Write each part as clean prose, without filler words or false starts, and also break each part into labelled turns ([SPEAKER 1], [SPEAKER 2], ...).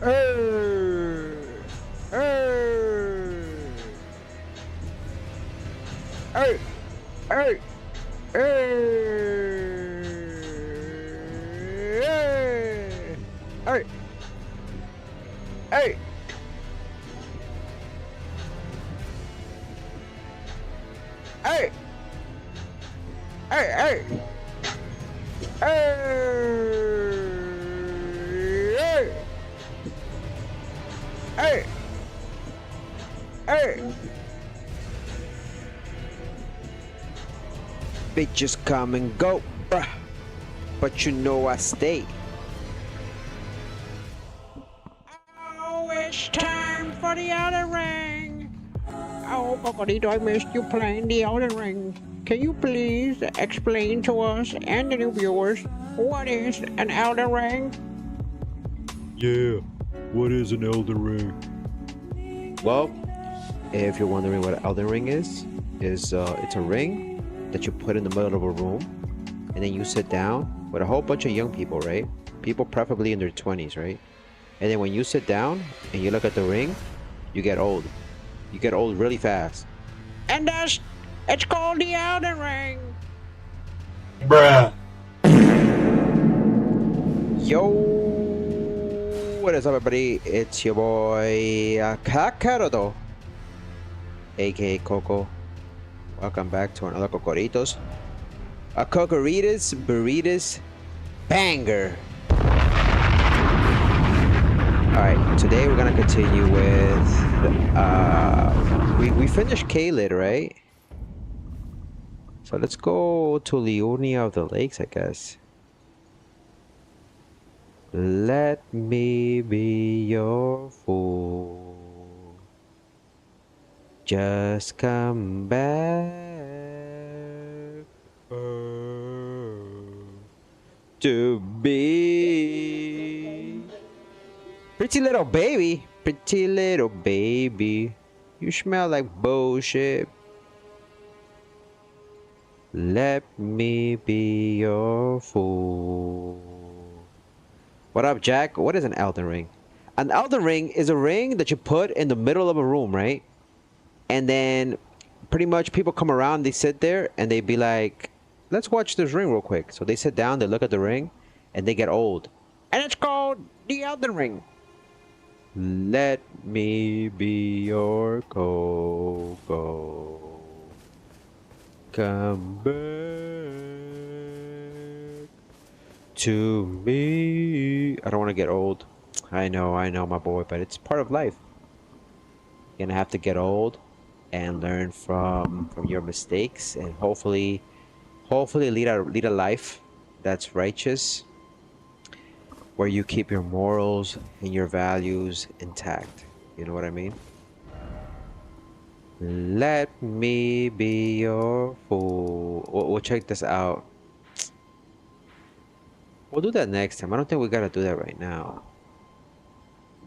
[SPEAKER 1] Hey! Hey! Hey! Hey! Hey! Hey! Hey! Hey! Hey! Hey! Hey! Hey! Hey! Bitches come and go, bruh. But you know I stay. Oh, it's time for the Elden Ring. Oh, Cocorito, I missed you playing the Elden Ring. Can you please explain to us and the new viewers what is an Elden Ring?
[SPEAKER 2] Yeah, what is an Elden Ring?
[SPEAKER 1] Well, if you're wondering what Elden Ring is it's a ring that you put in the middle of a room, and then you sit down with a whole bunch of young people, right? People preferably in their 20s, right? And then when you sit down and you look at the ring, you get old. You get old really fast. And it's called the Elden Ring.
[SPEAKER 2] Bruh.
[SPEAKER 1] Yo, what is up, everybody? It's your boy Kakaroto, aka Coco. Welcome back to another Cocoritos, a Cocoritas Burritos banger. Alright, today we're gonna continue with we finished Kaled, right? So let's go to Liurnia of the Lakes, I guess. Let me be your fool. Just come back to be. Pretty little baby, pretty little baby. You smell like bullshit. Let me be your fool. What up, Jack? What is an Elden Ring? An Elden Ring is a ring that you put in the middle of a room, right? And then pretty much people come around, they sit there, and they be like, let's watch this ring real quick. So they sit down, they look at the ring, and they get old. And it's called the Elden Ring. Let me be your Coco. Come back to me. I don't want to get old. I know, my boy, but it's part of life. You're gonna have to get old and learn from your mistakes, and hopefully lead a life that's righteous, where you keep your morals and your values intact. You know what I mean? Let me be your fool. We'll check this out. We'll do that next time. I don't think we gotta do that right now.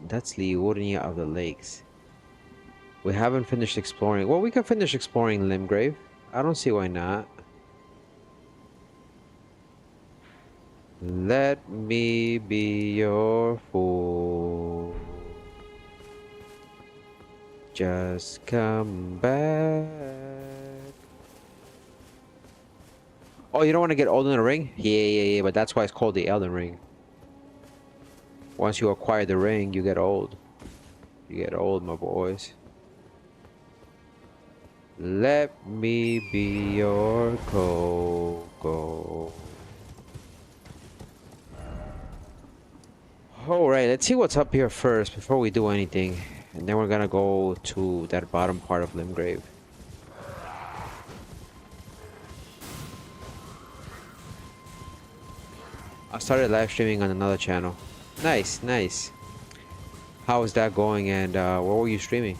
[SPEAKER 1] That's Liurnia of the Lakes. We haven't finished exploring. Well, we can finish exploring Limgrave. I don't see why not. Let me be your fool. Just come back. Oh, you don't want to get old in the ring? Yeah, but that's why it's called the Elden Ring. Once you acquire the ring, you get old. You get old, my boys. Let me be your Coco. Alright, let's see what's up here first before we do anything. And then we're gonna go to that bottom part of Limgrave. I started live streaming on another channel. Nice, nice. How is that going, and what were you streaming?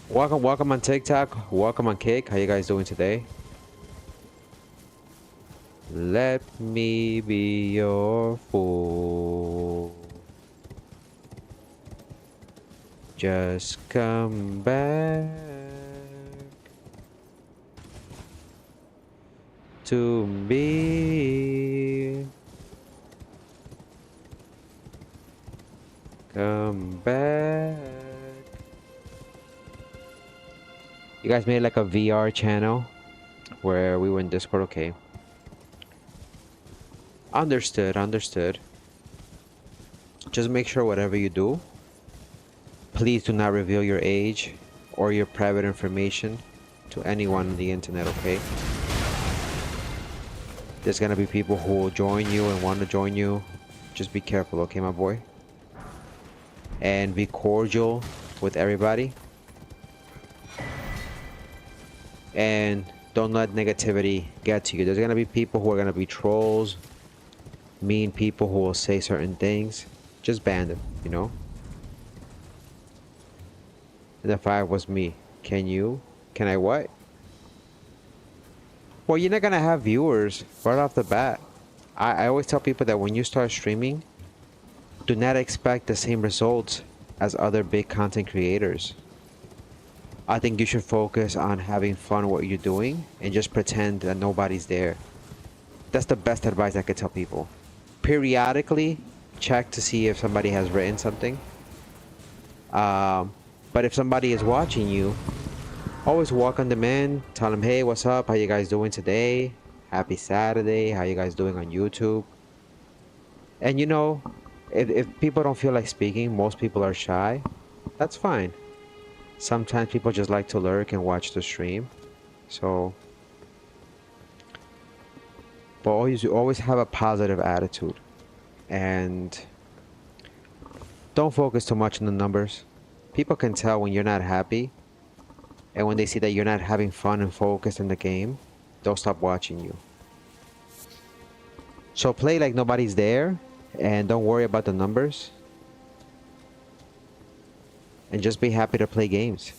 [SPEAKER 1] Welcome on TikTok. Welcome on Kick. How you guys doing today? Let me be your fool. Just come back to me. Come back. You guys made like a VR channel where we were in Discord. Okay. Understood, understood. Just make sure whatever you do, please do not reveal your age or your private information to anyone on the internet, okay? There's gonna be people who will join you and want to join you. Just be careful, okay, my boy? And be cordial with everybody. And don't let negativity get to you. There's gonna be people who are gonna be trolls, mean people who will say certain things. Just ban them, you know? And if I was me, can I what? Well, you're not gonna have viewers right off the bat. I always tell people that when you start streaming, do not expect the same results as other big content creators. I think you should focus on having fun what you're doing and just pretend that nobody's there. That's the best advice I could tell people. Periodically, check to see if somebody has written something. But if somebody is watching you, always welcome them in. Tell them, hey, what's up? How you guys doing today? Happy Saturday. How you guys doing on YouTube? And you know, if people don't feel like speaking, most people are shy. That's fine. Sometimes people just like to lurk and watch the stream. So, but always have a positive attitude. And don't focus too much on the numbers. People can tell when you're not happy. And when they see that you're not having fun and focused in the game, they'll stop watching you. So play like nobody's there and don't worry about the numbers. And just be happy to play games.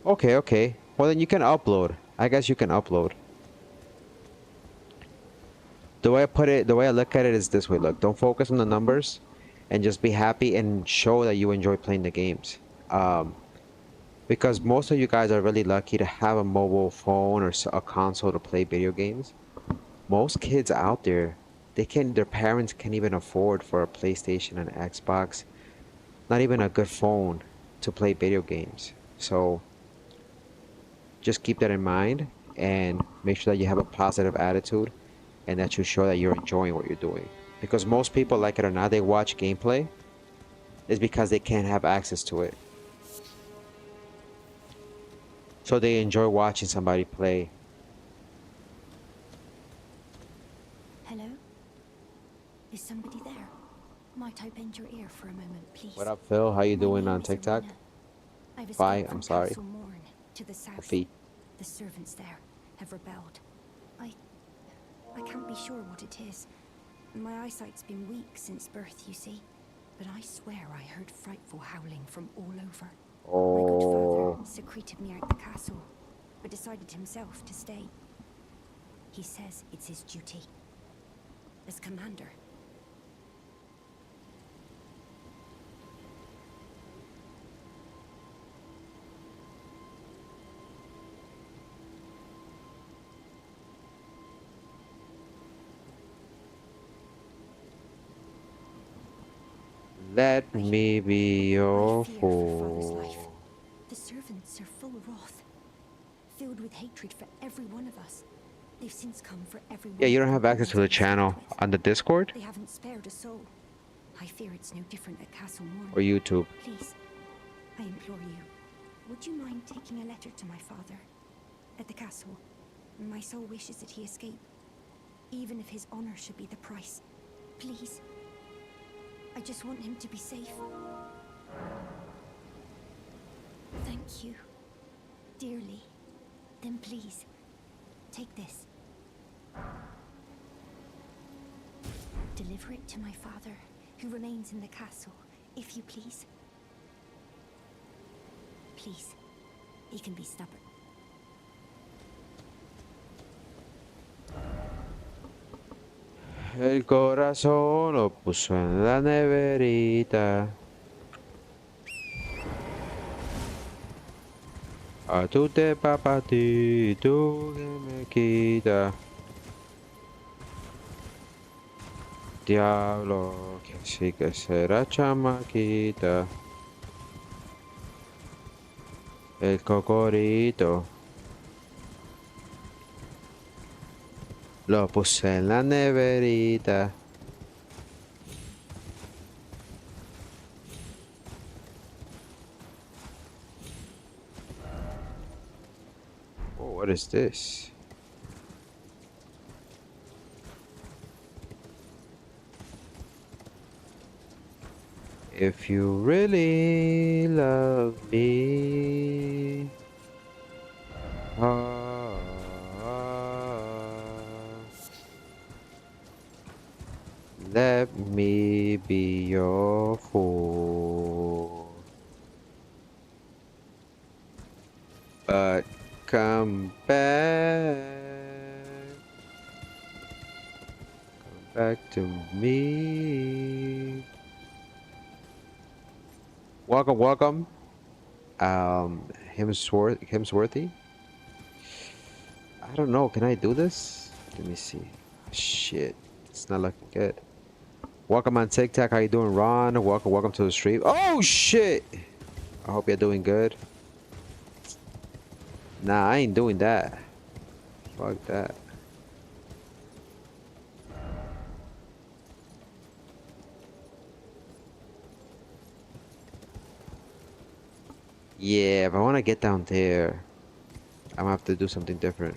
[SPEAKER 1] Okay, okay. Well, then you can upload. I guess you can upload. The way I look at it is this way. Look, don't focus on the numbers and just be happy and show that you enjoy playing the games. Because most of you guys are really lucky to have a mobile phone or a console to play video games. Most kids out there, their parents can't even afford for a PlayStation and Xbox, not even a good phone to play video games. So just keep that in mind and make sure that you have a positive attitude and that you show that you're enjoying what you're doing. Because most people, like it or not, they watch gameplay is because they can't have access to it. So they enjoy watching somebody play.
[SPEAKER 3] Hello? Is somebody there? Might I bend your ear for a moment, please?
[SPEAKER 1] What up, Phil? How you
[SPEAKER 3] My
[SPEAKER 1] doing
[SPEAKER 3] name
[SPEAKER 1] on
[SPEAKER 3] is
[SPEAKER 1] TikTok?
[SPEAKER 3] Irina. I've
[SPEAKER 1] Fi,
[SPEAKER 3] escaped
[SPEAKER 1] I'm
[SPEAKER 3] from
[SPEAKER 1] sorry.
[SPEAKER 3] Castle Morn to the south.
[SPEAKER 1] Fi.
[SPEAKER 3] The servants there have rebelled. I can't be sure what it is. My eyesight's been weak since birth, you see. But I swear I heard frightful howling from all over. My good
[SPEAKER 1] Oh.
[SPEAKER 3] father secreted me out the castle, but decided himself to stay. He says it's his duty. As commander.
[SPEAKER 1] Let me be your
[SPEAKER 3] I fear for father's
[SPEAKER 1] fool.
[SPEAKER 3] life. The servants are full of wrath, filled with hatred for every one of us. They've since come for everyone.
[SPEAKER 1] Yeah, you don't have access to the channel on the Discord
[SPEAKER 3] They haven't spared a soul. I fear it's no different at Castle Morn.
[SPEAKER 1] or YouTube.
[SPEAKER 3] Please, I implore you, would you mind taking a letter to my father at the castle? My soul wishes that he escape, even if his honor should be the price. Please. I just want him to be safe. Thank you. Dearly. Then please, take this. Deliver it to my father, who remains in the castle, if you please. Please. He can be stubborn.
[SPEAKER 1] El corazón lo puso en la neverita. A tu te papati, tú que me quita. Diablo, que sí que será chamaquita. El cocorito. Lo puse en la neverita. Oh, what is this? If you really love me, ah, let me be your fool. But come back to me. Welcome, welcome. Hemsworthy. I don't know. Can I do this? Let me see. Shit, it's not looking good. Welcome on TikTok. How you doing, Ron? Welcome, welcome to the stream. Oh shit! I hope you're doing good. Nah, I ain't doing that. Fuck that. Yeah, if I want to get down there, I'm gonna have to do something different.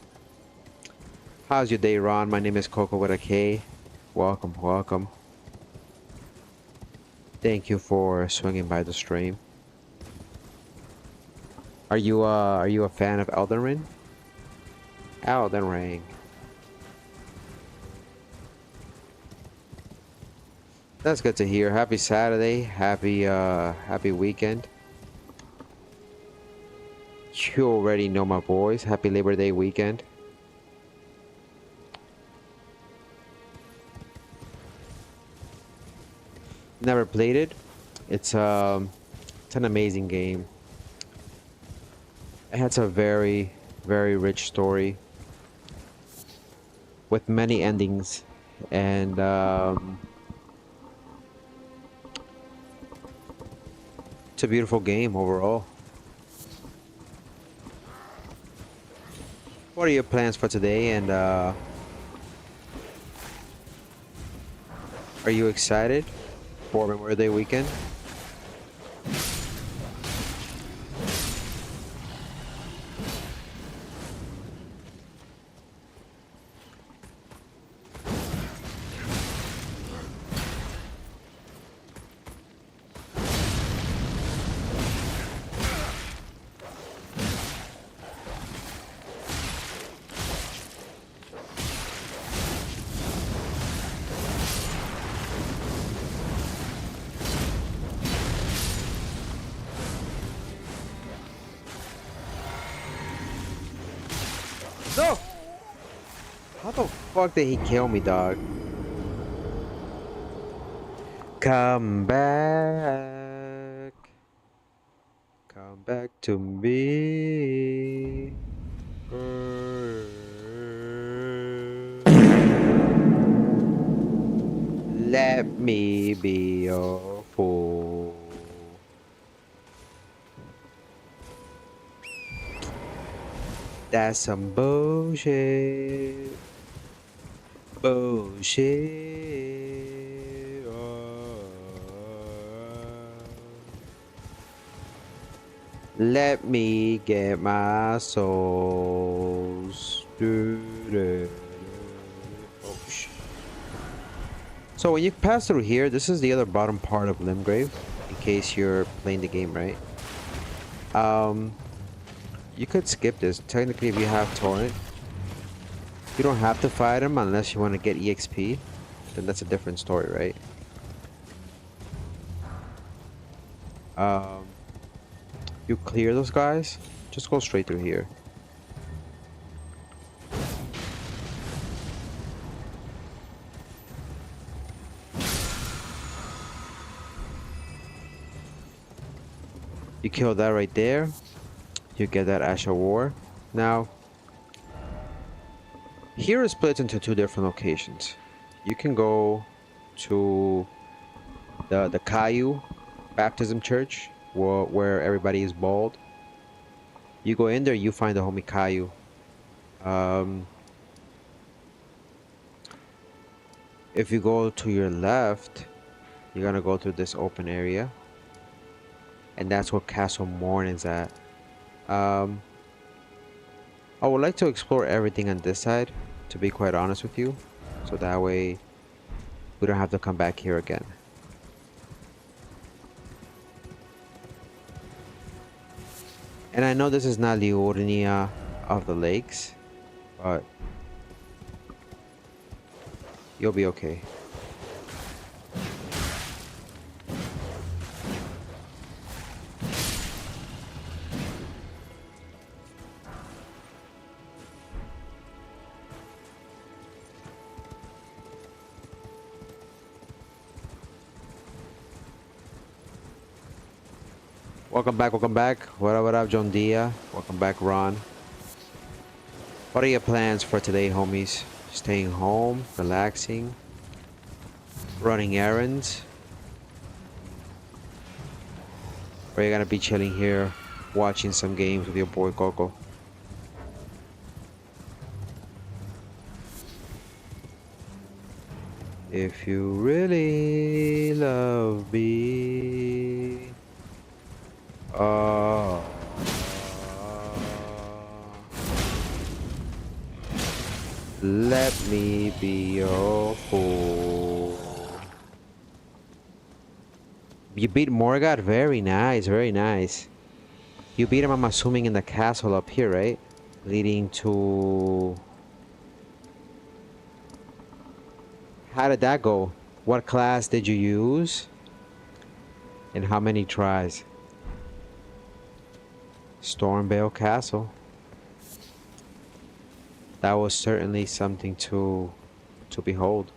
[SPEAKER 1] How's your day, Ron? My name is Coco with a K. Welcome, welcome. Thank you for swinging by the stream. Are you a fan of Elden Ring? Elden Ring. That's good to hear. Happy Saturday. Happy weekend. You already know my boys. Happy Labor Day weekend. Never played it. It's an amazing game. It has a very, very rich story with many endings, and it's a beautiful game overall. What are your plans for today? And are you excited for Memorial Day weekend? No! How the fuck did he kill me, dog? Come back. Come back to me. Let me be your fool. That's some bullshit. Bullshit. Oh. Let me get my souls. Oh shit. So when you pass through here, this is the other bottom part of Limgrave, in case you're playing the game, right? You could skip this. Technically, if you have Torrent, you don't have to fight him unless you want to get EXP. Then that's a different story, right? You clear those guys, just go straight through here. You kill that right there, you get that Ash of War. Now, here is split into two different locations. You can go to the Caillou Baptism Church, where everybody is bald. You go in there, you find the homie Caillou. If you go to your left, you're gonna go through this open area, and that's where Castle Morn is at. I would like to explore everything on this side, to be quite honest with you, so that way we don't have to come back here again. And I know this is not Liurnia of the lakes, but you'll be okay. Welcome back, welcome back. What up, John Dia? Welcome back, Ron. What are your plans for today, homies? Staying home, relaxing, running errands? Or are you gonna be chilling here, watching some games with your boy Coco? If you really love me, let me be your fool. You beat Morgoth? Very nice, very nice. You beat him, I'm assuming, in the castle up here, right? Leading to... How did that go? What class did you use? And how many tries? Stormvale Castle. That was certainly something to behold.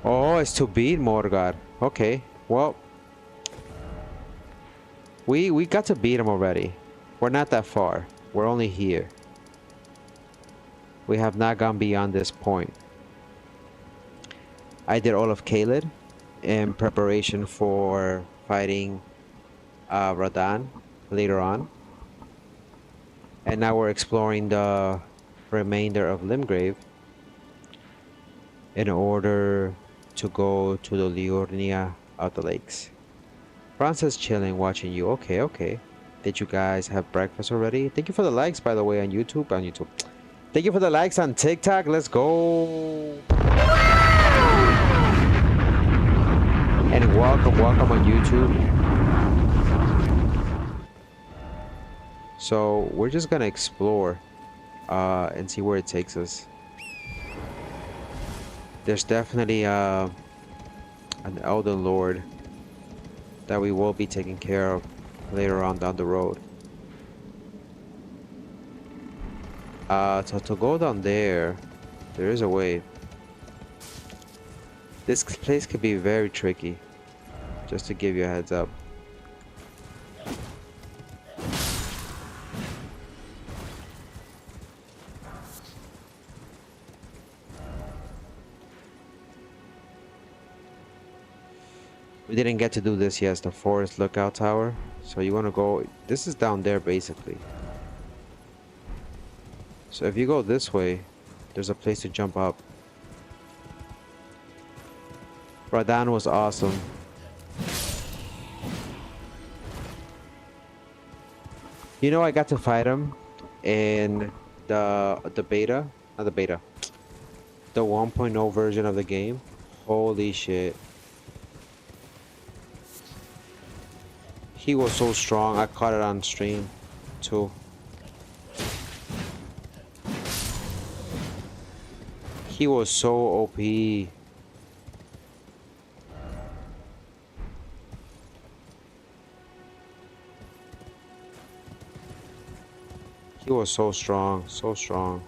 [SPEAKER 1] Oh, it's to beat Morgoth. Okay, well, we got to beat him already. We're not that far. We're only here. We have not gone beyond this point. I did all of Caelid in preparation for fighting Radahn later on. And now we're exploring the remainder of Limgrave in order to go to the Liurnia of the lakes. Francis chilling, watching you. Okay, okay. Did you guys have breakfast already? Thank you for the likes, by the way, on YouTube. Thank you for the likes on TikTok. Let's go. And welcome on YouTube. So we're just gonna explore and see where it takes us. There's definitely an Elden Lord that we will be taking care of later on down the road. So to go down there is a way. This place could be very tricky, just to give you a heads up. We didn't get to do this yet, the Forest Lookout Tower. So you want to go... This is down there, basically. So if you go this way, there's a place to jump up. Radahn was awesome. You know, I got to fight him in the beta. Not the beta. The 1.0 version of the game. Holy shit. He was so strong. I caught it on stream too. He was so OP. He was so strong, so strong.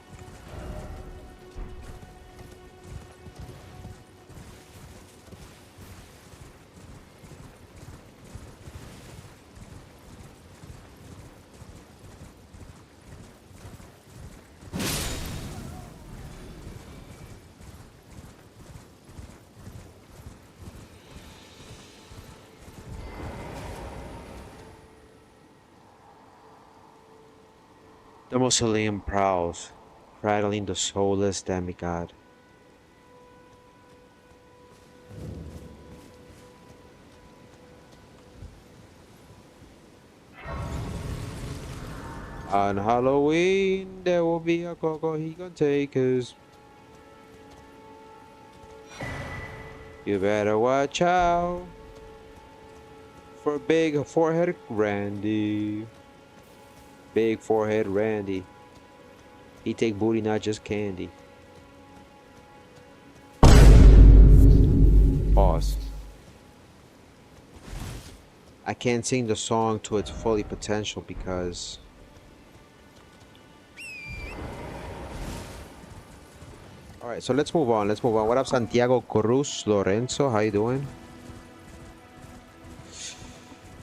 [SPEAKER 1] The mausoleum prowls, rattling the soulless demigod. On Halloween, there will be a coco he can take us. You better watch out for big forehead Randy. Big forehead Randy. He take booty, not just candy. Pause. I can't sing the song to its fully potential because... Alright, so let's move on. Let's move on. What up, Santiago Cruz Lorenzo? How you doing?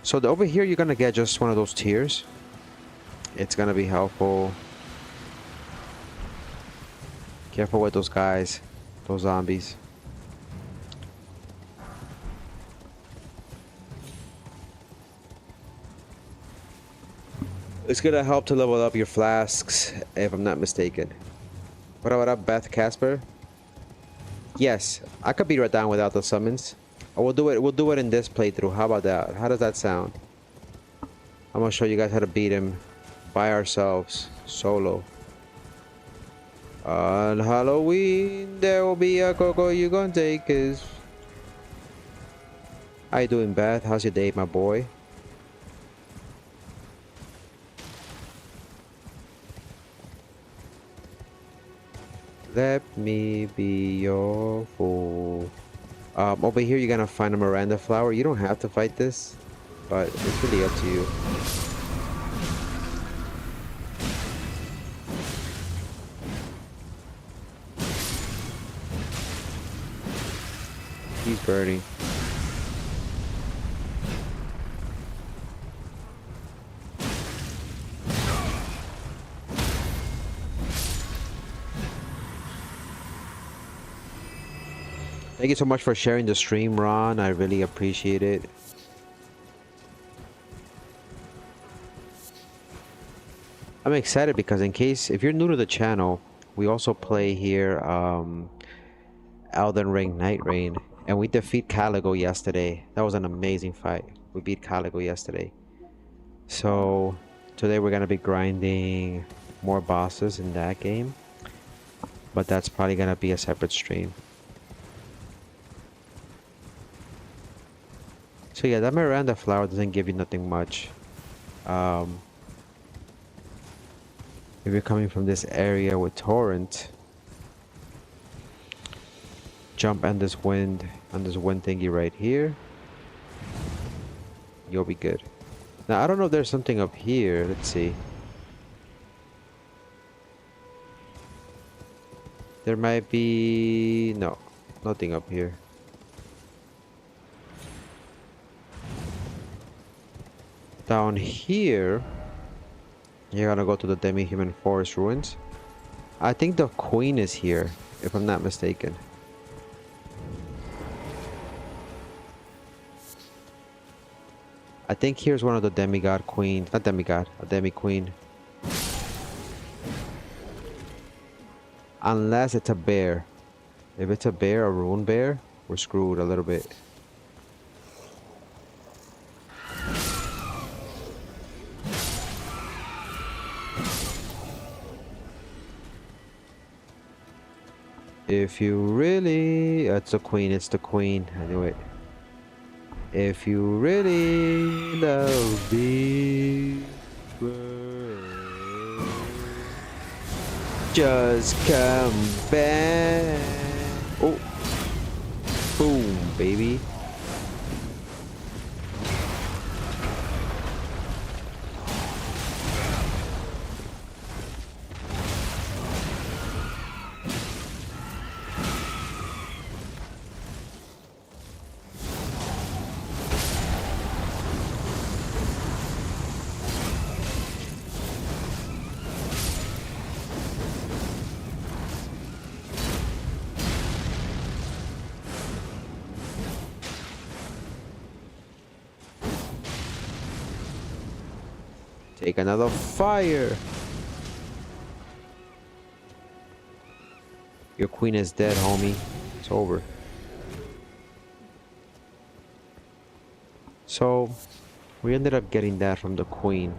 [SPEAKER 1] So over here, you're gonna get just one of those tiers. It's gonna be helpful. Careful with those guys. Those zombies. It's gonna help to level up your flasks, if I'm not mistaken. What up, Beth Casper? Yes, I could beat her down without the summons. We'll do it. We'll do it in this playthrough. How about that? How does that sound? I'm gonna show you guys how to beat him by ourselves, solo. On Halloween, there will be a coco you gonna take us. How you doing, Beth? How's your day, my boy? Let me be your fool. Over here you're gonna find a Miranda flower. You don't have to fight this, but it's really up to you. He's burning. Thank you so much for sharing the stream, Ron. I really appreciate it. I'm excited because if you're new to the channel, we also play here Elden Ring Night Rain, and we defeat Caligo yesterday. That was an amazing fight. We beat Caligo yesterday. So today we're gonna be grinding more bosses in that game, but that's probably gonna be a separate stream. So yeah, that Miranda flower doesn't give you nothing much. If you're coming from this area with Torrent, jump on this wind thingy right here. You'll be good. Now I don't know if there's something up here. Let's see. There might be... no, nothing up here. Down here, you're gonna go to the Demi-Human Forest Ruins. I think the Queen is here, if I'm not mistaken. I think here's one of the demigod queens. Not demigod, a demi-queen. Unless it's a bear. If it's a bear, a rune bear, we're screwed a little bit. If you really... it's the queen, it's the queen. I knew it. If you really love me, just come back. Oh. Boom, baby. Take another fire. Your queen is dead, homie. It's over. So, we ended up getting that from the queen.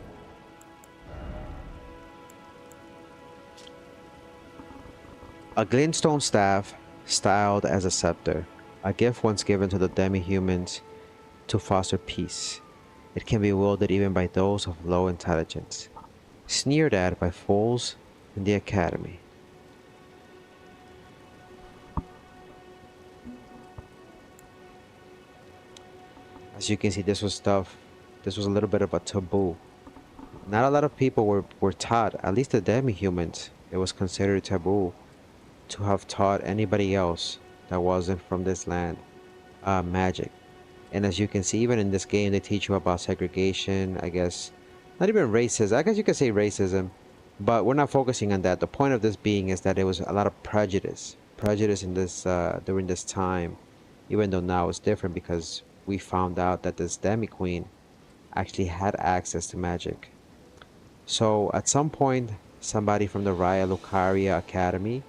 [SPEAKER 1] A glintstone staff styled as a scepter. A gift once given to the demi-humans to foster peace. It can be wielded even by those of low intelligence. Sneered at by fools in the academy. As you can see, this was a little bit of a taboo. Not a lot of people were taught, at least the demi-humans, it was considered taboo to have taught anybody else that wasn't from this land magic. And as you can see, even in this game, they teach you about segregation, I guess. Not even racism. I guess you could say racism, but we're not focusing on that. The point of this being is that there was a lot of prejudice. Prejudice in this during this time, even though now it's different because we found out that this demi-queen actually had access to magic. So at some point, somebody from the Raya Lucaria Academy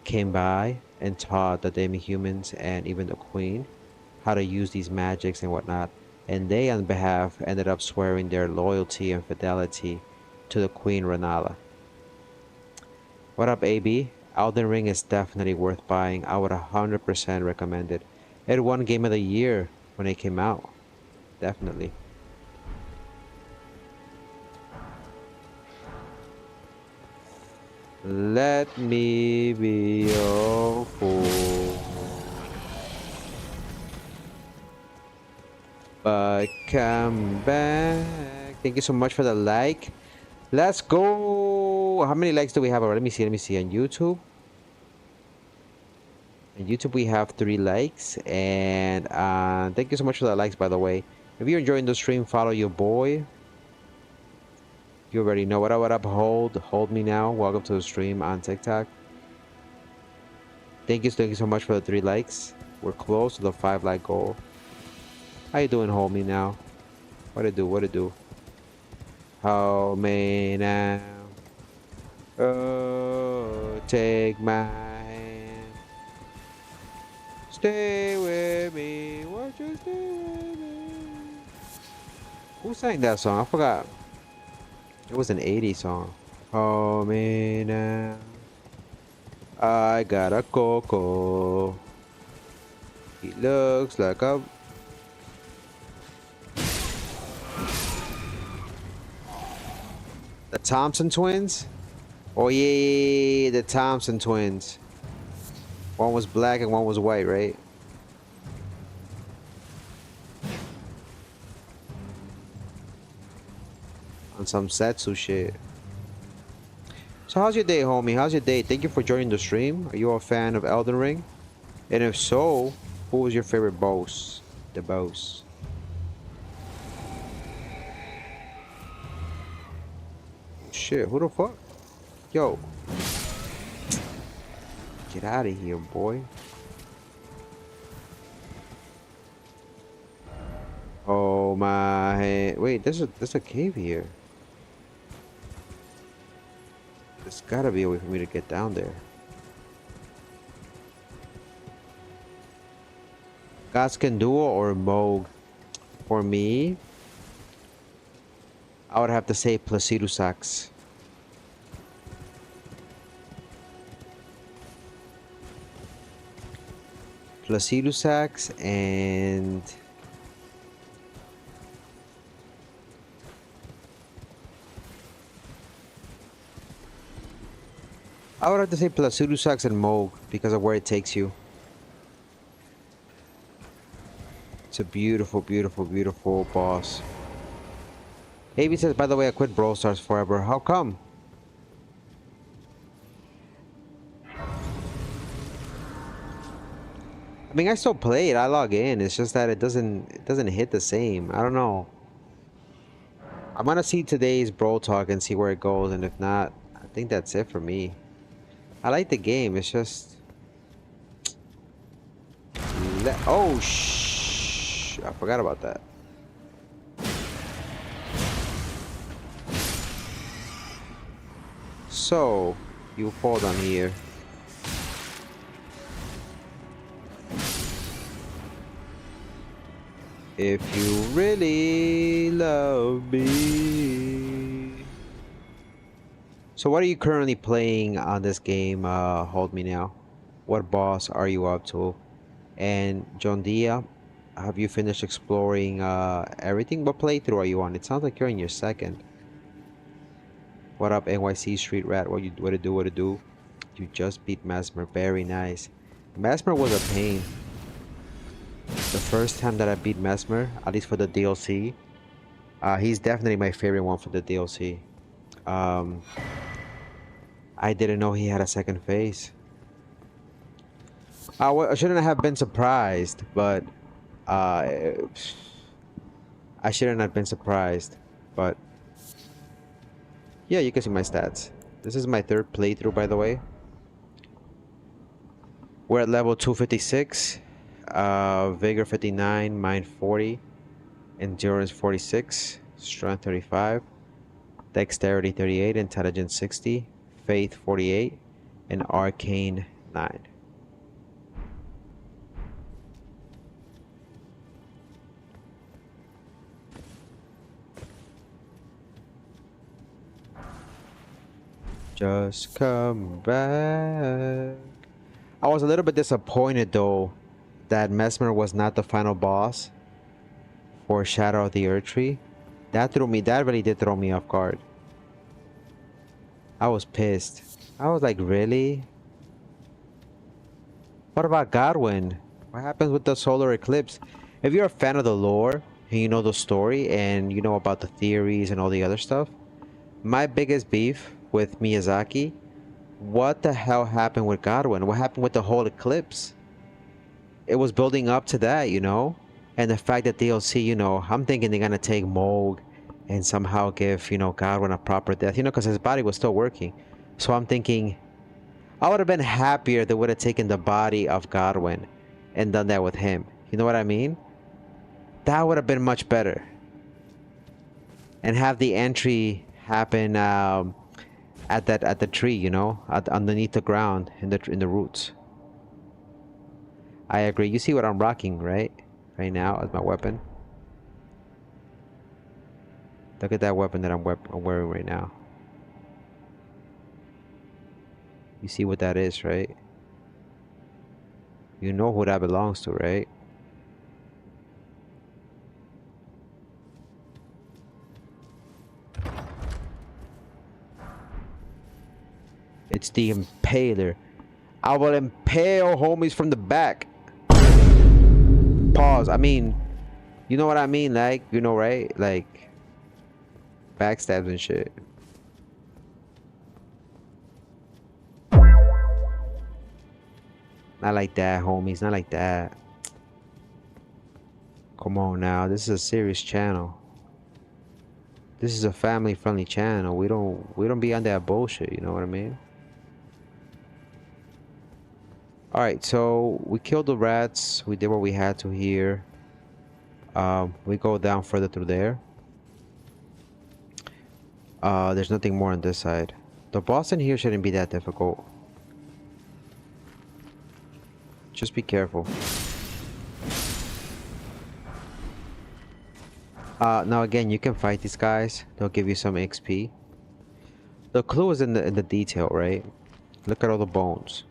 [SPEAKER 1] came by and taught the demi-humans and even the queen how to use these magics and whatnot, and they on behalf ended up swearing their loyalty and fidelity to the Queen Renala. What up, AB? Elden Ring is definitely worth buying. I would 100% recommend it. It won Game of the Year when it came out. Definitely. Let me be your fool. But come back. Thank you so much for the like. Let's go. How many likes do we have already? Let me see. On YouTube. On YouTube we have 3 likes. And thank you so much for the likes, by the way. If you're enjoying the stream, follow your boy. You already know. What up? Hold me now. Welcome to the stream on TikTok. Thank you so much for the 3 likes. We're close to the 5 like goal. How you doing, hold me now? What it do? Hold me now. Oh, take my hand. Stay with me. Won't you stay with me? Who sang that song? I forgot. It was an 80s song. Hold me now. I got a coco. He looks like a... The Thompson twins? Oh yeah, the Thompson twins. One was black and one was white, right? On some Setsu shit. So how's your day, homie? How's your day? Thank you for joining the stream. Are you a fan of Elden Ring? And if so, who was your favorite boss? The boss. Shit, who the fuck? Yo. Get out of here, boy. Oh my head. Wait, there's a cave here. There's gotta be a way for me to get down there. Gaskenduo or Moog? For me, I would have to say Placidusax. Placidusax and... I would have to say Placidusax and Moog because of where it takes you. It's a beautiful, beautiful, beautiful boss. AB says, by the way, I quit Brawl Stars forever. How come? I mean, I still play it. I log in. It's just that it doesn't hit the same. I don't know. I'm gonna see today's Brawl Talk and see where it goes, and if not, I think that's it for me. I like the game. It's just... Oh, shh! I forgot about that. So, you fall down here. If you really love me. So what are you currently playing on this game, Hold Me Now? What boss are you up to? And John Dia, have you finished exploring everything? What playthrough are you on? It sounds like you're in your second. What up, NYC Street Rat? What to do? What to do? You just beat Mesmer. Very nice. Mesmer was a pain. The first time that I beat Mesmer, at least for the DLC, he's definitely my favorite one for the DLC. Um, I didn't know he had a second phase. I shouldn't have been surprised, but uh, I shouldn't have been surprised. But yeah, you can see my stats. This is my third playthrough, by the way. We're at level 256, Vigor 59, Mind 40, Endurance 46, Strength 35, Dexterity 38, Intelligence 60, Faith 48, and Arcane 9. Just come back. I was a little bit disappointed though that Mesmer was not the final boss for Shadow of the Erdtree. That really did throw me off guard. I was pissed. I was like, really? What about Godwin? What happens with the solar eclipse? If you're a fan of the lore and you know the story and you know about the theories and all the other stuff, my biggest beef with Miyazaki, what the hell happened with Godwin? What happened with the whole eclipse? It was building up to that, you know? And the fact that DLC, you know, I'm thinking they're gonna take Moog and somehow give, you know, Godwin a proper death, you know, because his body was still working. So I'm thinking, I would have been happier they would have taken the body of Godwin and done that with him. You know what I mean? That would have been much better. And have the entry happen at the tree, you know, underneath the ground in the roots. I agree. You see what I'm rocking, right? Right now as my weapon. Look at that weapon that I'm wearing right now. You see what that is, right? You know who that belongs to, right? It's the Impaler. I will impale homies from the back. Pause. I mean, you know what I mean? Like, you know, right? Like, backstabs and shit. Not like that, homies. Not like that. Come on now. This is a serious channel. This is a family-friendly channel. We don't be on that bullshit. You know what I mean? All right. So we killed the rats. We did what we had to here. We go down further through there. There's nothing more on this side. The boss in here shouldn't be that difficult. Just be careful. Now again, you can fight these guys. They'll give you some XP. The clue is in the detail, right? Look at all the bones.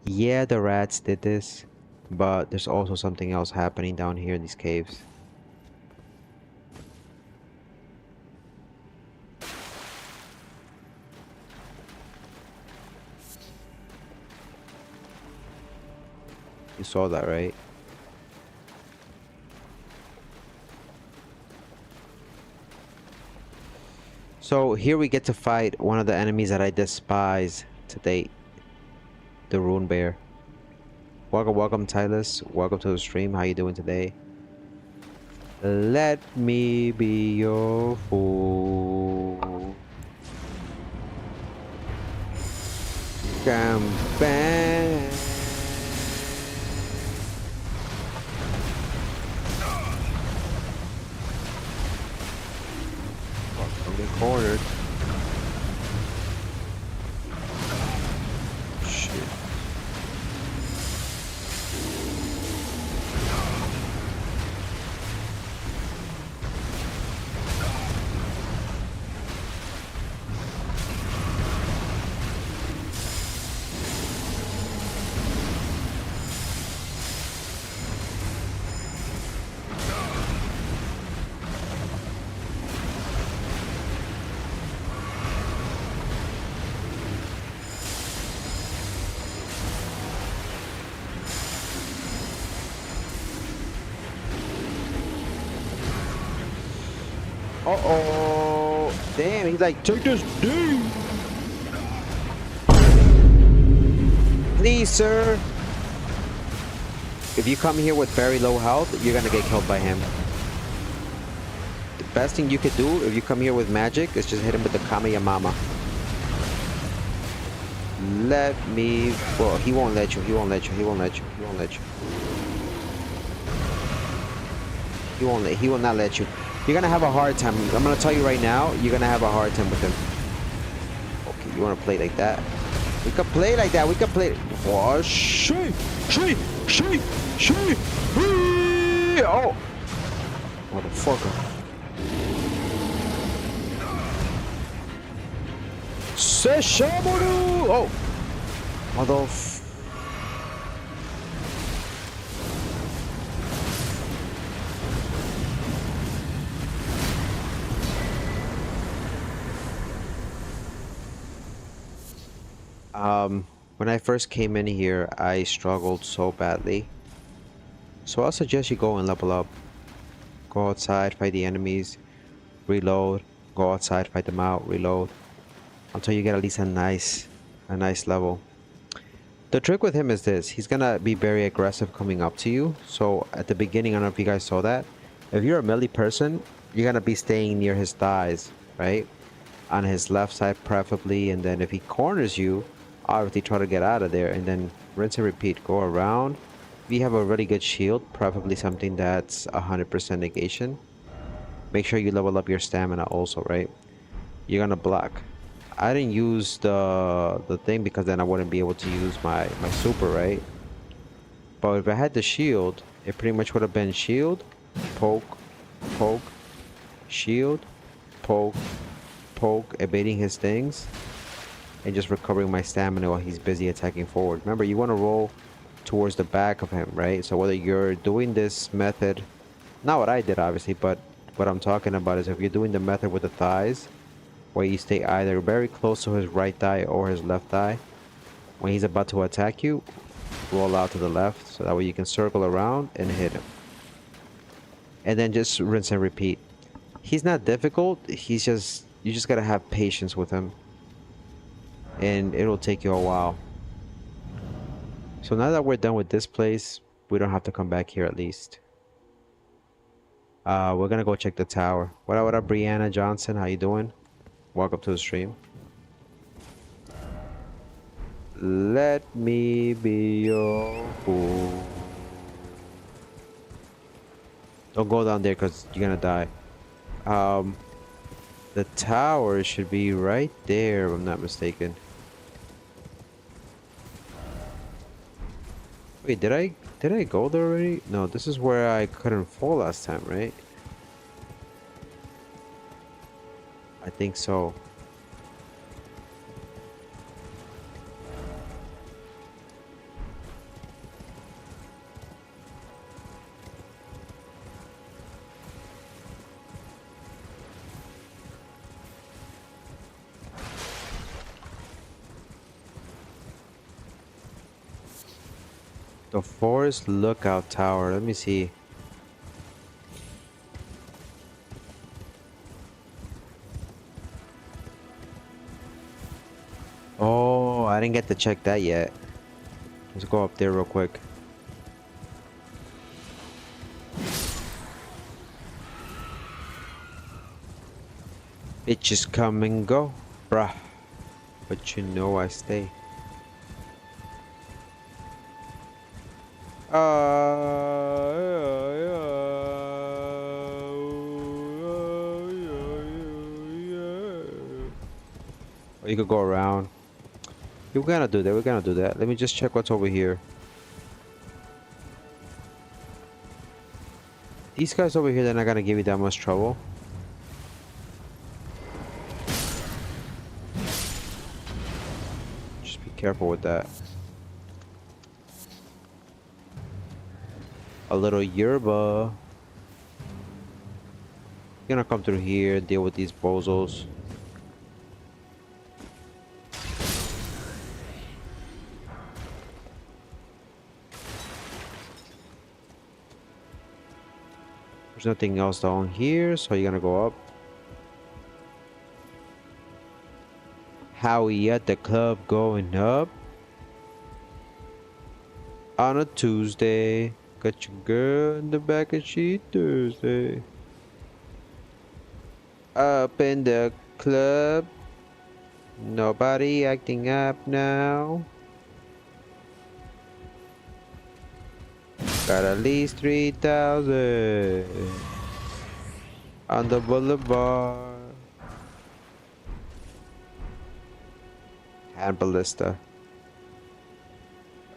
[SPEAKER 1] Yeah, the rats did this, but there's also something else happening down here in these caves. You saw that, right? So here we get to fight one of the enemies that I despise to date. The Rune Bear. Welcome, Tylus. Welcome to the stream. How you doing today? Let me be your fool. Come back. Don't get cornered. Shit. Uh-oh. Damn, he's like, take this D. Please, sir. If you come here with very low health, you're gonna get killed by him. The best thing you could do if you come here with magic is just hit him with the Kameyamama. Let me... Well, he won't let you. He won't let you. He won't let you. He won't let you. He will not let you. You're gonna have a hard time. I'm gonna tell you right now, you're gonna have a hard time with him. Okay, you wanna play like that? We could play like that. We could play... Oh, she. Oh! Motherfucker. Seshamoru! Oh! When I first came in here, I struggled so badly. So I'll suggest you go and level up. Go outside, fight the enemies, reload, go outside, fight them out, reload. Until you get at least a nice level. The trick with him is this. He's gonna be very aggressive coming up to you. So at the beginning, I don't know if you guys saw that. If you're a melee person, you're gonna be staying near his thighs, right? On his left side preferably, and then if he corners you, obviously try to get out of there, and then rinse and repeat. Go around. If you have a really good shield, preferably something that's 100% negation, make sure you level up your stamina also, right? You're gonna block. I didn't use the thing because then I wouldn't be able to use my super, right? But if I had the shield, it pretty much would have been shield, poke, poke, shield, poke, poke, evading his things, and just recovering my stamina while he's busy attacking forward. Remember, you want to roll towards the back of him, right? So whether you're doing this method, not what I did obviously, but what I'm talking about is if you're doing the method with the thighs, where you stay either very close to his right thigh or his left thigh, when he's about to attack you, roll out to the left, so that way you can circle around and hit him. And then just rinse and repeat. He's not difficult, he's just, you just gotta have patience with him. And it'll take you a while. So now that we're done with this place, we don't have to come back here at least. We're gonna go check the tower. What up, Brianna Johnson? How you doing? Welcome to the stream. Let me be your fool. Don't go down there because you're gonna die. The tower should be right there, if I'm not mistaken. Wait, did I go there already? No, this is where I couldn't fall last time, right? I think so. The Forest Lookout Tower. Let me see. Oh, I didn't get to check that yet. Let's go up there real quick. Bitches come and go, bruh. But you know I stay. Or you could go around. We're gonna do that. We're gonna do that. Let me just check what's over here. These guys over here, they're not gonna give you that much trouble. Just be careful with that. A little yerba. You're gonna come through here, deal with these bozos. There's nothing else down here, so you're gonna go up. How we at the club going up on a Tuesday. Got your girl in the back and she Thursday. Up in the club. Nobody acting up now. Got at least 3,000 on the boulevard. Hand ballista.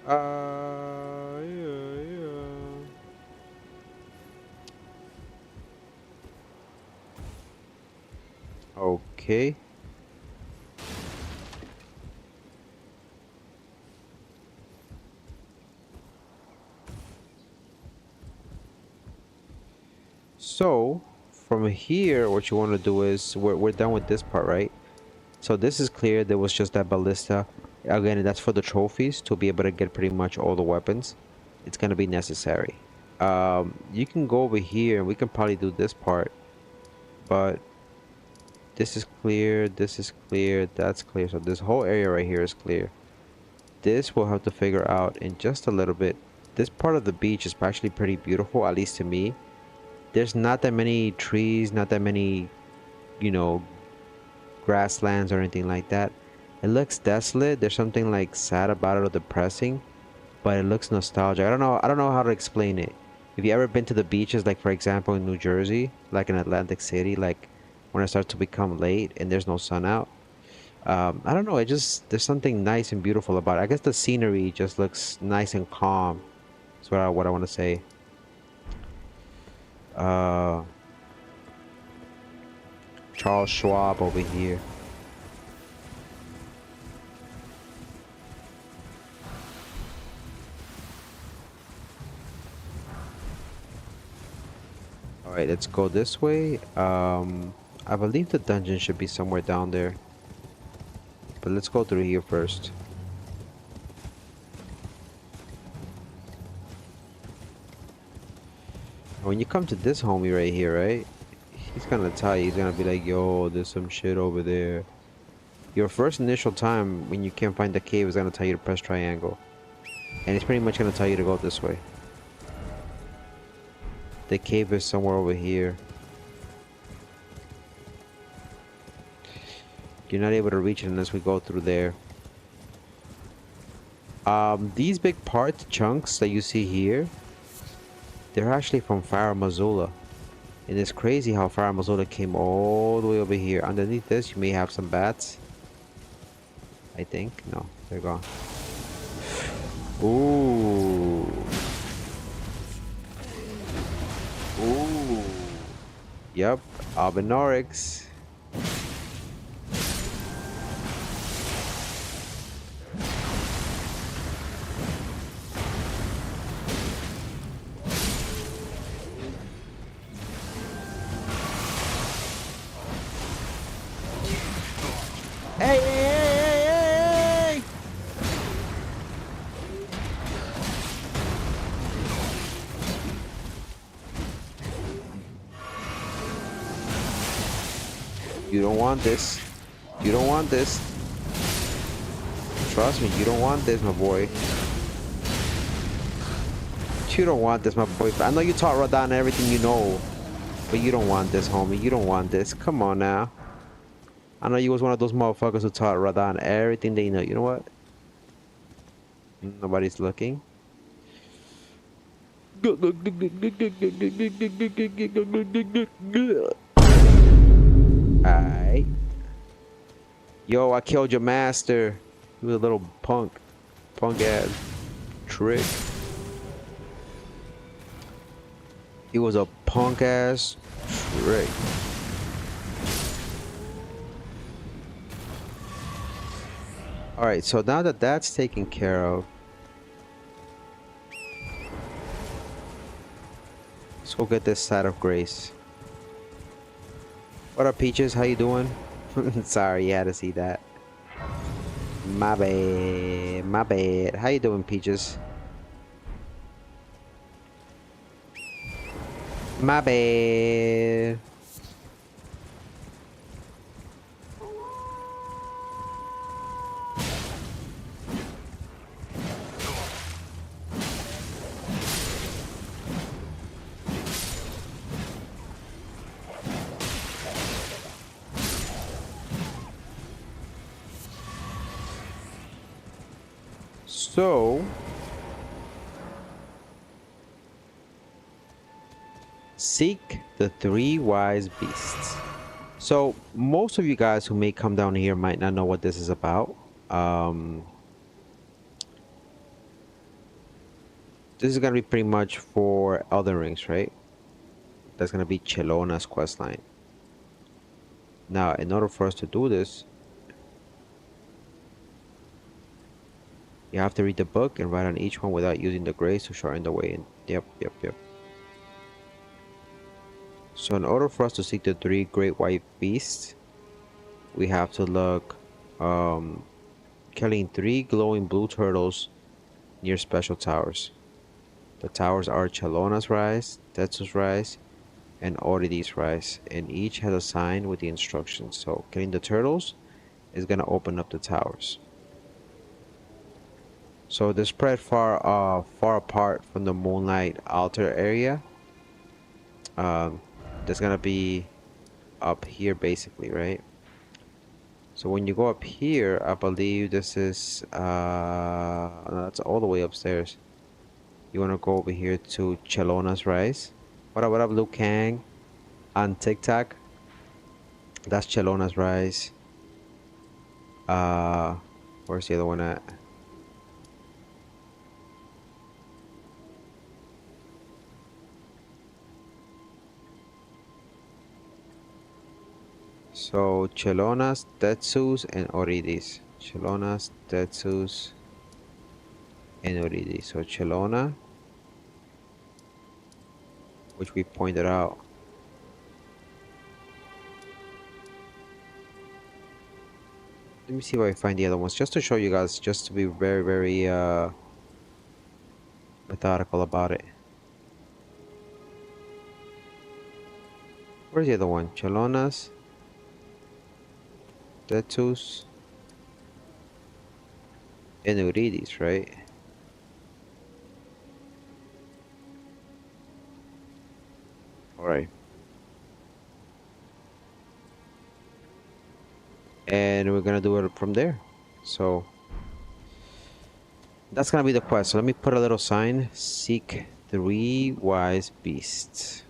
[SPEAKER 1] Yeah. Okay. So, from here, what you want to do is, we're done with this part, right? So this is clear. There was just that ballista. Again, that's for the trophies, to be able to get pretty much all the weapons. It's going to be necessary. You can go over here, and we can probably do this part. But this is clear, this is clear, that's clear. So this whole area right here is clear. This we'll have to figure out in just a little bit. This part of the beach is actually pretty beautiful, at least to me. There's not that many trees, not that many, you know, grasslands or anything like that. It looks desolate. There's something like sad about it or depressing, but it looks nostalgic. I don't know how to explain it. Have you ever been to the beaches, like for example in New Jersey, like in Atlantic City, like when it starts to become late and there's no sun out? I don't know. It just, there's something nice and beautiful about it. I guess the scenery just looks nice and calm. That's what I want to say. Charles Schwab over here. All right, let's go this way. I believe the dungeon should be somewhere down there, but let's go through here first. When you come to this homie right here, right? He's gonna tell you, he's gonna be like, yo, there's some shit over there. Your first initial time when you can't find the cave is gonna tell you to press triangle. And it's pretty much gonna tell you to go this way. The cave is somewhere over here. You're not able to reach it unless we go through there. These big parts, chunks that you see here, they're actually from Fire Missoula. And it's crazy how Fire Missoula came all the way over here. Underneath this, you may have some bats. I think. No, they're gone. Ooh. Ooh. Yep, Albinorix. Hey, hey, hey, hey, hey! You don't want this. You don't want this. Trust me, you don't want this, my boy. You don't want this, my boy. I know you taught Radon everything you know, but you don't want this, homie. You don't want this. Come on now. I know you was one of those motherfuckers who taught Radon everything they know. You know what? Nobody's looking. Alright. Yo, I killed your master. He was a little punk. Punk ass trick. He was a punk ass trick. Alright, so now that that's taken care of, let's go get this side of grace. What up, Peaches? How you doing? Sorry, you had to see that. My bad. My bad. How you doing, Peaches? My bad. So seek the three wise beasts. So most of you guys who may come down here might not know what this is about. This is gonna be pretty much for Elden Rings, right? That's gonna be Chelona's questline. Now, in order for us to do this, you have to read the book and write on each one without using the grace to shorten the way in. Yep. So in order for us to seek the three great white beasts, we have to look killing 3 glowing blue turtles near special towers. The towers are Chelona's Rise, Tetsu's Rise, and Oridi's Rise, and each has a sign with the instructions. So killing the turtles is gonna open up the towers. So they're spread far apart from the Moonlight Altar area. There's gonna be up here basically, right? So when you go up here, I believe this is no, that's all the way upstairs. You wanna go over here to Chelona's Rise. What up, Liu Kang on TikTok? That's Chelona's Rise. Where's the other one at? So Chelona's, Tetsu's, and Oridi's. Chelona's, Tetsu's, and Oridi's. So Chelona, which we pointed out. Let me see if I find the other ones, just to show you guys, just to be very methodical about it. Where's the other one? Chelona's, Tetsu's, and Oridi's, right? Alright. And we're gonna do it from there. So that's gonna be the quest. So let me put a little sign. Seek 3 wise beasts.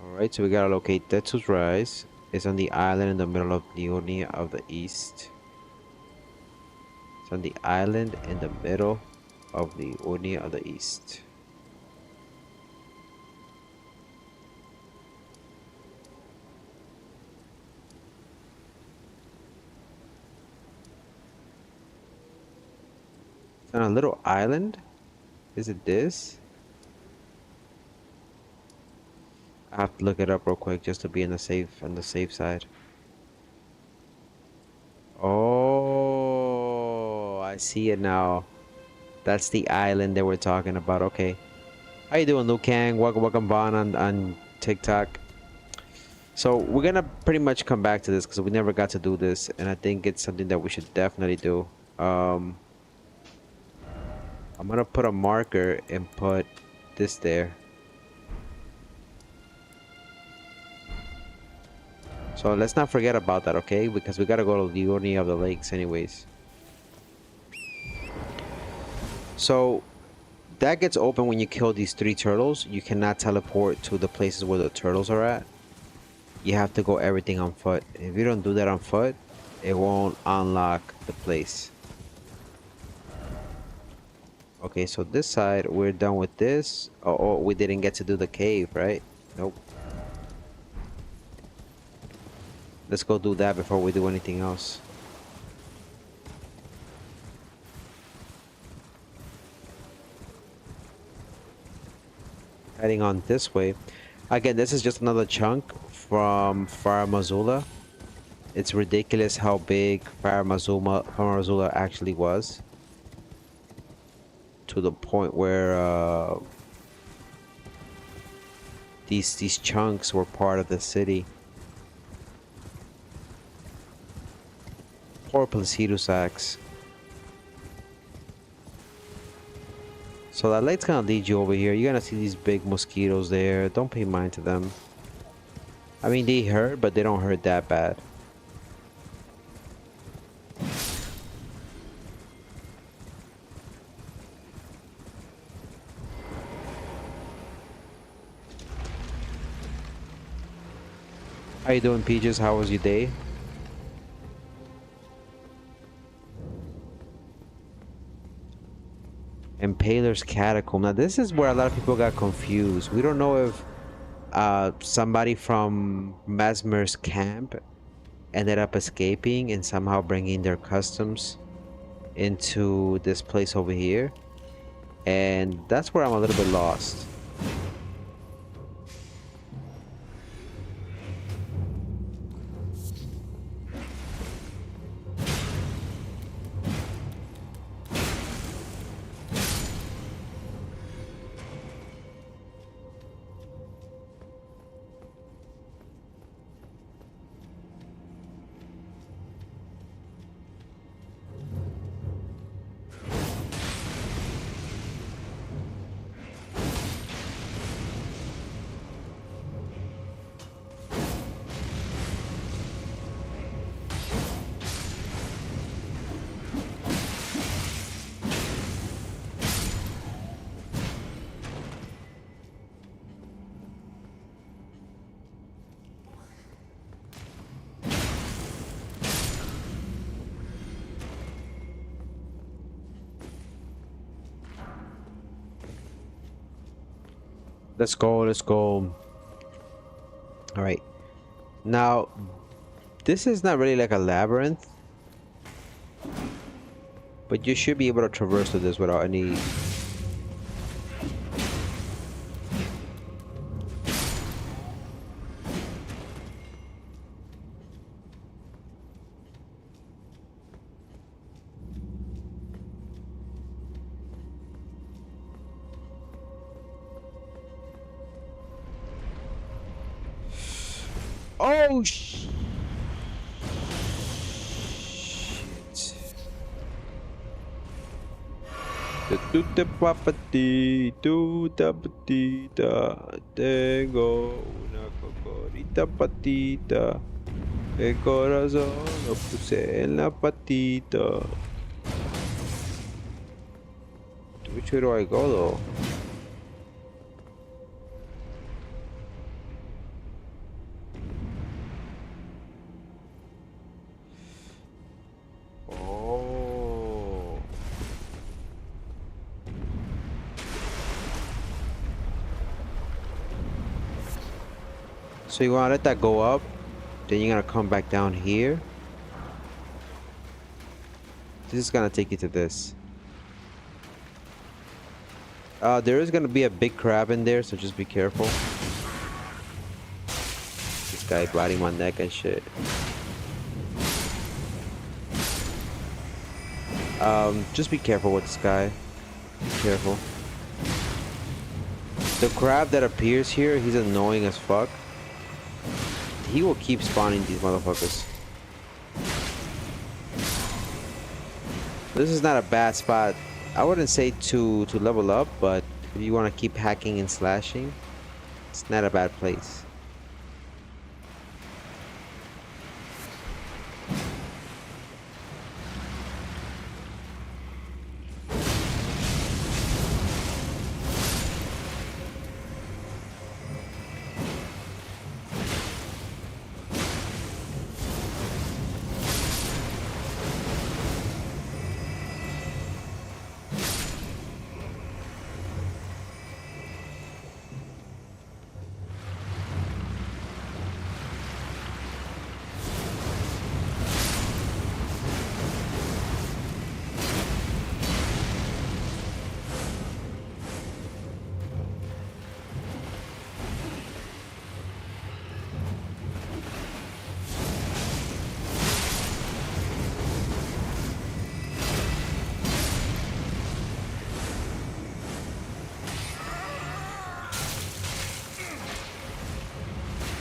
[SPEAKER 1] Alright, so we gotta locate Tetsu's Rise. It's on the island in the middle of Liurnia of the East. It's on the island in the middle of Liurnia of the East. It's on a little island. Is it this? I have to look it up real quick just to be on the safe side. Oh, I see it now. That's the island that we're talking about. Okay. How you doing, Liu Kang? Welcome Bon on TikTok. So we're gonna pretty much come back to this because we never got to do this, and I think it's something that we should definitely do. I'm gonna put a marker and put this there. So let's not forget about that, okay? Because we gotta go to the Liurnia of the Lakes anyways. So that gets open when you kill these 3 turtles. You cannot teleport to the places where the turtles are at. You have to go everything on foot. If you don't do that on foot, it won't unlock the place. Okay, so this side, we're done with this. Oh, we didn't get to do the cave, right? Nope. Let's go do that before we do anything else. Heading on this way. Again, this is just another chunk from Fire Mazula. It's ridiculous how big Fire Mazula actually was. To the point where these chunks were part of the city. Poor Placido Sacks. So that light's gonna lead you over here. You're gonna see these big mosquitoes there. Don't pay mind to them. I mean, they hurt, but they don't hurt that bad. How you doing, Peaches? How was your day? Impaler's Catacomb. Now, this is where a lot of people got confused. We don't know if somebody from Mesmer's camp ended up escaping and somehow bringing their customs into this place over here. And that's where I'm a little bit lost. Let's go, let's go. All right. Now, this is not really like a labyrinth, but you should be able to traverse to this without any... Oh, shit. Tuta papati, tuta patita, tengo una cocorita patita, el corazón lo puse en la patita. Which way do I go though? So you want to let that go up, then you're going to come back down here. This is going to take you to this. There is going to be a big crab in there, so just be careful. This guy biting my neck and shit. Just be careful with this guy. Be careful. The crab that appears here, he's annoying as fuck. He will keep spawning these motherfuckers. This is not a bad spot. I wouldn't say to level up, but if you want to keep hacking and slashing, it's not a bad place.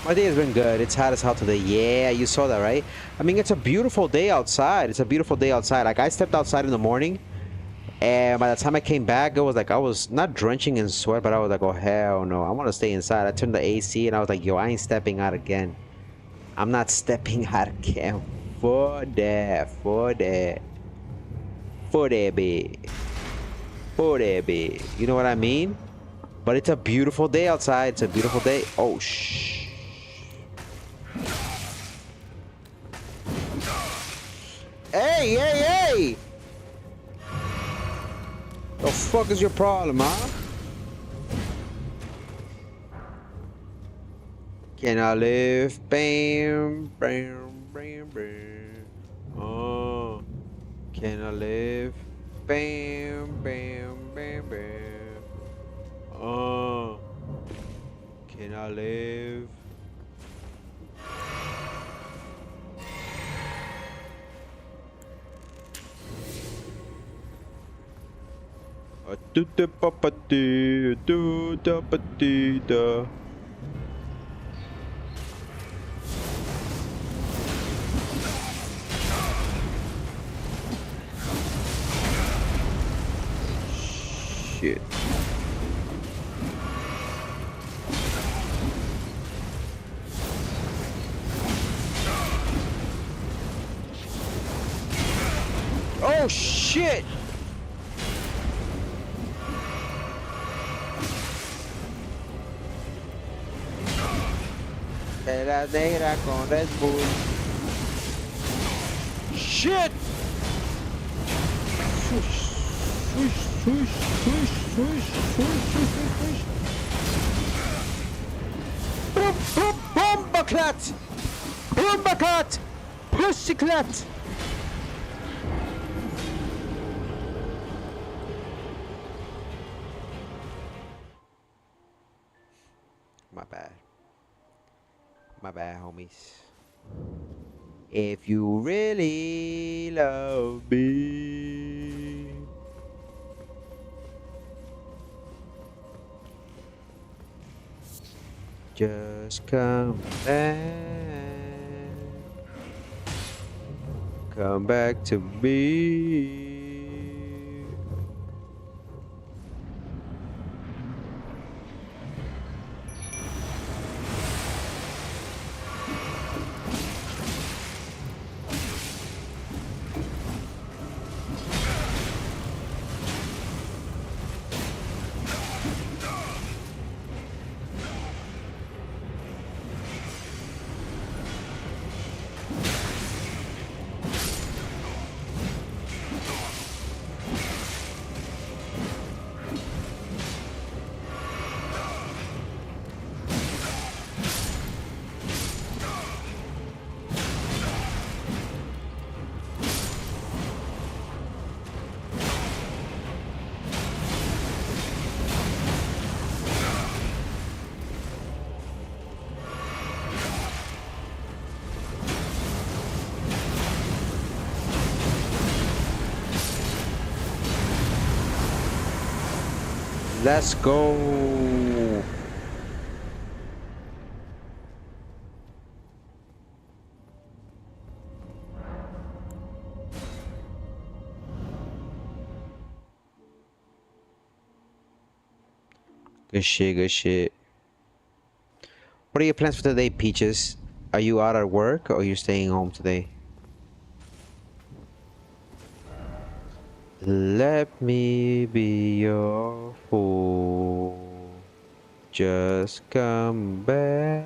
[SPEAKER 1] My day has been good. It's hot as hell today. Yeah, you saw that, right? I mean, it's a beautiful day outside. It's a beautiful day outside. Like, I stepped outside in the morning, And by the time I came back, it was like I was not drenching in sweat, but I was like, oh hell no, I want to stay inside. I turned the AC and I was like, yo, I ain't stepping out again. I'm not stepping out again. For that, baby. For that, baby. You know what I mean? But it's a beautiful day outside. It's a beautiful day. Oh, shh. Hey, hey, hey! The fuck is your problem, huh? Can I live? Bam, bam, bam, bam. Oh, can I live? Bam, bam, bam, bam. Oh, can I live? A do da pa pa dee, do da pa dee da. Shit. Oh shit! Era negra con Red Bull. Shit! Shush, shush, shush, shush, shush, shush, shush, shush. Boom, boom, bombaclat! Bombaclat! Pussyclat! My bad. My bad, homies. If you really love me, just come back. Come back to me. Let's go. Good shit, good shit. What are your plans for today, Peaches? Are you out at work or are you staying home today? Let me be your fool. Just come back.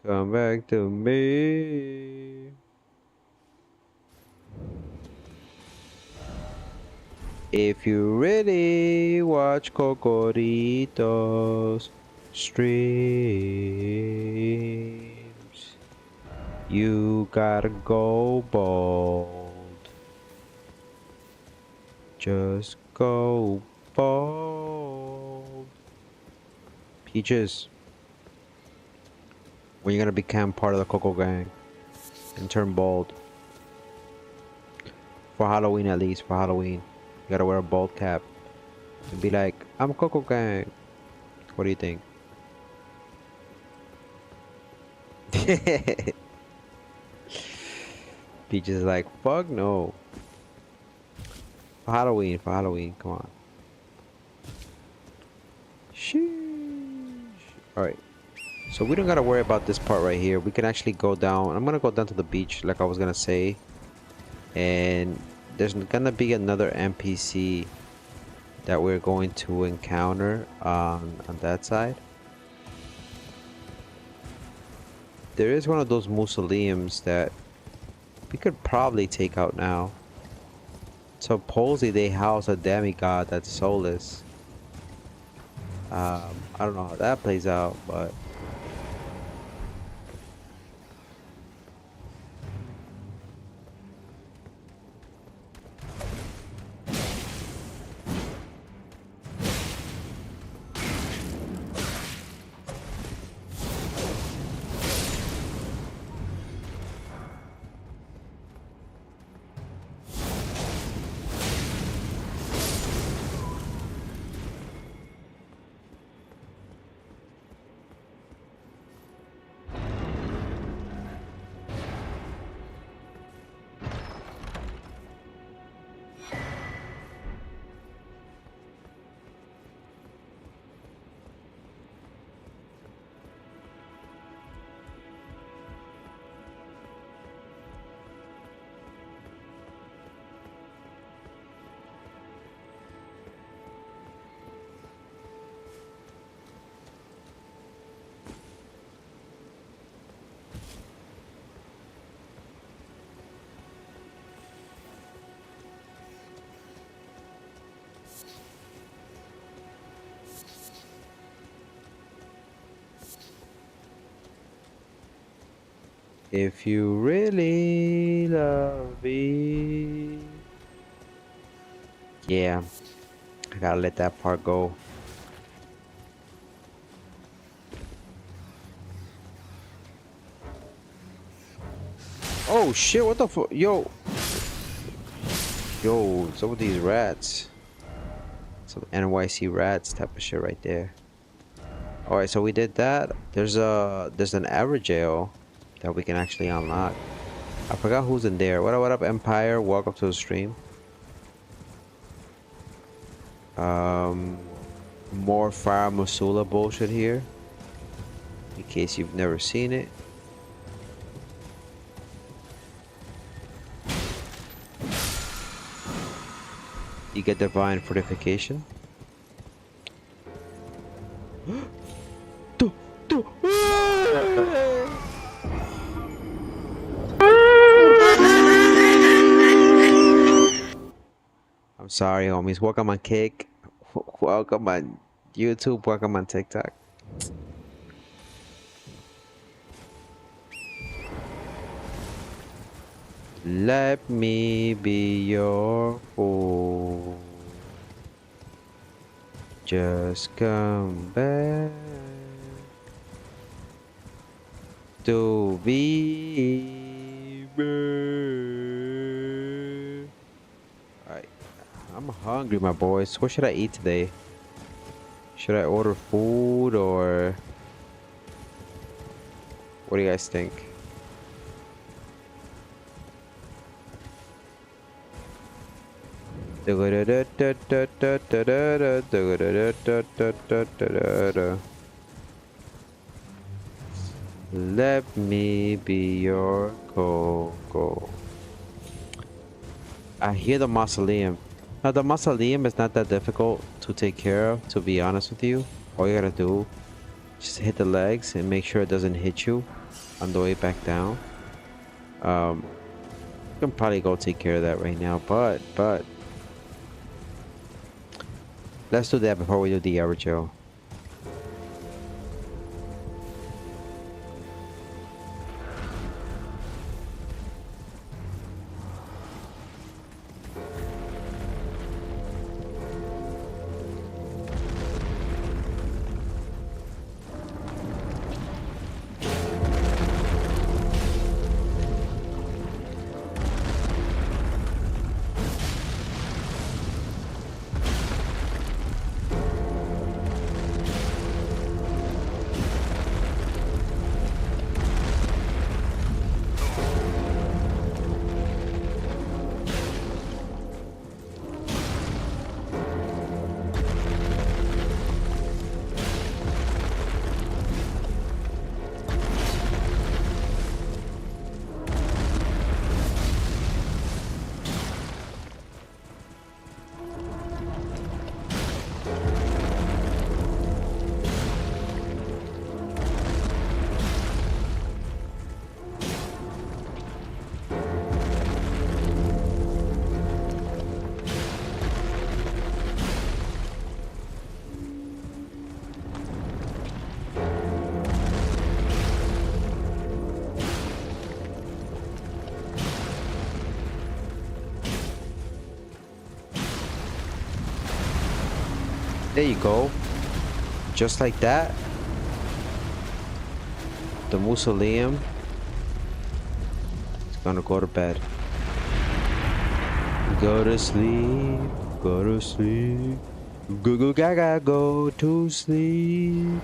[SPEAKER 1] Come back to me. If you really watch Cocoritos streams, you gotta go bold. Just go bold. Peaches, when you gonna become part of the Coco gang and turn bold? For Halloween at least, for Halloween. You gotta wear a bald cap and be like, I'm Coco gang. What do you think? Peach is like, fuck no. For Halloween, come on. Sheesh. Alright. So we don't gotta worry about this part right here. We can actually go down. I'm gonna go down to the beach like I was gonna say. And there's gonna be another NPC that we're going to encounter on that side. There is one of those mausoleums that we could probably take out now. Supposedly they house a demigod that's soulless. I don't know how that plays out, but if you really love me. Yeah, I gotta let that part go. Oh shit, what the fuck? Yo. Yo, some of these rats. Some NYC rats type of shit right there. Alright, so we did that. There's an Averagale that we can actually unlock. I forgot who's in there. What up, Empire? Welcome to the stream. More Fire Masula bullshit here. In case you've never seen it. You get Divine Fortification. I'm sorry, homies. Welcome on Kick. Welcome on YouTube. Welcome on TikTok. Let me be your fool. Just come back to be. Alright, I'm hungry, my boys. What should I eat today? Should I order food or what do you guys think? Let me be your Coco. I hear the mausoleum. Now the mausoleum is not that difficult to take care of, to be honest with you. All you gotta do, just hit the legs and make sure it doesn't hit you on the way back down. You can probably go take care of that right now, but let's do that before we do the average Joe. There you go. Just like that. The mausoleum is gonna go to bed. Go to sleep. Go to sleep. Go go gaga. Go to sleep.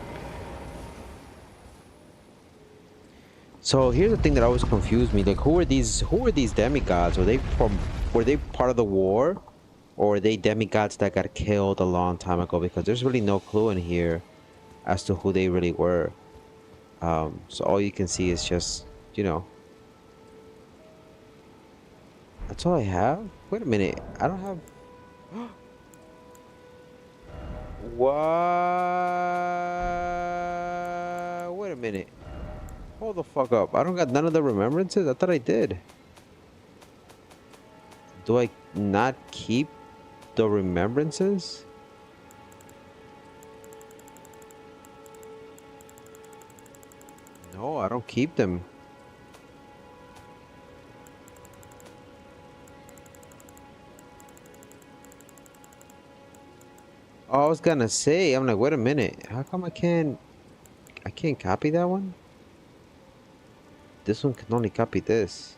[SPEAKER 1] So here's the thing that always confused me. Like, who are these? Who are these demigods? Were they from? Were they part of the war, or are they demigods that got killed a long time ago? Because there's really no clue in here as to who they really were. So all you can see is just, you know, that's all I have. Wait a minute, I don't have. What? Wait a minute. Hold the fuck up. I don't got none of the remembrances. I thought I did. Do I not keep the remembrances? No, I don't keep them. Oh, I was gonna say, I'm like, wait a minute. How come I can't copy that one? This one can only copy this.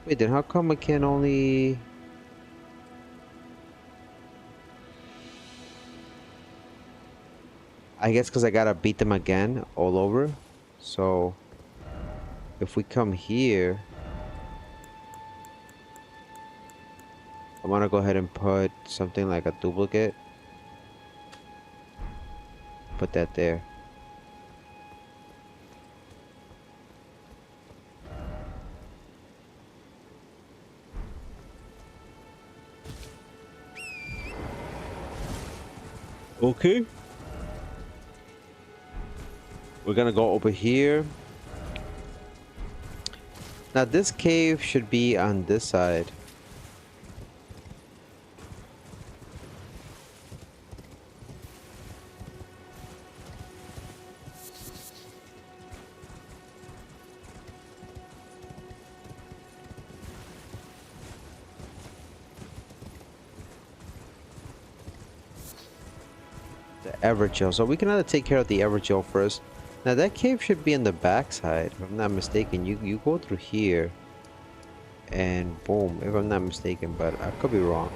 [SPEAKER 1] Wait, then how come I can only... I guess because I gotta beat them again all over. So if we come here, I'm gonna go ahead and put something like a duplicate. Put that there. Okay. We're gonna go over here. Now this cave should be on this side. The Everchill. So we can either take care of the Everchill first. Now that cave should be on the back side, if I'm not mistaken. You go through here. And boom, if I'm not mistaken, but I could be wrong.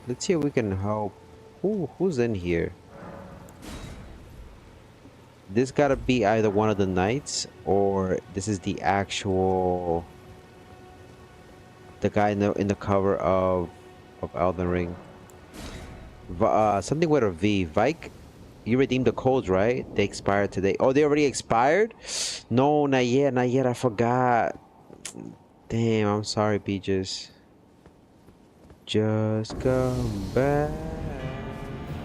[SPEAKER 1] Let's see if we can help. Who's in here? This gotta be either one of the knights, or this is the actual, the guy in the cover of Elden Ring. Something with a V. Vike, you redeemed the codes, right? They expired today. Oh, they already expired? No, not yet, not yet. I forgot. Damn, I'm sorry, Beaches. Just come back.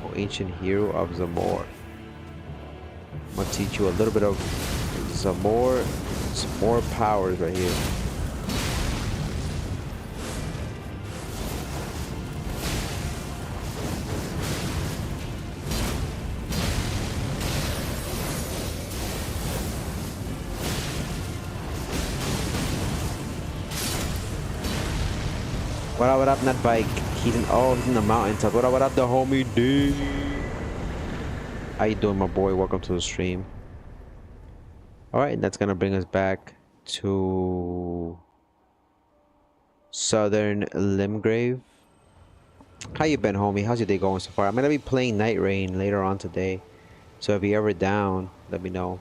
[SPEAKER 1] Oh, ancient hero of Zamor. I'm gonna teach you a little bit of Zamor, some more powers right here. What up, not bike? He's in the mountaintop. What up, the homie D? How you doing, my boy? Welcome to the stream. Alright, that's gonna bring us back to Southern Limgrave. How you been, homie? How's your day going so far? I'm gonna be playing Night Rain later on today. So if you're ever down, let me know.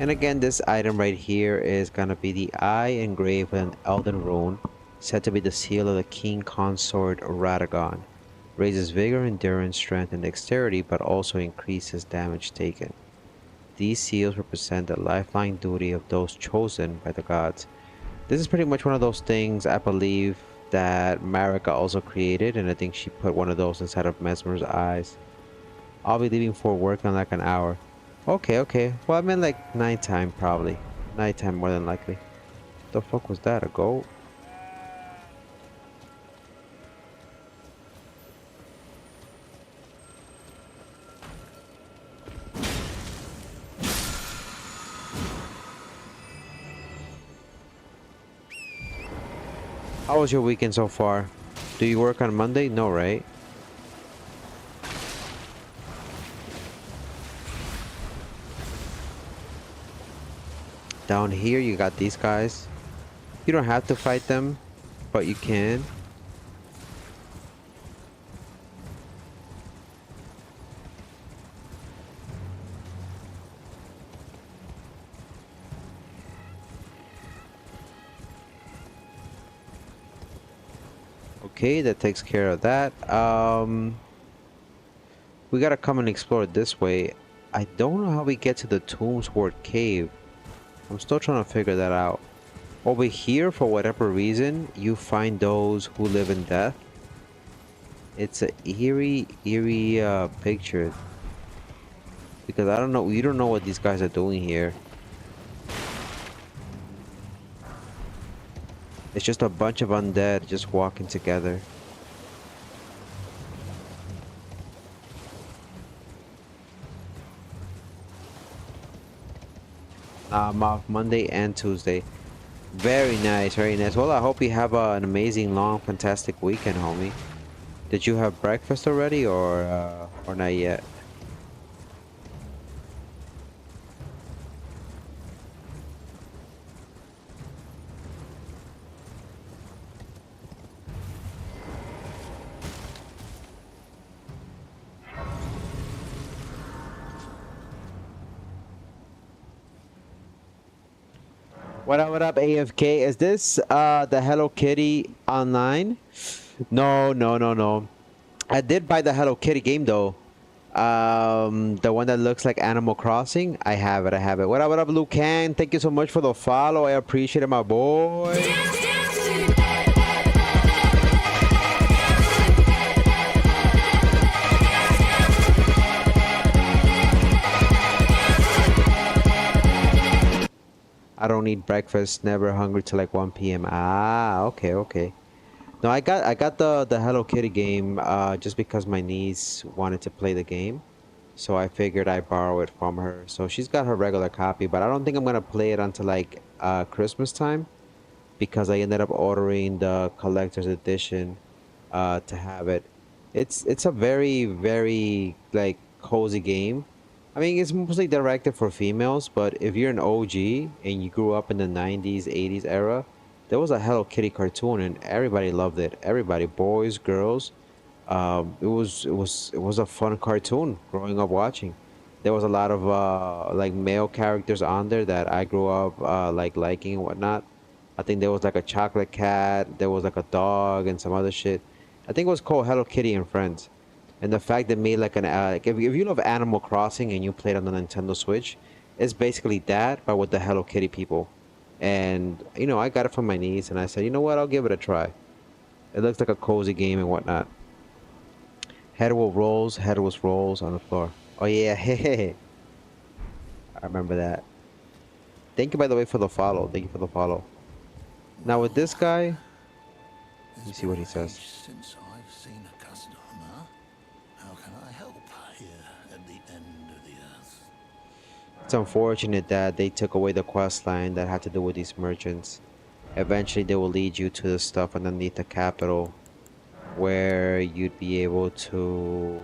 [SPEAKER 1] And again, this item right here is gonna be the eye engraved with an Elden rune, said to be the seal of the king consort Radagon. Raises vigor, endurance, strength, and dexterity, but also increases damage taken. These seals represent the lifeline duty of those chosen by the gods. This is pretty much one of those things I believe that Marika also created, and I think she put one of those inside of Mesmer's eyes. I'll be leaving for work in like an hour. Okay, okay. Well, I meant like nighttime, probably. Nighttime, more than likely. The fuck was that? A goat? How was your weekend so far? Do you work on Monday? No, right? Down here, you got these guys. You don't have to fight them, but you can. Okay, that takes care of that. We gotta come and explore this way. I don't know how we get to the Tombsword Cave. I'm still trying to figure that out. Over here, for whatever reason, you find those who live in death. It's a eerie picture. Because I don't know, you don't know what these guys are doing here. It's just a bunch of undead just walking together. I'm off Monday and Tuesday. Very nice, very nice. Well, I hope you have an amazing, long, fantastic weekend, homie. Did you have breakfast already, or not yet? What up, AFK? Is this the Hello Kitty online? No, no, no, no. I did buy the Hello Kitty game though. The one that looks like Animal Crossing. I have it. I have it. What up, Lucan? Thank you so much for the follow. I appreciate it, my boy. I don't eat breakfast. Never hungry till like 1 p.m. Ah, okay, okay. No, I got the Hello Kitty game just because my niece wanted to play the game. So I figured I'd borrow it from her. So she's got her regular copy, but I don't think I'm gonna play it until like Christmas time because I ended up ordering the collector's edition to have it. It's a very like cozy game. I mean, it's mostly directed for females, but if you're an OG and you grew up in the 90s, 80s era, there was a Hello Kitty cartoon and everybody loved it. Everybody, boys, girls. It was a fun cartoon growing up watching. There was a lot of like male characters on there that I grew up like liking and whatnot. I think there was like a chocolate cat, there was like a dog and some other shit. I think it was called Hello Kitty and Friends. And the fact they made like an like if you love Animal Crossing and you played on the Nintendo Switch, it's basically that but with the Hello Kitty people. And you know, I got it from my niece and I said, you know what, I'll give it a try. It looks like a cozy game and whatnot. Headless rolls on the floor. Oh yeah, hey. I remember that. Thank you by the way for the follow. Thank you for the follow. Now with this guy, let me see what he says.
[SPEAKER 4] Since I've seen a customer, how can I help here at the end of the earth?
[SPEAKER 1] It's unfortunate that they took away the quest line that had to do with these merchants. Eventually they will lead you to the stuff underneath the capital where you'd be able to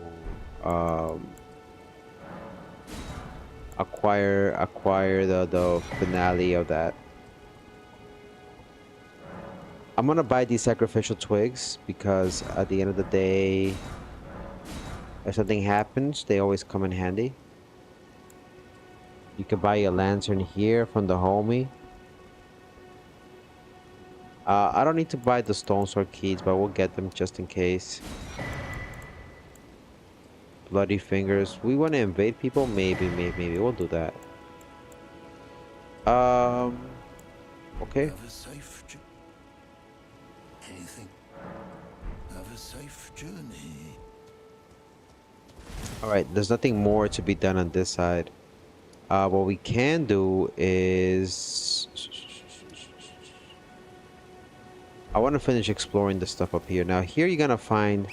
[SPEAKER 1] acquire the finale of that. I'm gonna buy these sacrificial twigs because at the end of the day, if something happens, they always come in handy. You can buy a lantern here from the homie. I don't need to buy the stone sword keys, but we'll get them just in case. Bloody fingers. We want to invade people? Maybe. We'll do that. Okay.
[SPEAKER 4] Have a safe anything? Have a safe journey.
[SPEAKER 1] Alright, there's nothing more to be done on this side. What we can do is... I want to finish exploring the stuff up here. Now here you're gonna find,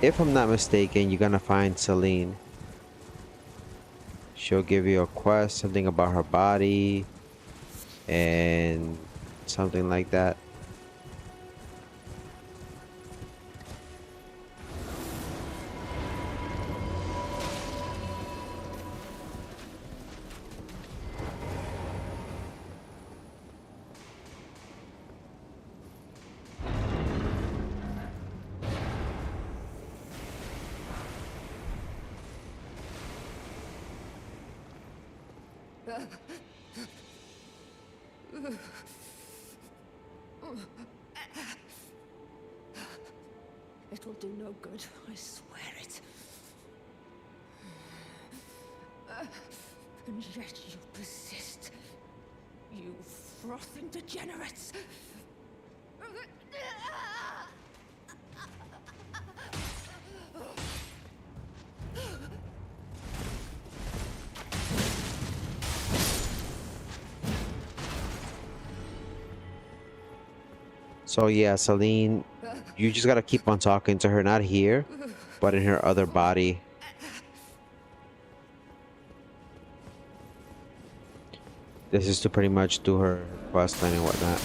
[SPEAKER 1] if I'm not mistaken, you're gonna find Celine. She'll give you a quest, something about her body, and something like that.
[SPEAKER 5] It will do no good, I swear it. And yet you persist. You frothing degenerates.
[SPEAKER 1] So yeah, Celine, you just gotta keep on talking to her, not here, but in her other body. This is to pretty much do her quest line and whatnot.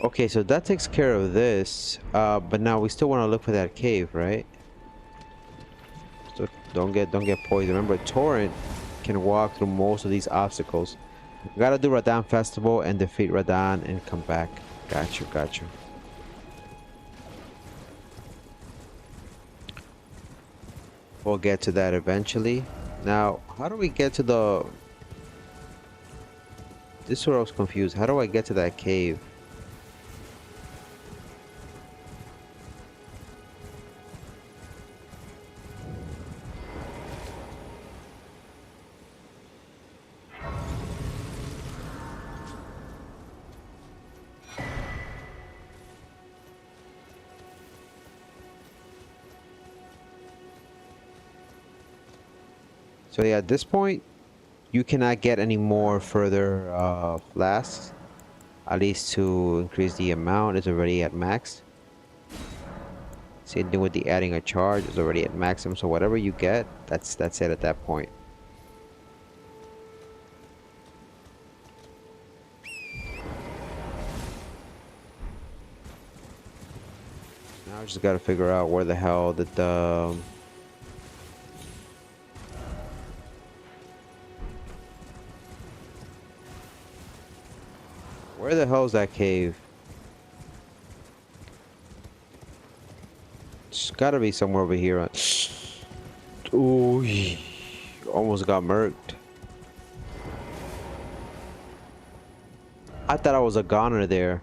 [SPEAKER 1] Okay, so that takes care of this, but now we still want to look for that cave, right? So don't get poisoned. Remember, Torrent can walk through most of these obstacles. We gotta do Radan Festival and defeat Radan and come back. Got you, got you. We'll get to that eventually. Now, how do we get to the... This is where I was confused. How do I get to that cave? So yeah, at this point, you cannot get any more further flasks. At least to increase the amount, it's already at max. Same thing with the adding a charge, it's already at maximum. So whatever you get, that's it at that point. Now I just gotta figure out where the hell did the... Where the hell is that cave? It's gotta be somewhere over here. Ooh, almost got murked. I thought I was a goner there.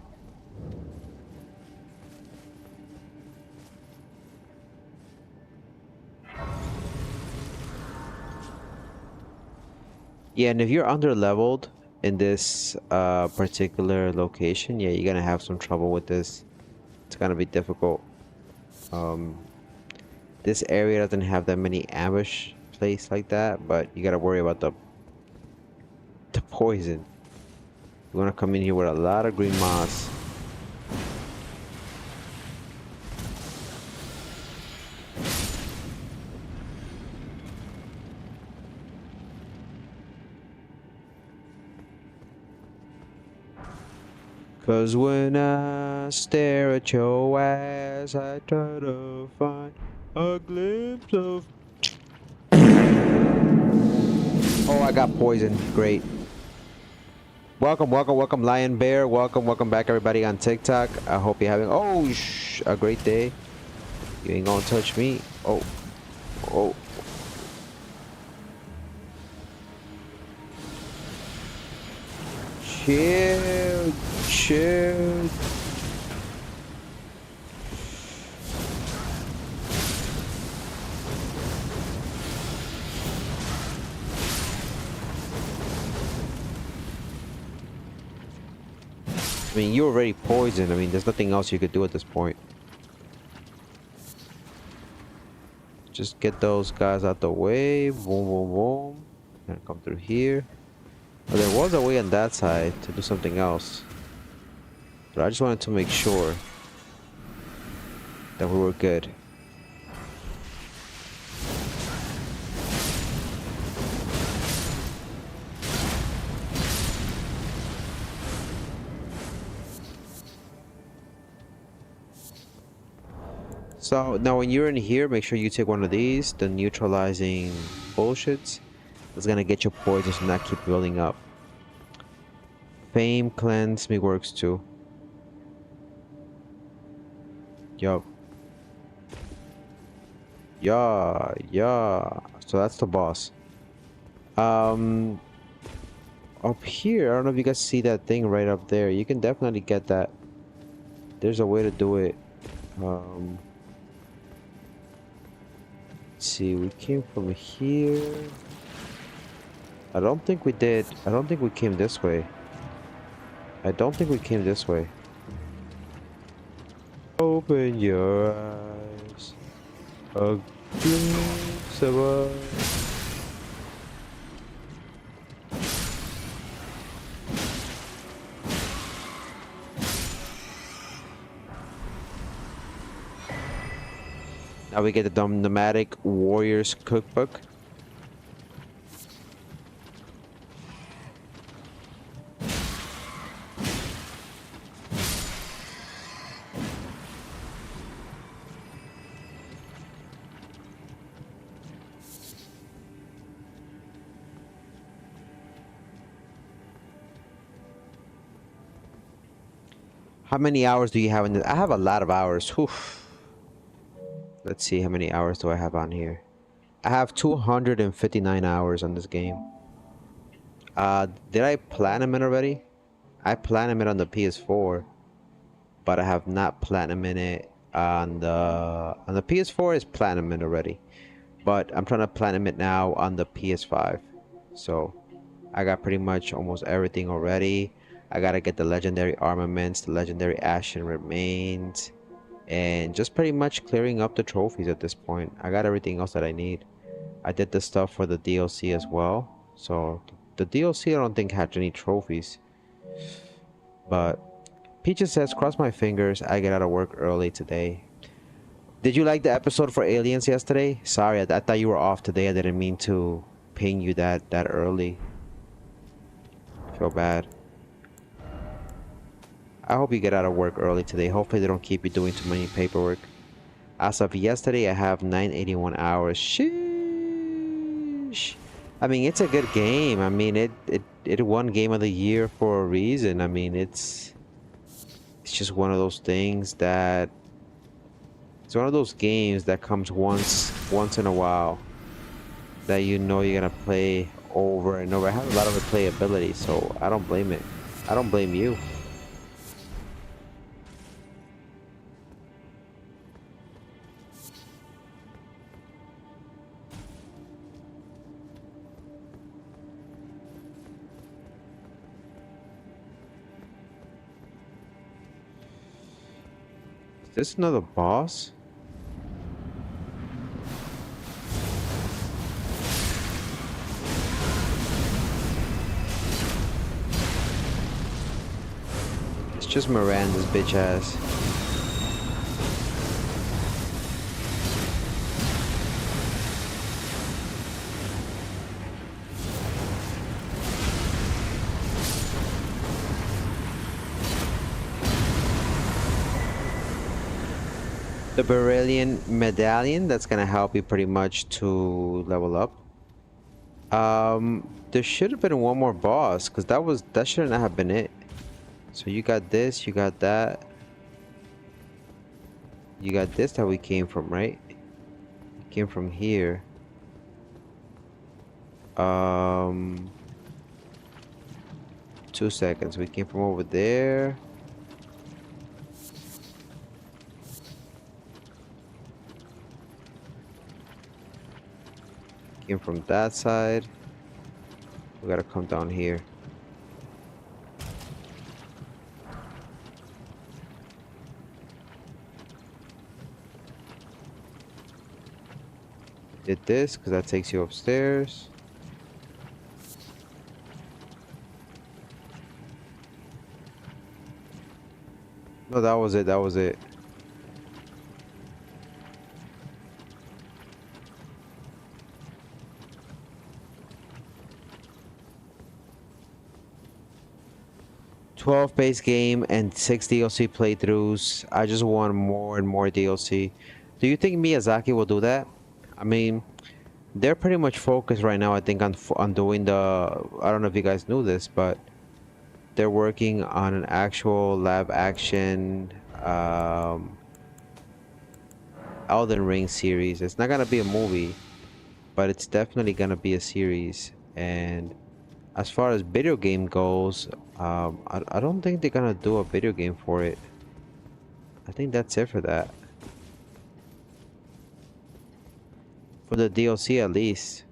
[SPEAKER 1] Yeah, and if you're under leveled in this particular location, yeah, you're gonna have some trouble with this. It's gonna be difficult. This area doesn't have that many ambush place like that, but you gotta worry about the poison. You're gonna come in here with a lot of green moss. Cause when I stare at your ass, I try to find a glimpse of... Oh, I got poisoned. Great. Welcome, welcome, welcome, Lion Bear. Welcome, welcome back, everybody on TikTok. I hope you're having... Oh, a great day. You ain't gonna touch me. Oh. Oh. Chill. Chill. I mean, you're already poisoned. I mean, there's nothing else you could do at this point. Just get those guys out the way. Boom, boom, boom. And come through here. Well, there was a way on that side to do something else. But I just wanted to make sure that we were good. So now when you're in here, make sure you take one of these, the neutralizing bullshits. It's gonna get your poisons and not keep building up. Fame cleanse me works too. Yup. Yeah, yeah. So that's the boss. Um, up here, I don't know if you guys see that thing right up there. You can definitely get that. There's a way to do it. Let's see, we came from here. I don't think we did. I don't think we came this way. I don't think we came this way. Open your eyes. A glimpse of us. Now we get the nomadic warriors cookbook. How many hours do you have in this? I have a lot of hours. Oof. Let's see, how many hours do I have on here? I have 259 hours on this game. Did I platinum it already? I platinum it on the PS4, but I have not platinum in it on the PS4 is platinum it already, but I'm trying to platinum it now on the PS5. So I got pretty much almost everything already. I gotta get the legendary armaments, the legendary Ashen remains, and just pretty much clearing up the trophies at this point. I got everything else that I need. I did the stuff for the DLC as well. So the DLC I don't think had any trophies. But Peaches says, cross my fingers, I get out of work early today. Did you like the episode for Aliens yesterday? Sorry, I thought you were off today. I didn't mean to ping you that early. Feel bad. I hope you get out of work early today. Hopefully they don't keep you doing too many paperwork. As of yesterday, I have 981 hours. Sheesh. I mean, it's a good game. I mean, it won Game of the Year for a reason. I mean, it's just one of those things that it's one of those games that comes once in a while that you know you're gonna play over and over. I have a lot of replayability, so I don't blame it. I don't blame you. Is this another boss? It's just Miranda's bitch ass. The Beryllian medallion, that's gonna help you pretty much to level up. There should have been one more boss, because that shouldn't have been it. So you got this, you got that. You got this that we came from, right? We came from here. 2 seconds. We came from over there. Came from that side. We gotta come down here. Did this because that takes you upstairs. No, that was it. That was it. $12 base game and 6 DLC playthroughs. I just want more and more DLC. Do you think Miyazaki will do that? I mean, they're pretty much focused right now, I think, on doing the. I don't know if you guys knew this, but they're working on an actual live action Elden Ring series. It's not gonna be a movie, but it's definitely gonna be a series. And as far as video game goes, I don't think they're gonna do a video game for it. I think that's it for that. For the DLC at least.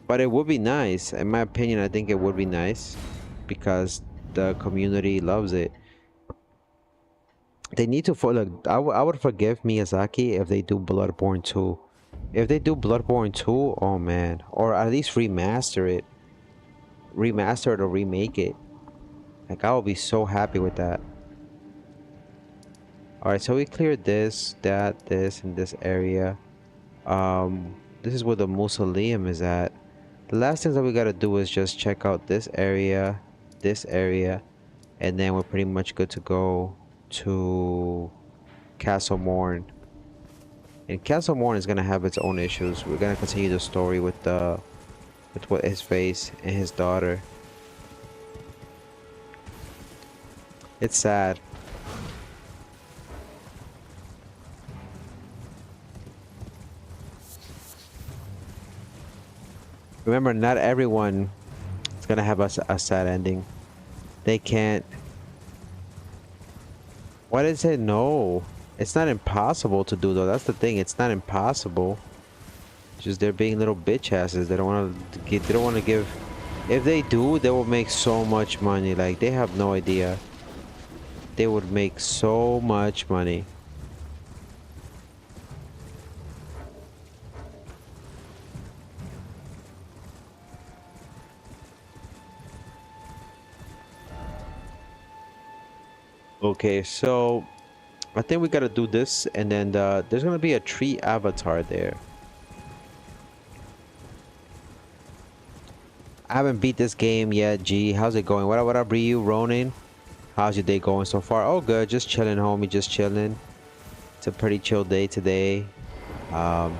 [SPEAKER 1] But it would be nice. In my opinion, I think it would be nice because the community loves it. They need to look. I would forgive Miyazaki if they do Bloodborne 2. If they do Bloodborne 2, oh man, or at least remaster it or remake it. Like, I will be so happy with that. All right, so we cleared this, this, and this area. This is where the mausoleum is at. The last things that we gotta do is just check out this area, and then we're pretty much good to go to Castle Morn. And Castle Morn is gonna have its own issues. We're gonna continue the story with what his face and his daughter. It's sad. Remember, not everyone is gonna have a sad ending. They can't. Why did it say no? It's not impossible to do though. That's the thing. It's not impossible. Just they're being little bitch asses. They don't want to give. They don't want to give. If they do, they will make so much money. Like, they have no idea. They would make so much money. Okay, so I think we gotta do this, and then there's gonna be a tree avatar there. I haven't beat this game yet. G, how's it going? What up, Ryu, Ronin? How's your day going so far? Oh, good. Just chilling, homie. Just chilling. It's a pretty chill day today.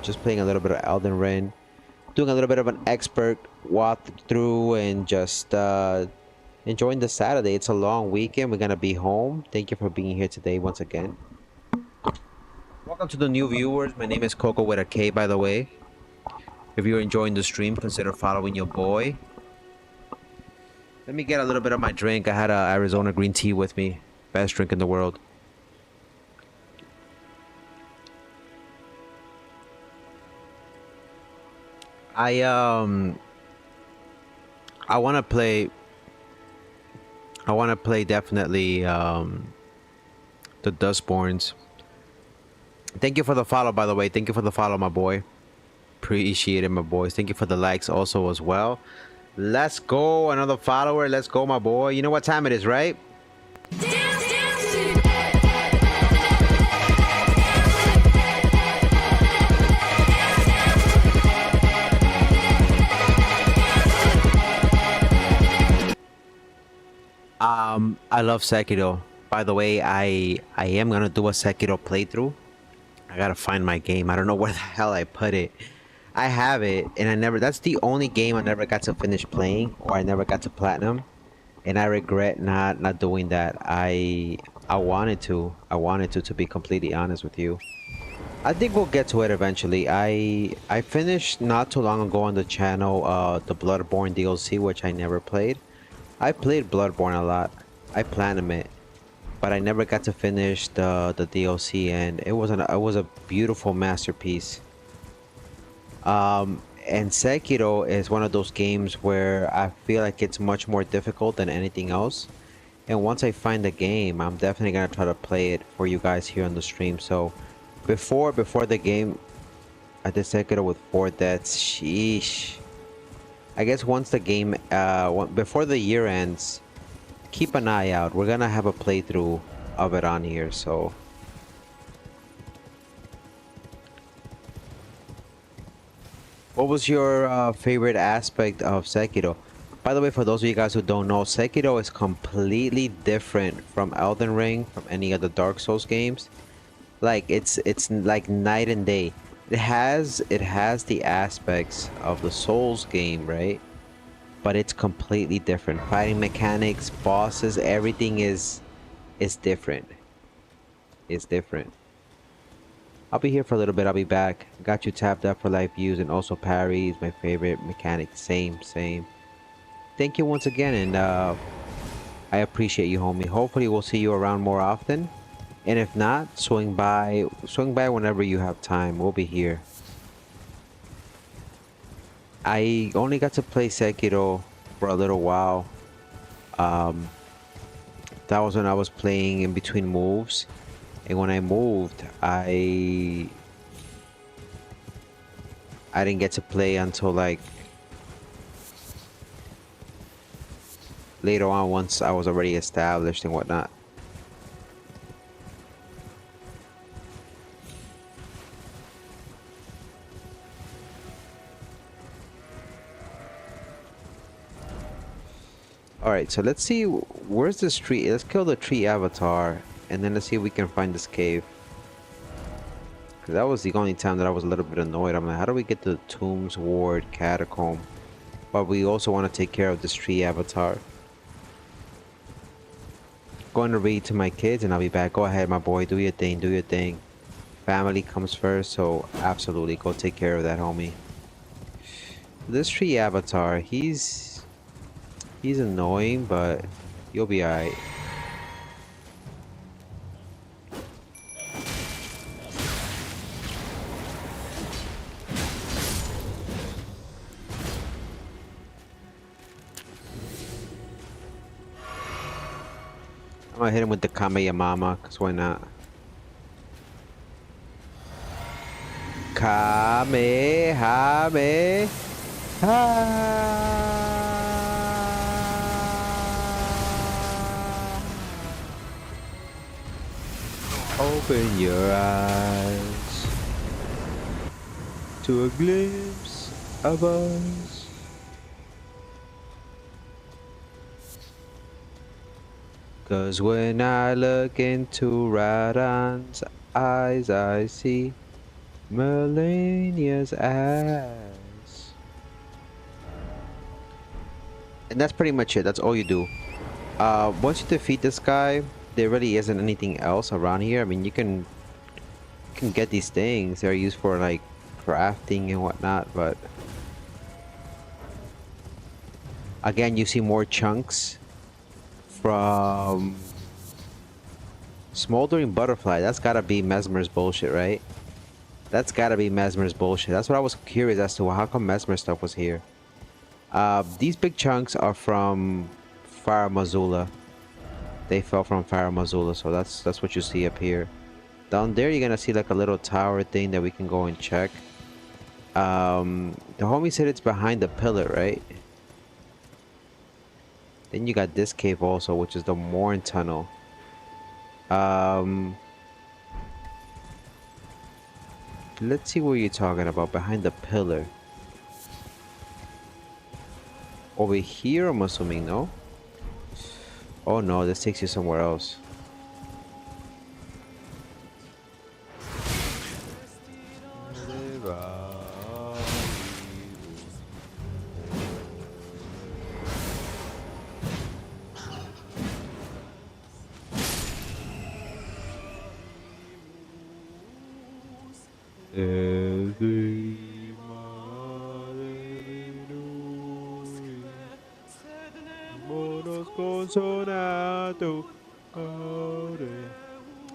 [SPEAKER 1] Just playing a little bit of Elden Ring, doing a little bit of an expert walkthrough, and just enjoying the Saturday. It's a long weekend. We're gonna be home. Thank you for being here today once again. Welcome to the new viewers. My name is Coco with a K, by the way. If you're enjoying the stream, consider following your boy. Let me get a little bit of my drink. I had a Arizona green tea with me. Best drink in the world. I want to play definitely the Dustborns. Thank you for the follow, by the way. Thank you for the follow, my boy. Appreciate it, my boys. Thank you for the likes also as well. Let's go, another follower. Let's go, my boy. You know what time it is, right? I love Sekiro. By the way, I am gonna do a Sekiro playthrough. I gotta find my game. I don't know where the hell I put it. I have it, and that's the only game I never got to finish playing, or I never got to platinum, and I regret not doing that. I wanted to be completely honest with you. I think we'll get to it eventually. I finished not too long ago on the channel the Bloodborne DLC, which I never played. I played Bloodborne a lot. I platinumed it, but I never got to finish the DLC, and it was a beautiful masterpiece. And Sekiro is one of those games where I feel like it's much more difficult than anything else. And once I find the game, I'm definitely gonna try to play it for you guys here on the stream. So before the game, I did Sekiro with 4 deaths. Sheesh. I guess once the game, before the year ends, keep an eye out. We're gonna have a playthrough of it on here. So. What was your favorite aspect of Sekiro? By the way, for those of you guys who don't know, Sekiro is completely different from Elden Ring, from any other Dark Souls games. Like it's like night and day. It has the aspects of the Souls game, right? But it's completely different. Fighting mechanics, bosses, everything is different. It's different. I'll be here for a little bit. I'll be back. Got you tapped up for life views and also parries. My favorite mechanic. Same. Thank you once again, and I appreciate you, homie. Hopefully, we'll see you around more often. And if not, swing by whenever you have time. We'll be here. I only got to play Sekiro for a little while. Um, that was when I was playing in between moves, and when I moved, I didn't get to play until like later on once I was already established and whatnot. Alright, so let's see, where's this tree? Let's kill the tree avatar, and then let's see if we can find this cave. Because that was the only time that I was a little bit annoyed. I'm like, how do we get to the Tombs Ward Catacomb? But we also want to take care of this tree avatar. Going to read to my kids and I'll be back. Go ahead, my boy, do your thing, do your thing. Family comes first, so absolutely go take care of that, homie. This tree avatar, he's annoying, but you'll be alright. I'm gonna hit him with the Kameyamama, cause why not? Kamehame. Open your eyes to a glimpse of us. Cause when I look into Radon's eyes, I see Melania's ass. And that's pretty much it. That's all you do. Once you defeat this guy, there really isn't anything else around here. I mean, you can get these things. They're used for like crafting and whatnot, but again, you see more chunks from Smoldering Butterfly. That's gotta be Mesmer's bullshit, right? That's gotta be Mesmer's bullshit. That's what I was curious as to. How come Mesmer stuff was here? These big chunks are from Fire Mazula. They fell from Fire Mazula, so that's what you see up here. Down there, you're gonna see like a little tower thing that we can go and check. The homie said it's behind the pillar, right? Then you got this cave also, which is the Morn Tunnel. Let's see what you're talking about. Behind the pillar. Over here, I'm assuming, no? Oh no, this takes you somewhere else.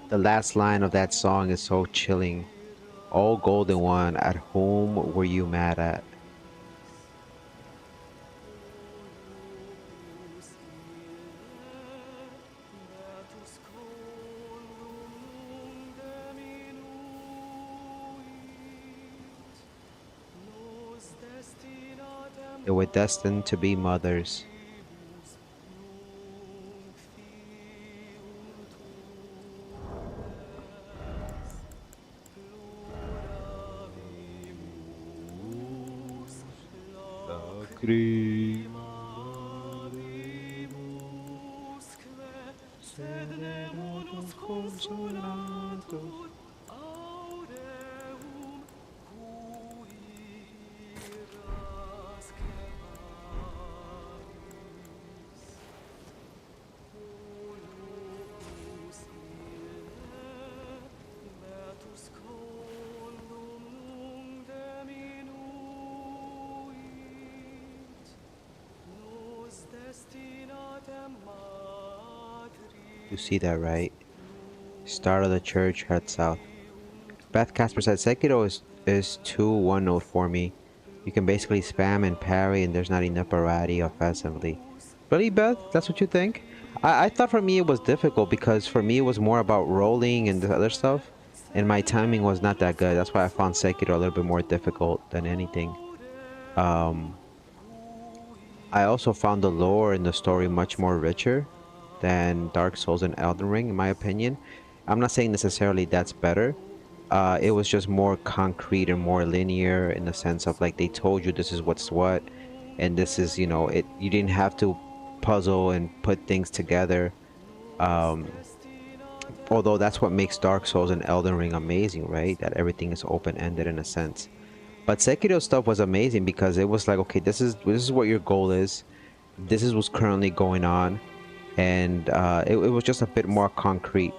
[SPEAKER 1] The last line of that song is so chilling. Oh, golden one, at whom were you mad at? They were destined to be mothers. Serenos consolados. You see that, right? Start of the church, head south. Beth Casper said Sekiro is too one note for me. You can basically spam and parry and there's not enough variety offensively. Really, Beth? That's what you think? I thought for me it was difficult because for me it was more about rolling and the other stuff. And my timing was not that good. That's why I found Sekiro a little bit more difficult than anything. I also found the lore and the story much more richer than Dark Souls and Elden Ring, in my opinion. I'm not saying necessarily that's better. It was just more concrete and more linear in the sense of like they told you this is what's what, and this is, you know, it. You didn't have to puzzle and put things together. Although that's what makes Dark Souls and Elden Ring amazing, right? That everything is open-ended in a sense. But Sekiro stuff was amazing because it was like, okay, this is what your goal is. This is what's currently going on, and it was just a bit more concrete.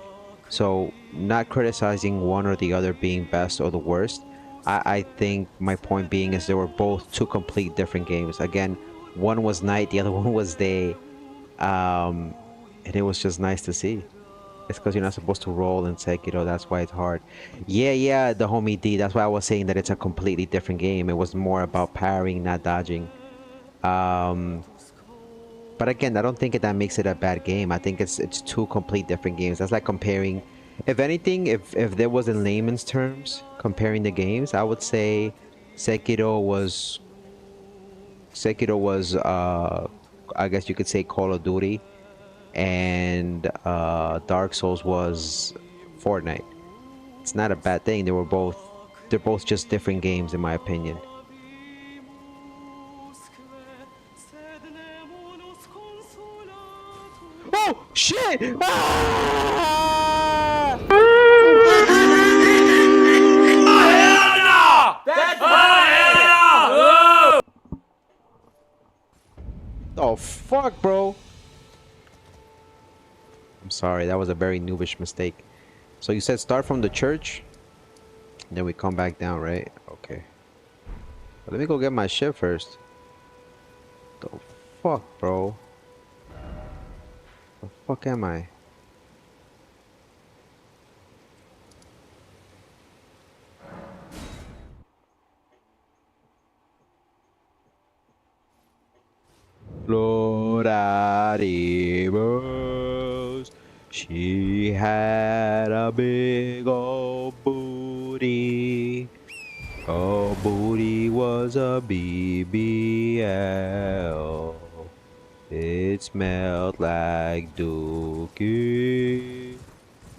[SPEAKER 1] So not criticizing one or the other being best or the worst. I think my point being is they were both two complete different games. Again, one was night, the other one was day, and it was just nice to see. It's because you're not supposed to roll in Sekiro. That's why it's hard. Yeah, the homie D. That's why I was saying that it's a completely different game. It was more about parrying, not dodging. But again, I don't think that makes it a bad game. I think it's two complete different games. That's like comparing. If anything, if there was in layman's terms comparing the games, I would say Sekiro was I guess you could say Call of Duty, and Dark Souls was Fortnite. It's not a bad thing. They're both just different games in my opinion. Oh shit! Ah! Oh fuck, bro. I'm sorry, that was a very noobish mistake. So you said start from the church, then we come back down, right? Okay. But let me go get my shit first. The fuck, bro? The fuck am I? Floradimos. She had a big old booty. Her booty was a BBL. It smelled like dookie.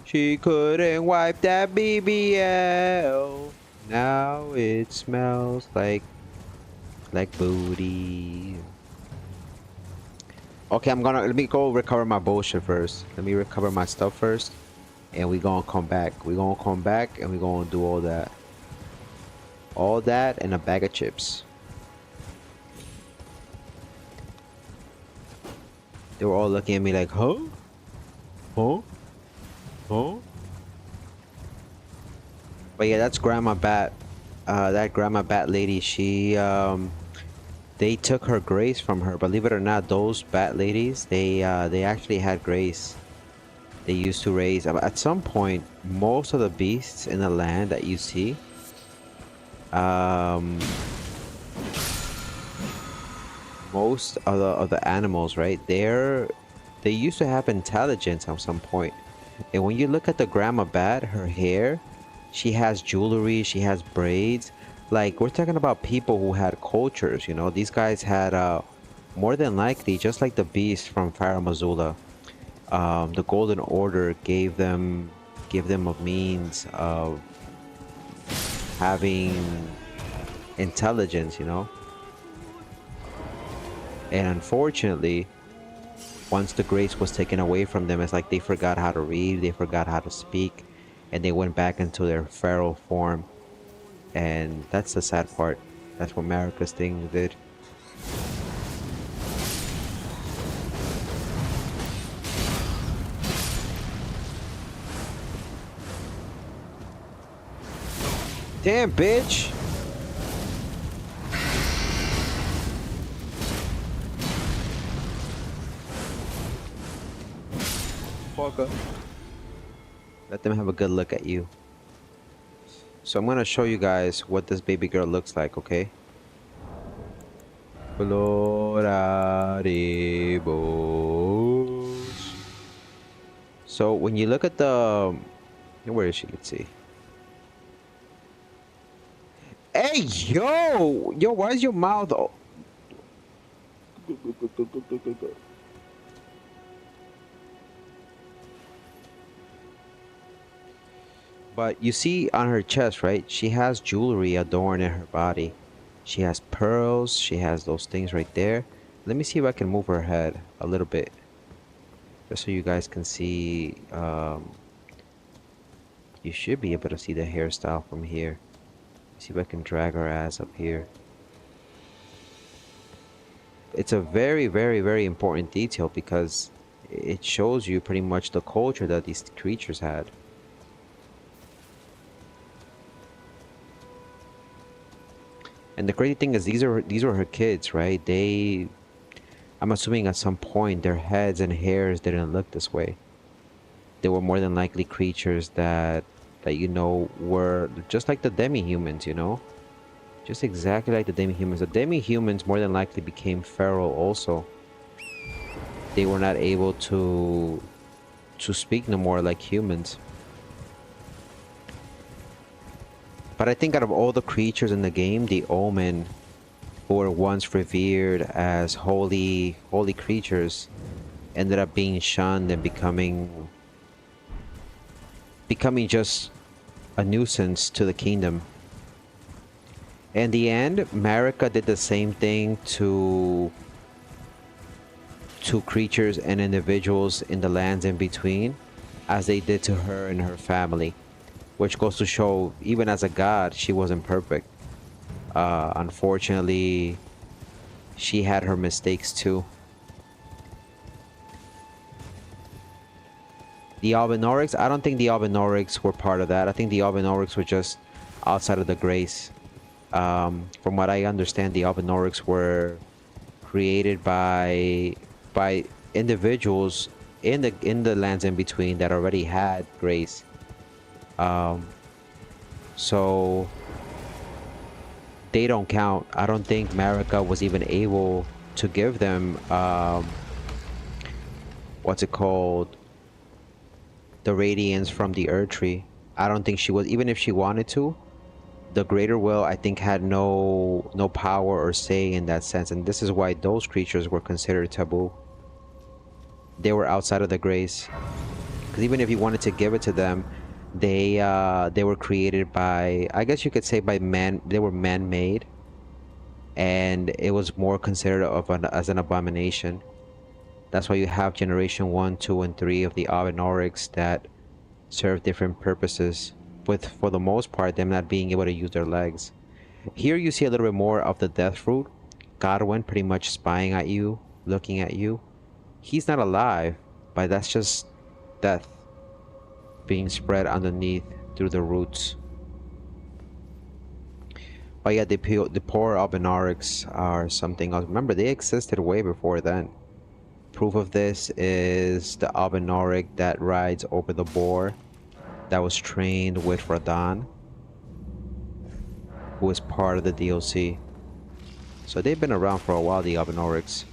[SPEAKER 1] She couldn't wipe that BBL. Now it smells like booty. Okay, let me go recover my bullshit first. Let me recover my stuff first, and we gonna come back. We gonna come back and we gonna do all that. All that and a bag of chips. They were all looking at me like, huh? Huh? Huh? But yeah, that's Grandma Bat. That Grandma Bat lady, she, they took her grace from her. Believe it or not, those bat ladies, they actually had grace. They used to raise, at some point, most of the beasts in the land that you see, most of the animals, right? They used to have intelligence at some point. And when you look at the Grandma Bat, her hair, she has jewelry, she has braids. Like, we're talking about people who had cultures, you know. These guys had, more than likely, just like the beast from Pharaoh Mazula, the Golden Order gave them a means of having intelligence, you know. And unfortunately, once the grace was taken away from them, it's like they forgot how to read, they forgot how to speak, and they went back into their feral form. And that's the sad part. That's what Marika's thing did. Damn, bitch! Fucker. Let them have a good look at you. So I'm gonna show you guys what this baby girl looks like, okay? So when you look at the... Where is she? Let's see. Hey, yo! Yo, why is your mouth... But you see on her chest, right? She has jewelry adorned in her body. She has pearls. She has those things right there. Let me see if I can move her head a little bit. Just so you guys can see. You should be able to see the hairstyle from here. See if I can drag her ass up here. It's a very, very, very important detail because it shows you pretty much the culture that these creatures had. And the crazy thing is these were her kids, right? I'm assuming at some point their heads and hairs didn't look this way. They were more than likely creatures that you know were just like the demi-humans, you know? Just exactly like the demi-humans. The demi-humans more than likely became feral also. They were not able to speak no more like humans. But I think out of all the creatures in the game, the Omen, who were once revered as holy creatures, ended up being shunned and becoming just a nuisance to the kingdom. In the end, Marika did the same thing to creatures and individuals in the lands in between as they did to her and her family. Which goes to show, even as a god, she wasn't perfect. Unfortunately, she had her mistakes too. The Albinorics, I don't think the Albinorics were part of that. I think the Albinorics were just outside of the grace. From what I understand, the Albinorics were created by individuals in the lands in between that already had grace. So they don't count. I don't think Marika was even able to give them what's it called, the radiance from the Earth Tree. I don't think she was, even if she wanted to. The Greater Will, I think, had no power or say in that sense, and this is why those creatures were considered taboo. They were outside of the grace, because even if you wanted to give it to them, they were created by, I guess you could say, by man. They were man-made, and it was more considered as an abomination. That's why you have generation 1, 2, and 3 of the Albinorics that serve different purposes, with, for the most part, them not being able to use their legs. Here you see a little bit more of the Death Fruit. Godwin pretty much spying at you, looking at you. He's not alive, but that's just death being spread underneath through the roots. But yeah, the poor Albinorics are something else. Remember, they existed way before then. Proof of this is the Albinoric that rides over the boar, that was trained with Radahn, who was part of the DLC. So they've been around for a while, the Albinorics.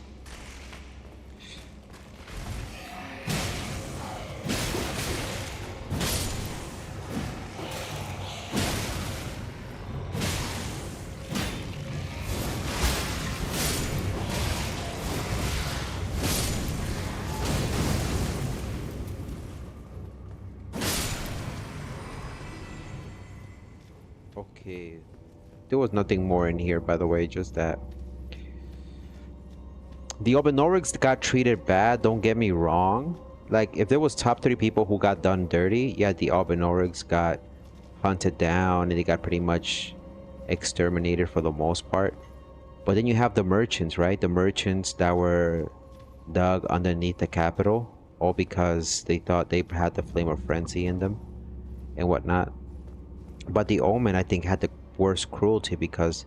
[SPEAKER 1] Okay, there was nothing more in here, by the way, just that. The Obenorics got treated bad, don't get me wrong. Like, if there was top 3 people who got done dirty, yeah, the Obenorics got hunted down and they got pretty much exterminated for the most part. But then you have the merchants, right? The merchants that were dug underneath the capital, all because they thought they had the flame of frenzy in them and whatnot. But the Omen, I think, had the worst cruelty because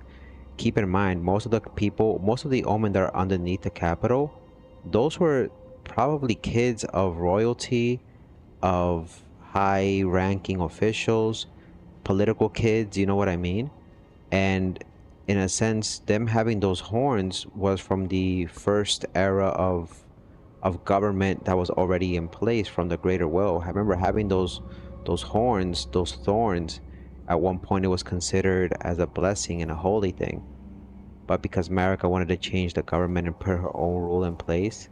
[SPEAKER 1] keep in mind, most of the Omen that are underneath the capital, those were probably kids of royalty, of high-ranking officials, political kids, you know what I mean? And in a sense, them having those horns was from the first era of government that was already in place from the Greater Will. I remember having those horns, those thorns. At one point, it was considered as a blessing and a holy thing. But because Marika wanted to change the government and put her own rule in place,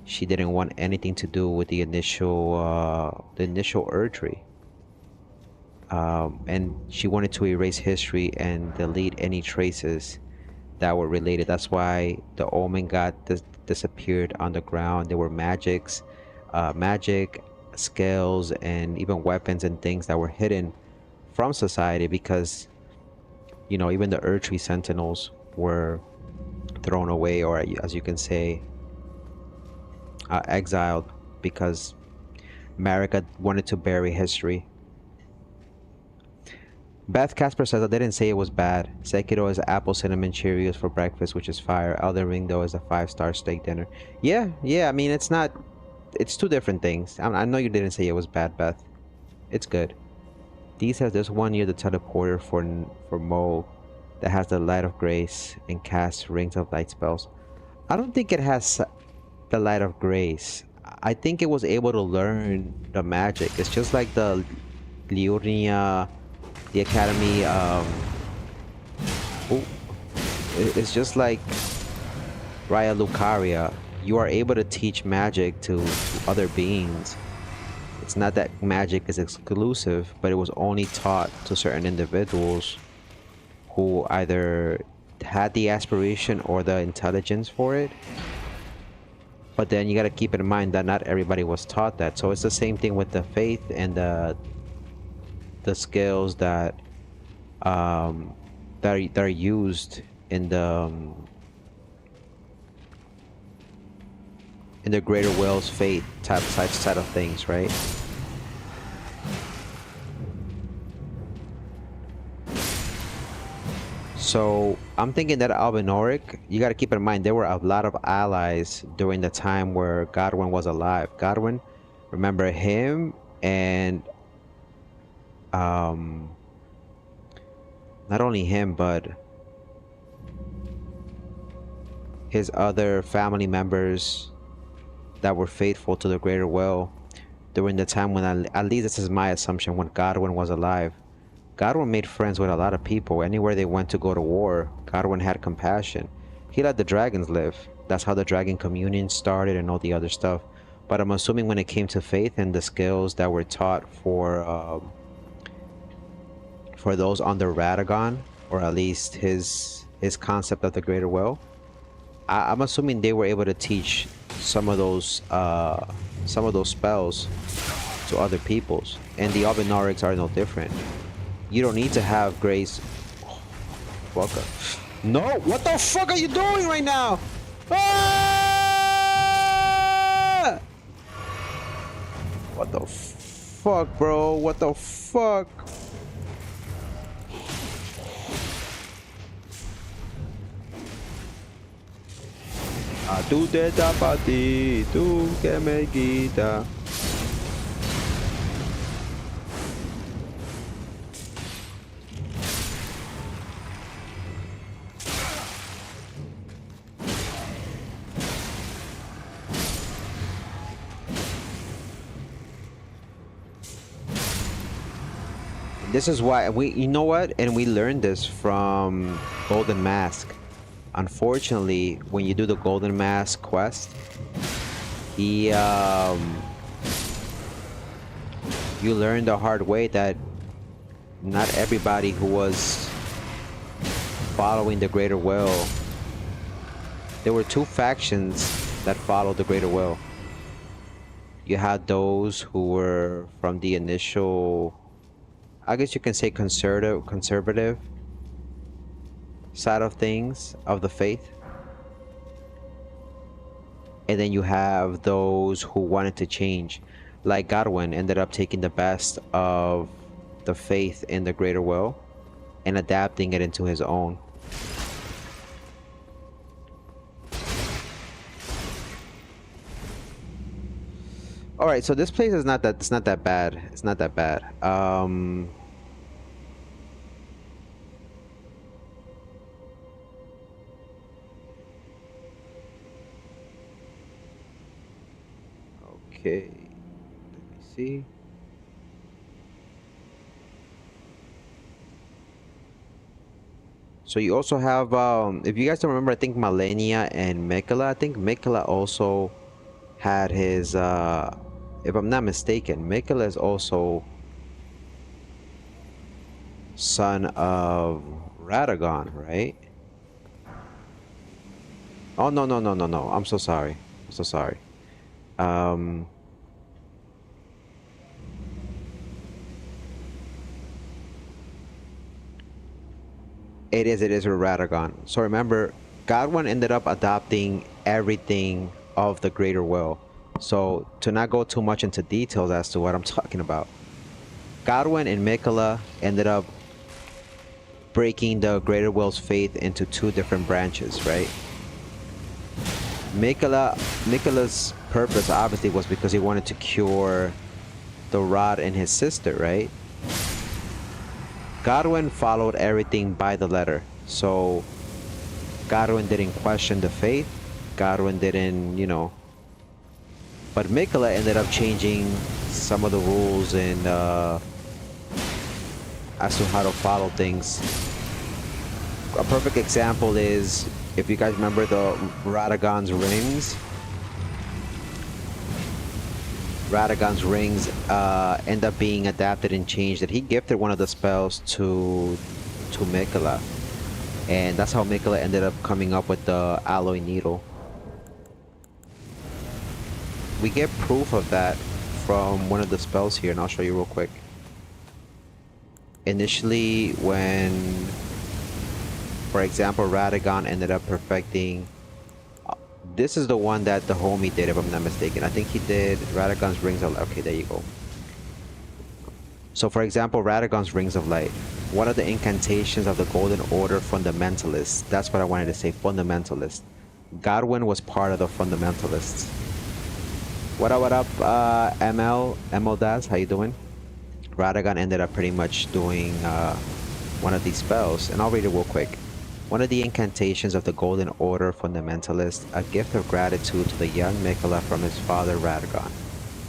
[SPEAKER 1] she didn't want anything to do with the initial Erdtree. And she wanted to erase history and delete any traces that were related. That's why the Omen got disappeared underground. There were magic, scales, and even weapons and things that were hidden from society because, you know, even the Erdtree Sentinels were thrown away, or as you can say, exiled, because Marika wanted to bury history. Beth Casper says, I didn't say it was bad. Sekiro is apple cinnamon Cheerios for breakfast, which is fire. Elden Ring, though, is a 5-star steak dinner. Yeah, I mean, it's not... It's two different things. I know you didn't say it was bad, Beth. It's good. Dee says there's one near the teleporter for Mo that has the Light of Grace and casts Rings of Light spells. I don't think it has the Light of Grace. I think it was able to learn the magic. It's just like the Liurnia... The Academy, it's just like Raya Lucaria. You are able to teach magic to other beings. It's not that magic is exclusive, but it was only taught to certain individuals who either had the aspiration or the intelligence for it. But then you got to keep in mind that not everybody was taught that. So it's the same thing with the faith and the skills that that are used in the Greater Will's fate type side of things, right? So I'm thinking that Albinoric, you got to keep in mind there were a lot of allies during the time where Godwin was alive. Godwin, remember him, and not only him, but his other family members that were faithful to the Greater Will during the time when, at least this is my assumption, when Godwin was alive. Godwin made friends with a lot of people. Anywhere they went to go to war, Godwin had compassion. He let the dragons live. That's how the dragon communion started and all the other stuff. But I'm assuming when it came to faith and the skills that were taught for those under Radagon, or at least his concept of the Greater Will, I'm assuming they were able to teach some of those spells to other peoples, and the Albinorics are no different. You don't need to have grace. Oh, welcome. No, what the fuck are you doing right now? Ah! What the fuck, bro? What the fuck? Tu te tapati, tu que me quita. This is why you know what? And we learned this from Golden Mask. Unfortunately, when you do the Golden Mask quest, you learn the hard way that not everybody who was following the Greater Will there were two factions that followed the Greater Will. You had those who were from the initial, I guess you can say conservative side of things, of the faith. And then you have those who wanted to change. Like Godwin ended up taking the best of the faith in the Greater Will and adapting it into his own. All right, so this place is not that, it's not that bad. It's not that bad. Okay, let me see. So you also have, if you guys don't remember, I think Malenia and Mikela. I think Mikela also had his, if I'm not mistaken, Mikela is also son of Radagon, right? Oh, no, no, no, no, no. I'm so sorry. I'm so sorry. It is with Radagon. So remember, Godwin ended up adopting everything of the Greater Will. So to not go too much into details as to what I'm talking about, Godwin and Mikela ended up breaking the Greater Will's faith into two different branches, right? Mikela's purpose obviously was because he wanted to cure the rot in his sister, right? Godwin followed everything by the letter. So Godwin didn't question the faith. Godwin didn't, you know. But Mikela ended up changing some of the rules and as to how to follow things. A perfect example is, if you guys remember the Radagon's rings. Radagon's rings end up being adapted and changed. That he gifted one of the spells to Mikela, and that's how Mikela ended up coming up with the alloy needle. We get proof of that from one of the spells here, and I'll show you real quick. Initially, when, for example, Radagon ended up perfecting, this is the one that the homie did, if I'm not mistaken. I think he did Radagon's Rings of Light. Okay, there you go. So, for example, Radagon's Rings of Light. One of the incantations of the Golden Order Fundamentalists. That's what I wanted to say, Fundamentalist. Godwin was part of the Fundamentalists. What up, ML Daz? How you doing? Radagon ended up pretty much doing one of these spells, and I'll read it real quick. One of the incantations of the Golden Order Fundamentalist, a gift of gratitude to the young Mikela from his father Radagon,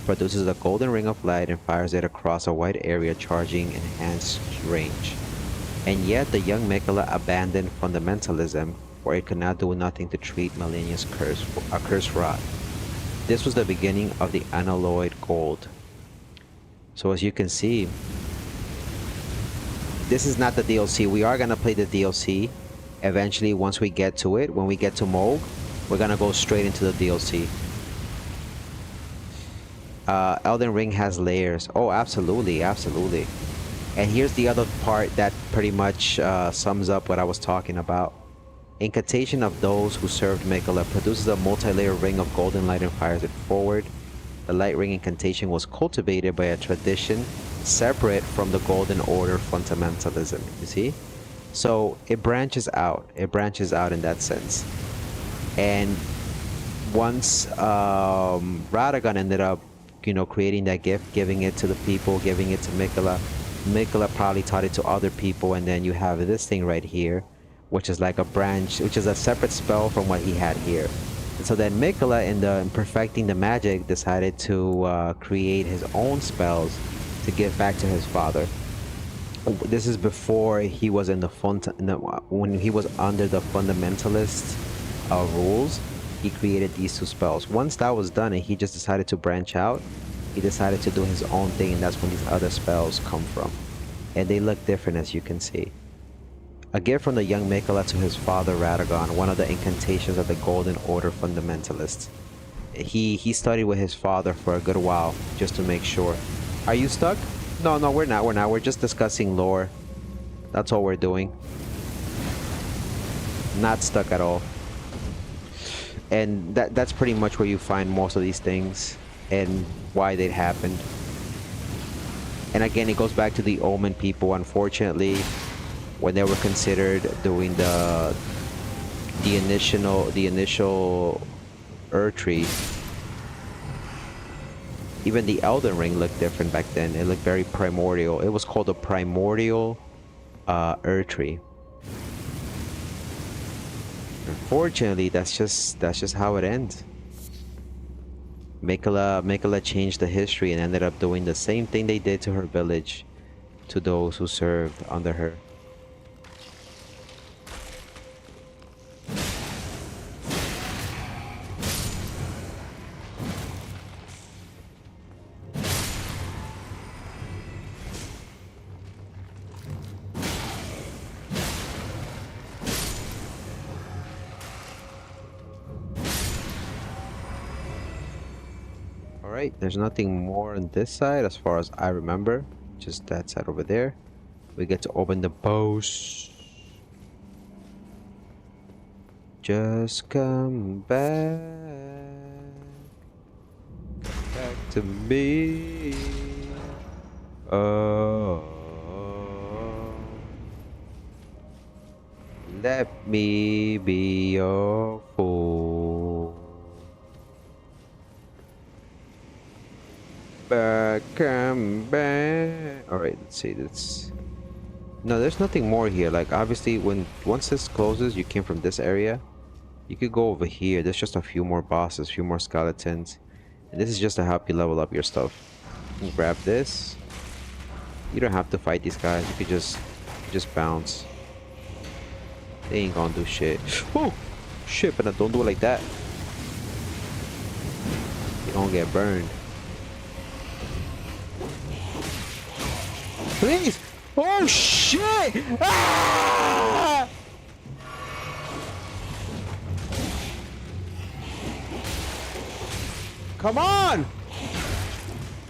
[SPEAKER 1] produces a golden ring of light and fires it across a wide area, charging enhanced range. And yet the young Mikela abandoned fundamentalism, for it could not do nothing to treat Malenia's cursed rod. This was the beginning of the unalloyed gold. So as you can see, this is not the DLC. We are gonna play the DLC eventually once we get to it. When we get to Moog, we're gonna go straight into the DLC. Elden Ring has layers. Oh, absolutely, absolutely. And here's the other part that pretty much sums up what I was talking about. Incantation of those who served Mikela produces a multi-layer ring of golden light and fires it forward. The light ring incantation was cultivated by a tradition separate from the Golden Order fundamentalism. You see? So it branches out. It branches out in that sense. And once Radagon ended up, you know, creating that gift, giving it to the people, giving it to Mikela. Mikela probably taught it to other people, and then you have this thing right here, which is like a branch, which is a separate spell from what he had here. And so then Mikela, in perfecting the magic, decided to create his own spells to give back to his father. This is before he was in the when he was under the fundamentalist rules. He created these two spells. Once that was done and he just decided to branch out, he decided to do his own thing, and that's when these other spells come from. And they look different, as you can see. A gift from the young Mikela to his father Radagon, one of the incantations of the Golden Order fundamentalists. He studied with his father for a good while, just to make sure. Are you stuck? No, we're not. We're just discussing lore. That's all we're doing. Not stuck at all. And that's pretty much where you find most of these things and why they happened. And again, it goes back to the Omen people. Unfortunately, when they were considered doing the initial Tree, even the Elden Ring looked different back then. It looked very primordial. It was called a primordial Tree. Unfortunately, that's just how it ends. Mikela changed the history and ended up doing the same thing they did to her village, to those who served under her. Alright, there's nothing more on this side as far as I remember. Just that side over there. We get to open the bows. Just come back. Come back to me. Oh. Let me be your fool. Come back. Alright, let's see this. No, there's nothing more here. Like, obviously, once this closes, you came from this area. You could go over here. There's just a few more bosses, a few more skeletons. And this is just to help you level up your stuff. You can grab this. You don't have to fight these guys. You could just bounce. They ain't gonna do shit. Oh! Shit, but don't do it like that. You're gonna get burned. Please! Oh shit! Ah! Come on!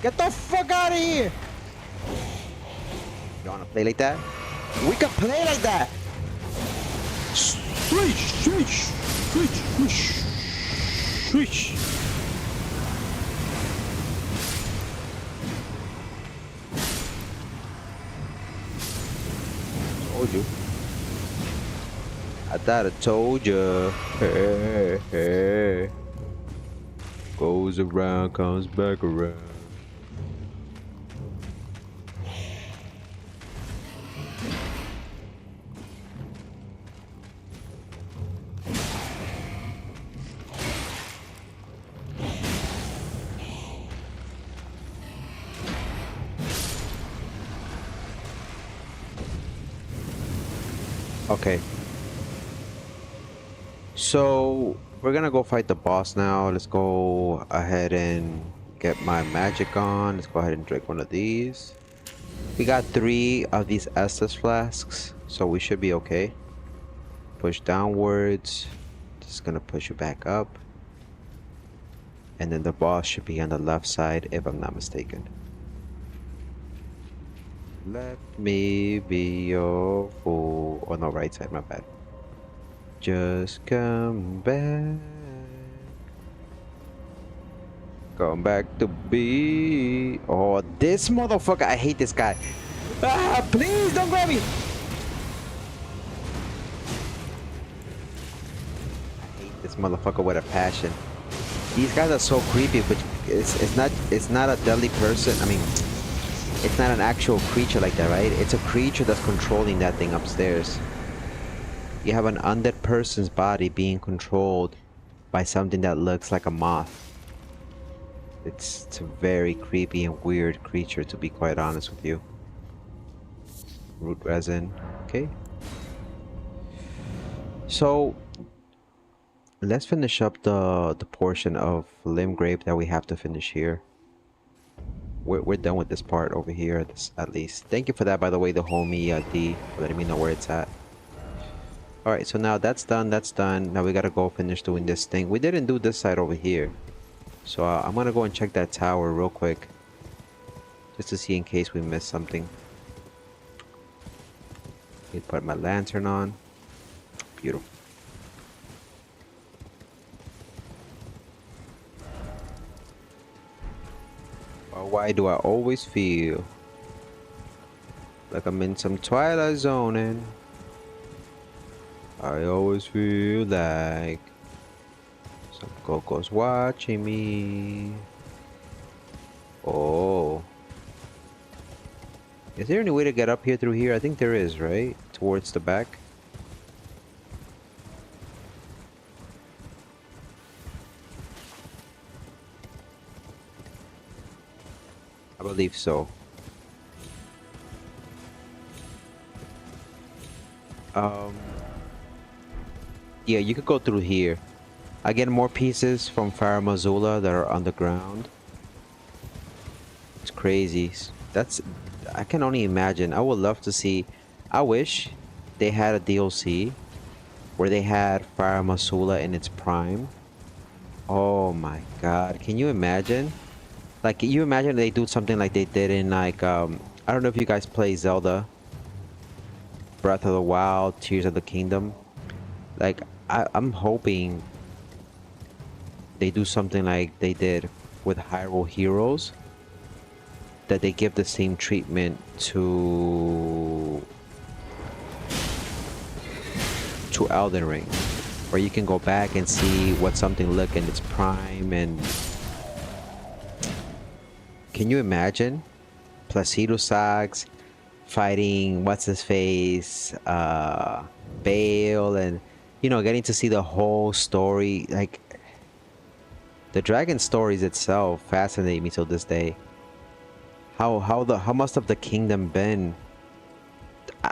[SPEAKER 1] Get the fuck out of here! You wanna play like that? We can play like that! Switch! Switch! Switch! Switch! Switch! Told you. I thought I told you. Hey, hey. Goes around, comes back around. Okay. So we're gonna go fight the boss now. Let's go ahead and get my magic on. Let's go ahead and drink one of these. We got 3 of these Estus flasks, so we should be okay. Push downwards. Just gonna push you back up. And then the boss should be on the left side, if I'm not mistaken. Let me be your fool. Oh no, right side, my bad. Just come back. Come back to be. Oh, this motherfucker. I hate this guy. Ah, please don't grab me. I hate this motherfucker with a passion. These guys are so creepy, but it's not a deadly person. I mean, it's not an actual creature like that, right? It's a creature that's controlling that thing upstairs. You have an undead person's body being controlled by something that looks like a moth. It's a very creepy and weird creature, to be quite honest with you. Root resin, okay. So let's finish up the portion of Limgrave that we have to finish here. We're done with this part over here, at least. Thank you for that, by the way, the homie D, for letting me know where it's at. All right, so now that's done. That's done. Now we gotta go finish doing this thing. We didn't do this side over here, so I'm gonna go and check that tower real quick, just to see in case we missed something. Let me put my lantern on. Beautiful. Well, why do I always feel like I'm in some Twilight Zoning? I always feel like some Coco's watching me. Oh. Is there any way to get up here through here? I think there is, right? Towards the back. I believe so. Yeah, you could go through here. I get more pieces from Faramazula that are underground. It's crazy. I can only imagine. I would love to see. I wish they had a DLC where they had Faramazula in its prime. Oh my god. Can you imagine? Like, can you imagine they do something like they did in, like, I don't know if you guys play Zelda Breath of the Wild, Tears of the Kingdom. Like, I'm hoping they do something like they did with Hyrule Heroes, that they give the same treatment to Elden Ring, where you can go back and see what something look in its prime. And can you imagine Placido Sags fighting what's his face, Bale, and you know, getting to see the whole story. Like, the dragon stories itself fascinate me till this day. How must have the kingdom been?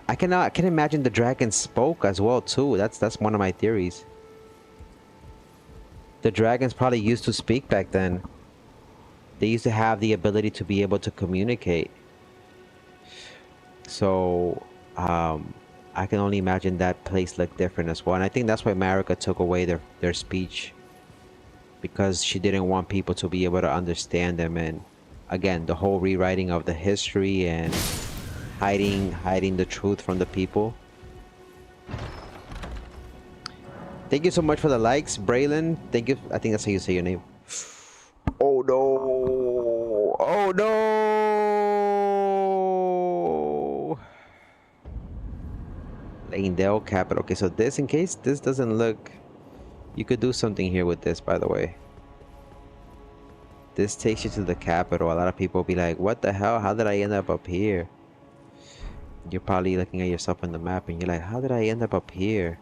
[SPEAKER 1] I can imagine the dragon spoke as well too. That's one of my theories. The dragons probably used to speak back then. They used to have the ability to be able to communicate. So I can only imagine that place looked different as well. And I think that's why Marika took away their speech, because she didn't want people to be able to understand them. And again, the whole rewriting of the history and hiding the truth from the people. Thank you so much for the likes, Braylon. Thank you. I think that's how you say your name. Oh no! Oh no! Langdale Capital. Okay, so this, in case this doesn't look, you could do something here with this, by the way. This takes you to the capital. A lot of people will be like, what the hell? How did I end up here? You're probably looking at yourself on the map and you're like, how did I end up here?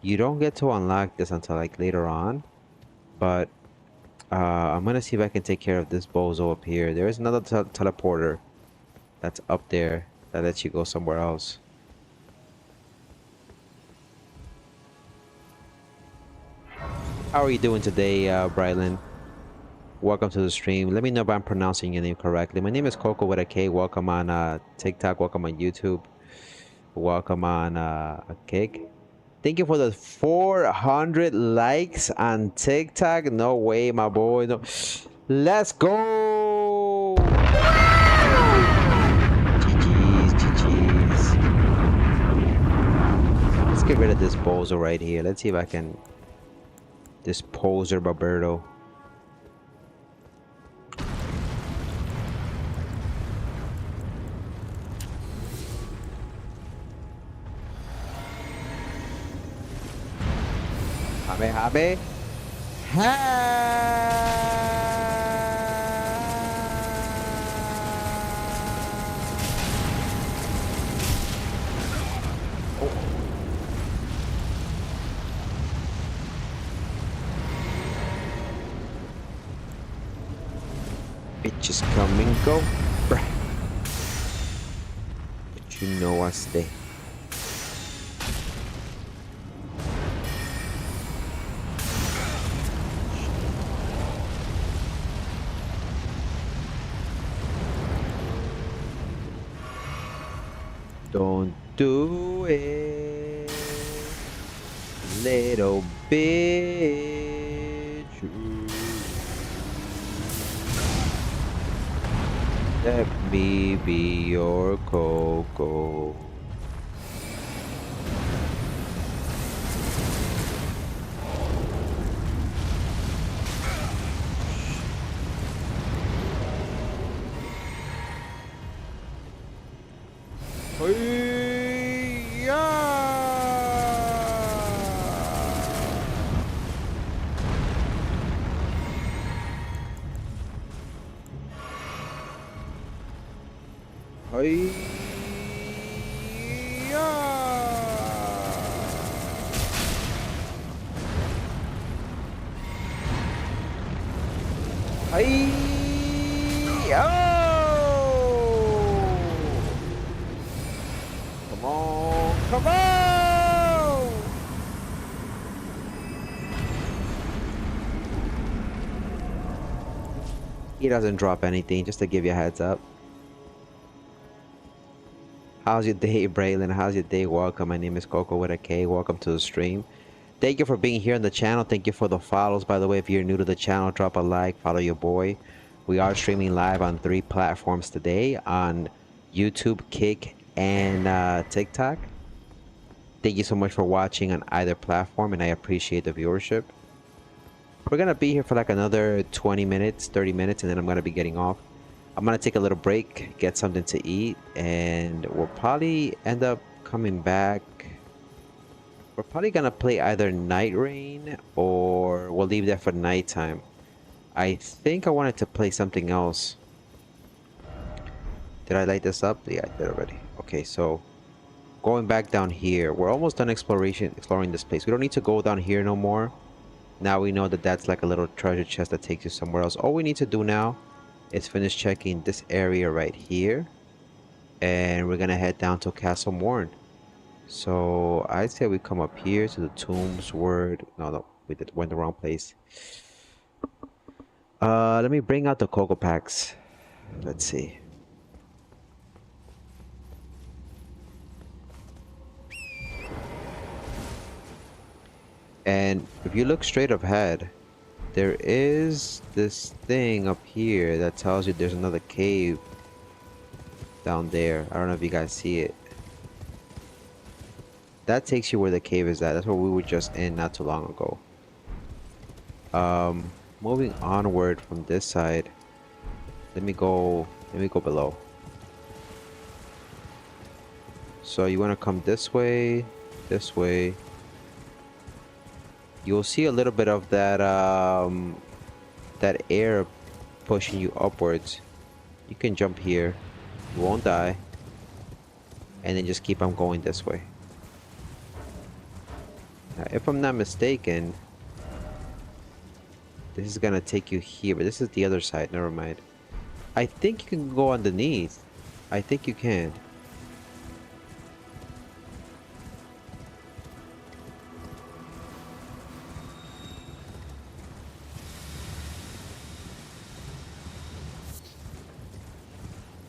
[SPEAKER 1] You don't get to unlock this until like later on. But I'm gonna see if I can take care of this bozo up here. There is another teleporter that's up there that lets you go somewhere else. How are you doing today, Brylan? Welcome to the stream. Let me know if I'm pronouncing your name correctly. My name is Coco with a K. Welcome on TikTok. Welcome on YouTube. Welcome on Kick. Thank you for the 400 likes on TikTok. No way, my boy. No. Let's go. GG's, GG's. Let's get rid of this bozo right here. Let's see if I can. This poser Roberto. Habe. Bitches come and go, bruh. But you know I stay. Don't do it. Little bitch. Let me be your cocoa. Come on, come on! He doesn't drop anything, just to give you a heads up. How's your day, Braylon? How's your day? Welcome. My name is Coco with a K. Welcome to the stream. Thank you for being here on the channel. Thank you for the follows. By the way, if you're new to the channel, drop a like, follow your boy. We are streaming live on 3 platforms today, on YouTube, Kick, and TikTok. Thank you so much for watching on either platform, and I appreciate the viewership. We're gonna be here for like another 20 minutes, 30 minutes, and then I'm gonna be getting off. I'm gonna take a little break, get something to eat, and we'll probably end up coming back. We're probably gonna play either Night Rain, or we'll leave that for nighttime. I think I wanted to play something else. Did I light this up? Yeah, I did already. Okay, so going back down here, we're almost done exploring this place. We don't need to go down here no more. Now we know that that's like a little treasure chest that takes you somewhere else. All we need to do now is finish checking this area right here, and we're gonna head down to Castle Morn. So I'd say we come up here to the Tombs Word. No, went in the wrong place. Let me bring out the Cocoa Packs. Let's see. And if you look straight ahead, there is this thing up here that tells you there's another cave down there. I don't know if you guys see it. That takes you where the cave is at. That's where we were just in not too long ago. Moving onward from this side. Let me go below. So you want to come this way, this way. You'll see a little bit of that that air pushing you upwards. You can jump here. You won't die. And then just keep on going this way. Now, if I'm not mistaken, this is gonna take you here, but this is the other side. Never mind. I think you can go underneath. I think you can.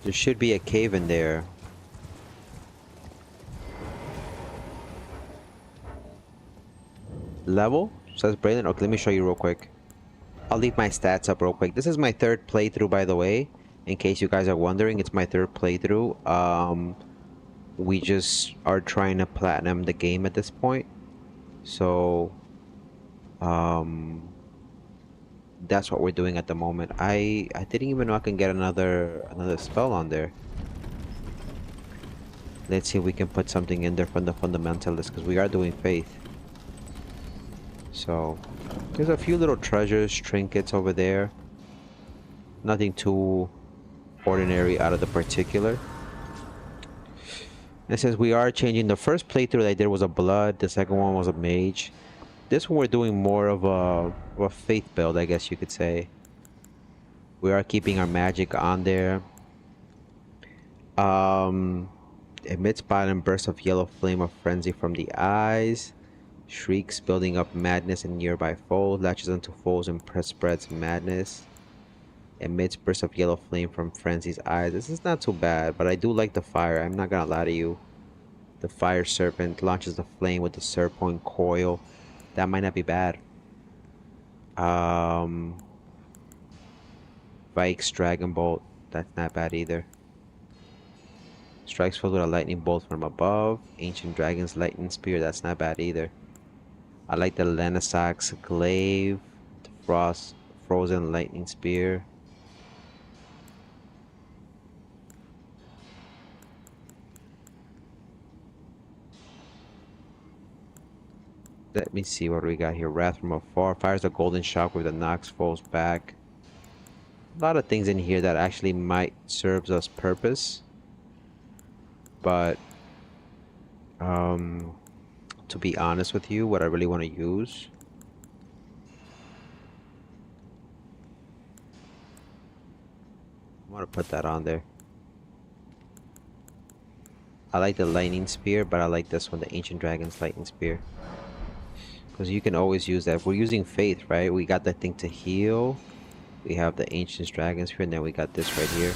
[SPEAKER 1] There should be a cave in there. Level? Says Braylon. Okay, let me show you real quick. I'll leave my stats up real quick. This is my 3rd playthrough, by the way. In case you guys are wondering, it's my 3rd playthrough. We just are trying to platinum the game at this point. So, that's what we're doing at the moment. I didn't even know I can get another spell on there. Let's see if we can put something in there from the fundamentalist, because we are doing faith. So there's a few little treasures, trinkets over there. Nothing too ordinary out of the particular. And since we are changing, the first playthrough that I did was a blood, the second one was a mage. This one we're doing more of a faith build, I guess you could say. We are keeping our magic on there. Emits violent bursts of yellow flame of frenzy from the eyes. Shrieks, building up madness in nearby foes. Latches onto foes and spreads madness. Emits bursts of yellow flame from frenzy's eyes. This is not too bad, but I do like the fire. I'm not gonna lie to you. The fire serpent launches the flame with the serpent coil. That might not be bad. Vike's Dragon Bolt. That's not bad either. Strikes foes with a lightning bolt from above. Ancient Dragon's Lightning Spear. That's not bad either. I like the Lenisak's Glaive. The Frozen Lightning Spear. Let me see what we got here. Wrath from afar. Fires a golden shockwave that knocks foes back. A lot of things in here that actually might serve us purpose. But to be honest with you, what I really want to use, I want to put that on there. I like the lightning spear, but I like this one, the Ancient Dragon's Lightning Spear, because you can always use that. If we're using faith, right? We got that thing to heal. We have the Ancient Dragon's Spear, and then we got this right here.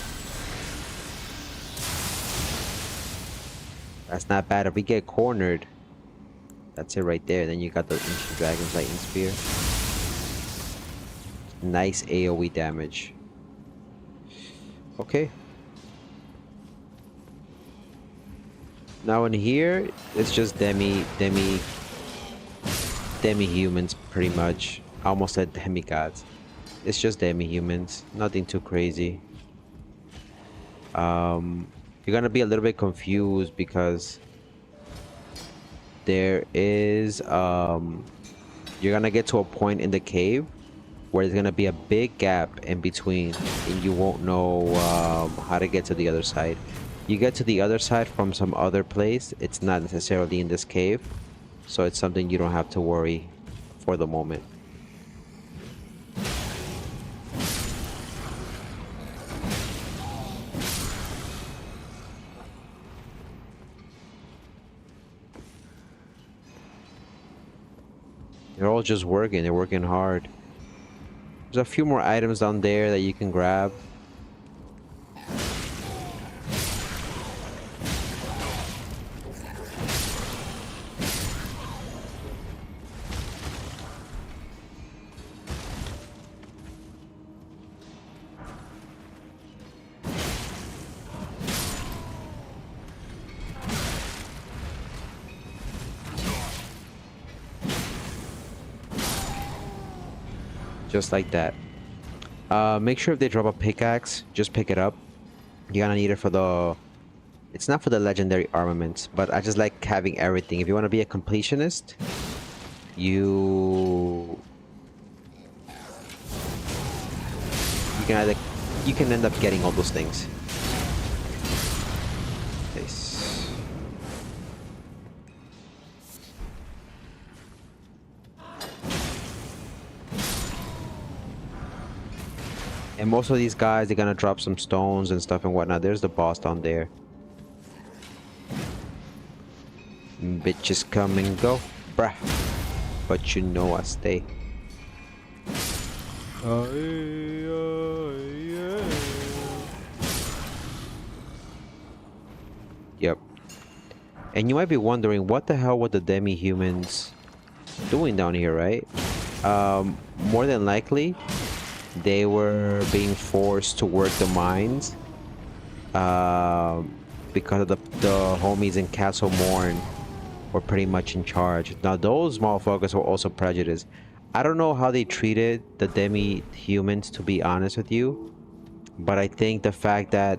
[SPEAKER 1] That's not bad. If we get cornered, that's it right there. Then you got the Ancient Dragon's Lightning Spear. Nice AoE damage. Okay. Now in here, it's just demi-humans pretty much. I almost said demigods. It's just demi-humans. Nothing too crazy. You're gonna be a little bit confused because there is you're gonna get to a point in the cave where there's gonna be a big gap in between and you won't know how to get to the other side. You get to the other side from some other place. It's not necessarily in this cave, so it's something you don't have to worry for the moment. They're all just working. They're working hard. There's a few more items down there that you can grab. Just like that. Make sure if they drop a pickaxe, just pick it up. You're gonna need it for the... It's not for the legendary armaments, but I just like having everything. If you want to be a completionist, you can end up getting all those things. Nice. And most of these guys, they're gonna drop some stones and stuff and whatnot. There's the boss down there. Bitches come and go, bruh. But you know I stay. Yep. And you might be wondering, what the hell were the demi-humans doing down here, right? More than likely, they were being forced to work the mines because of the homies in Castle Morn were pretty much in charge. Now those motherfuckers were also prejudiced. I don't know how they treated the demi-humans, to be honest with you, but I think the fact that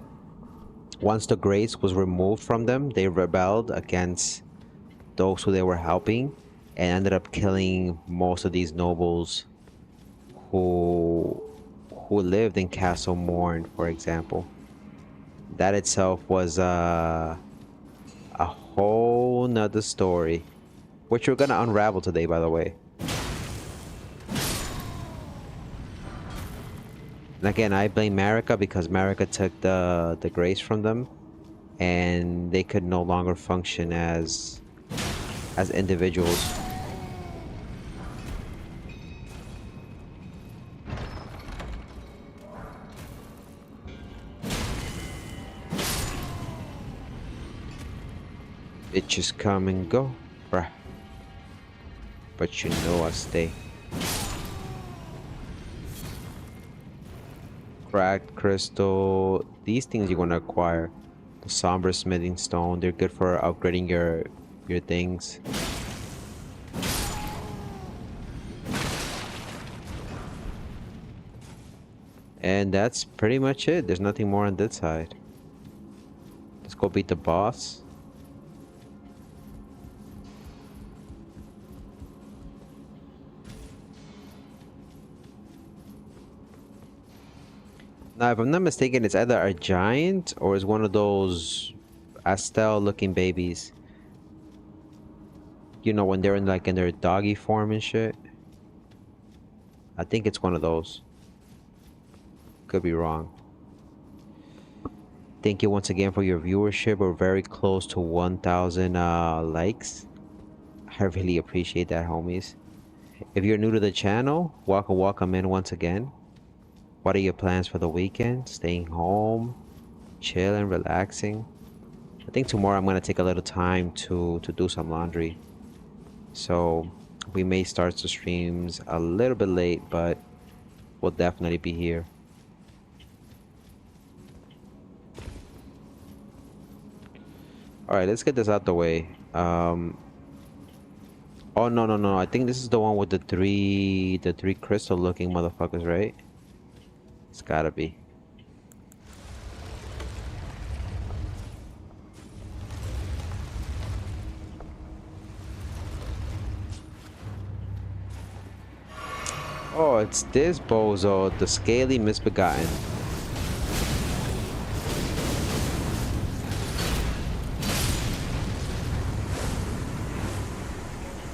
[SPEAKER 1] once the grace was removed from them, they rebelled against those who they were helping and ended up killing most of these nobles who lived in Castle Morn, for example. That itself was a whole nother story, which we're gonna unravel today, by the way. And again, I blame Marika because Marika took the grace from them, and they could no longer function as individuals. It just come and go, bruh. But you know I stay. Cracked crystal. These things you're gonna acquire. The somber smithing stone. They're good for upgrading your things. And that's pretty much it. There's nothing more on this side. Let's go beat the boss. Now, if I'm not mistaken, it's either a giant or it's one of those Astel looking babies. You know, when they're in like in their doggy form and shit. I think it's one of those. Could be wrong. Thank you once again for your viewership. We're very close to 1,000 likes. I really appreciate that, homies. If you're new to the channel, welcome in once again. What are your plans for the weekend? Staying home, chilling, relaxing. I think tomorrow I'm gonna take a little time to do some laundry. So we may start the streams a little bit late, but we'll definitely be here. Alright, let's get this out the way. Oh no. I think this is the one with the three crystal looking motherfuckers, right? It's gotta be. Oh, it's this bozo, the scaly misbegotten.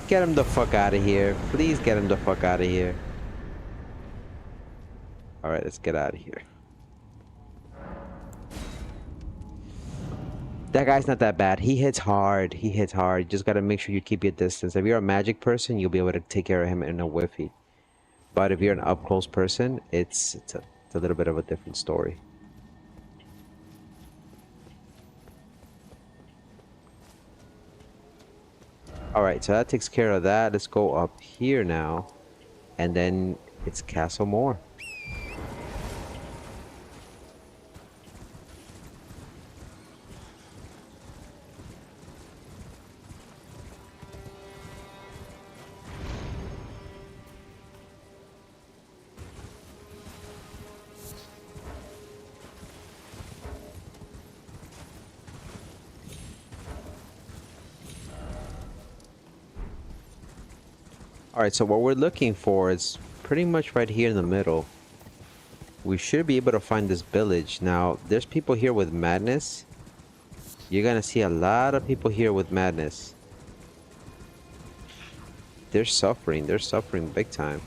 [SPEAKER 1] Get him the fuck out of here. Please get him the fuck out of here. Alright, let's get out of here. That guy's not that bad. He hits hard. He hits hard. You just gotta make sure you keep your distance. If you're a magic person, you'll be able to take care of him in a whiffy. But if you're an up-close person, it's a little bit of a different story. Alright, so that takes care of that. Let's go up here now. And then it's Castle Moore. Alright, so what we're looking for is pretty much right here in the middle. We should be able to find this village. Now, there's people here with madness. You're gonna see a lot of people here with madness. They're suffering big time.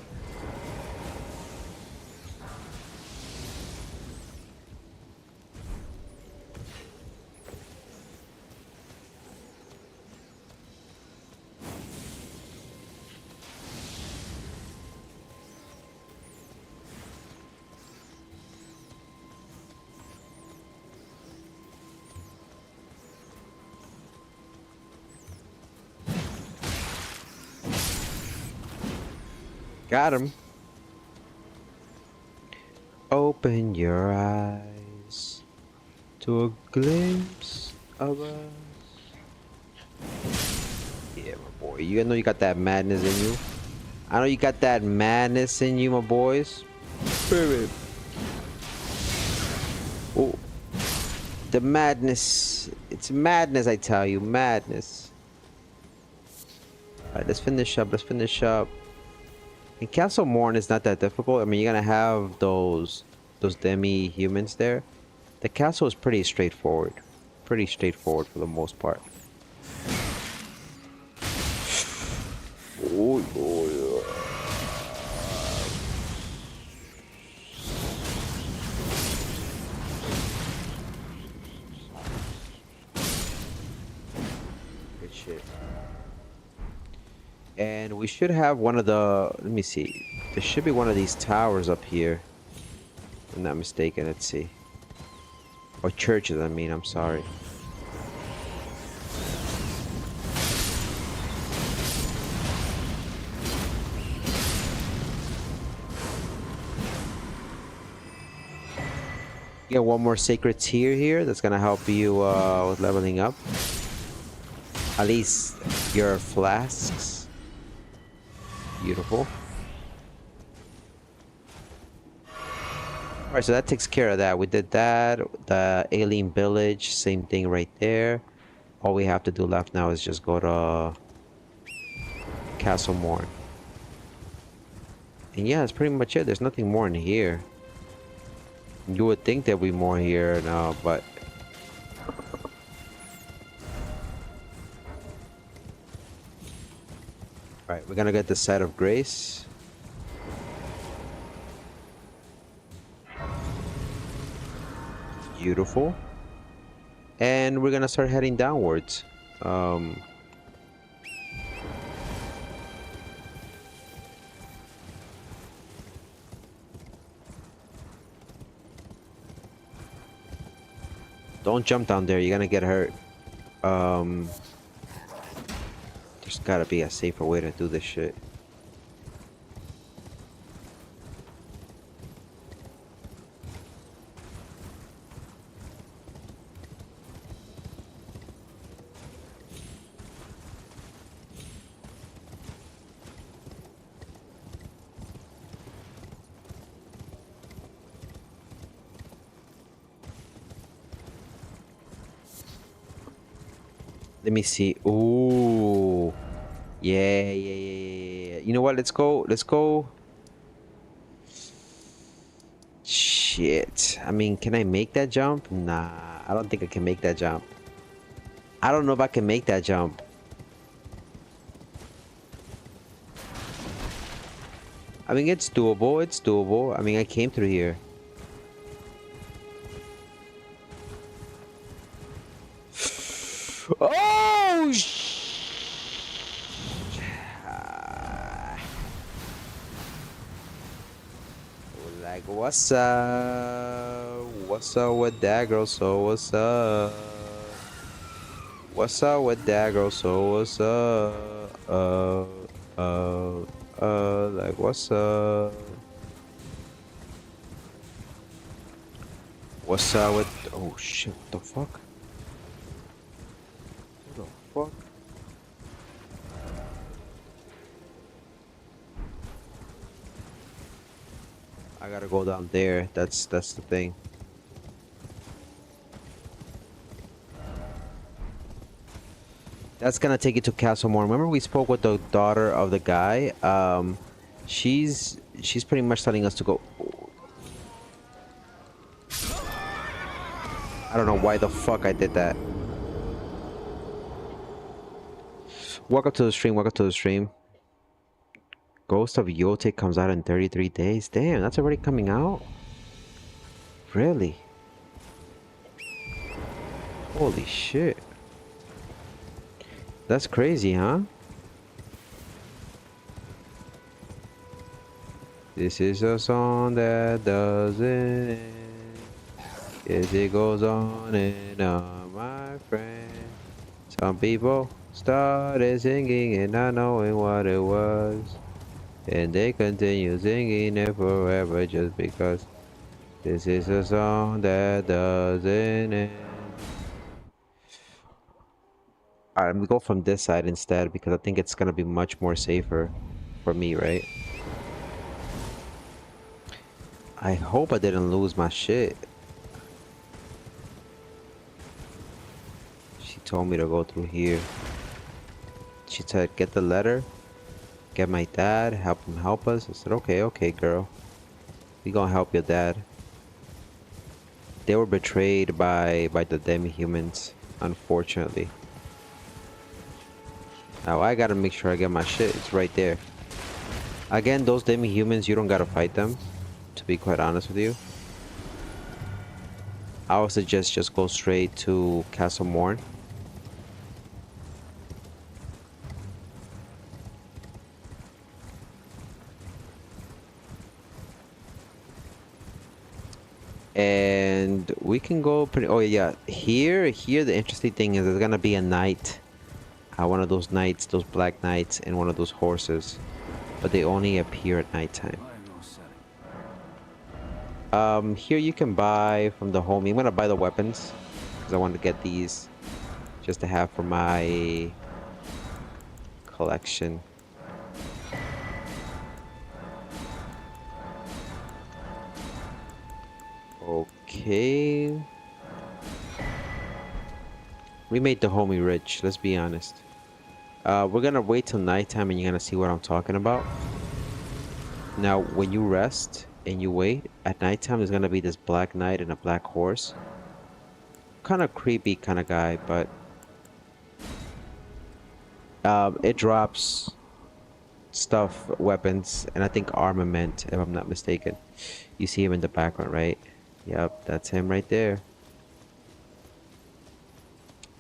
[SPEAKER 1] Got him. Open your eyes to a glimpse of us. Yeah, my boy. You know you got that madness in you. I know you got that madness in you, my boys. Baby. Oh, the madness. It's madness, I tell you. Madness. Alright, let's finish up. Let's finish up. And Castle Morn is not that difficult. I mean, you're gonna have those demi-humans there. The castle is pretty straightforward. Pretty straightforward for the most part. Oh, oh, yeah. Good shit. And we should have one of the... Let me see. There should be one of these towers up here. If I'm not mistaken. Let's see. Or churches, I mean. I'm sorry. Get one more sacred tier here. That's gonna help you with leveling up. At least your flasks. Beautiful. Alright, so that takes care of that. We did that. The alien village, same thing right there. All we have to do left now is just go to Castle Morn. And yeah, that's pretty much it. There's nothing more in here. You would think there'd be more here now, but... Alright, we're gonna get the Site of Grace. Beautiful. And we're gonna start heading downwards. Don't jump down there, you're gonna get hurt. There's gotta be a safer way to do this shit. Let me see. Ooh. Yeah. You know what? Let's go. Shit. I mean, can I make that jump? Nah, I don't think I can make that jump. I don't know if I can make that jump. I mean, it's doable. I mean, I came through here. Oh, like, what's up? What's up with that girl? So what's up? What's up with that girl? So what's up? Like, what's up? What's up with? Oh shit! What the fuck? What the fuck? I gotta go down there. That's the thing. That's gonna take you to Castle Morn. Remember we spoke with the daughter of the guy? She's pretty much telling us to go. I don't know why the fuck I did that. Welcome to the stream. Ghost of Yote comes out in 33 days. Damn, that's already coming out? Really? Holy shit. That's crazy, huh? This is a song that doesn't end. Yes, it goes on and on, my friend. Some people started singing and not knowing what it was. And they continue singing it forever just because. This is a song that doesn't end. Alright, let me go from this side instead because I think it's gonna be much more safer for me, right? I hope I didn't lose my shit. She told me to go through here. She said, get the letter, get my dad, help him help us. I said, okay, girl. We gonna help your dad. They were betrayed by the demi-humans, unfortunately. Now I gotta make sure I get my shit. It's right there. Again, those demi-humans, you don't gotta fight them, to be quite honest with you. I would suggest just go straight to Castle Morn. And we can go pretty. Oh yeah, here the interesting thing is there's gonna be a knight, one of those knights, those black knights, and one of those horses, but they only appear at nighttime. Here you can buy from the homie. I'm gonna buy the weapons because I want to get these just to have for my collection. Okay. We made the homie rich, let's be honest. We're gonna wait till nighttime and you're gonna see what I'm talking about. Now, when you rest and you wait, at nighttime there's gonna be this black knight and a black horse. Kind of creepy kind of guy, but it drops stuff, weapons, and I think armament, if I'm not mistaken. You see him in the background, right? Yep, that's him right there.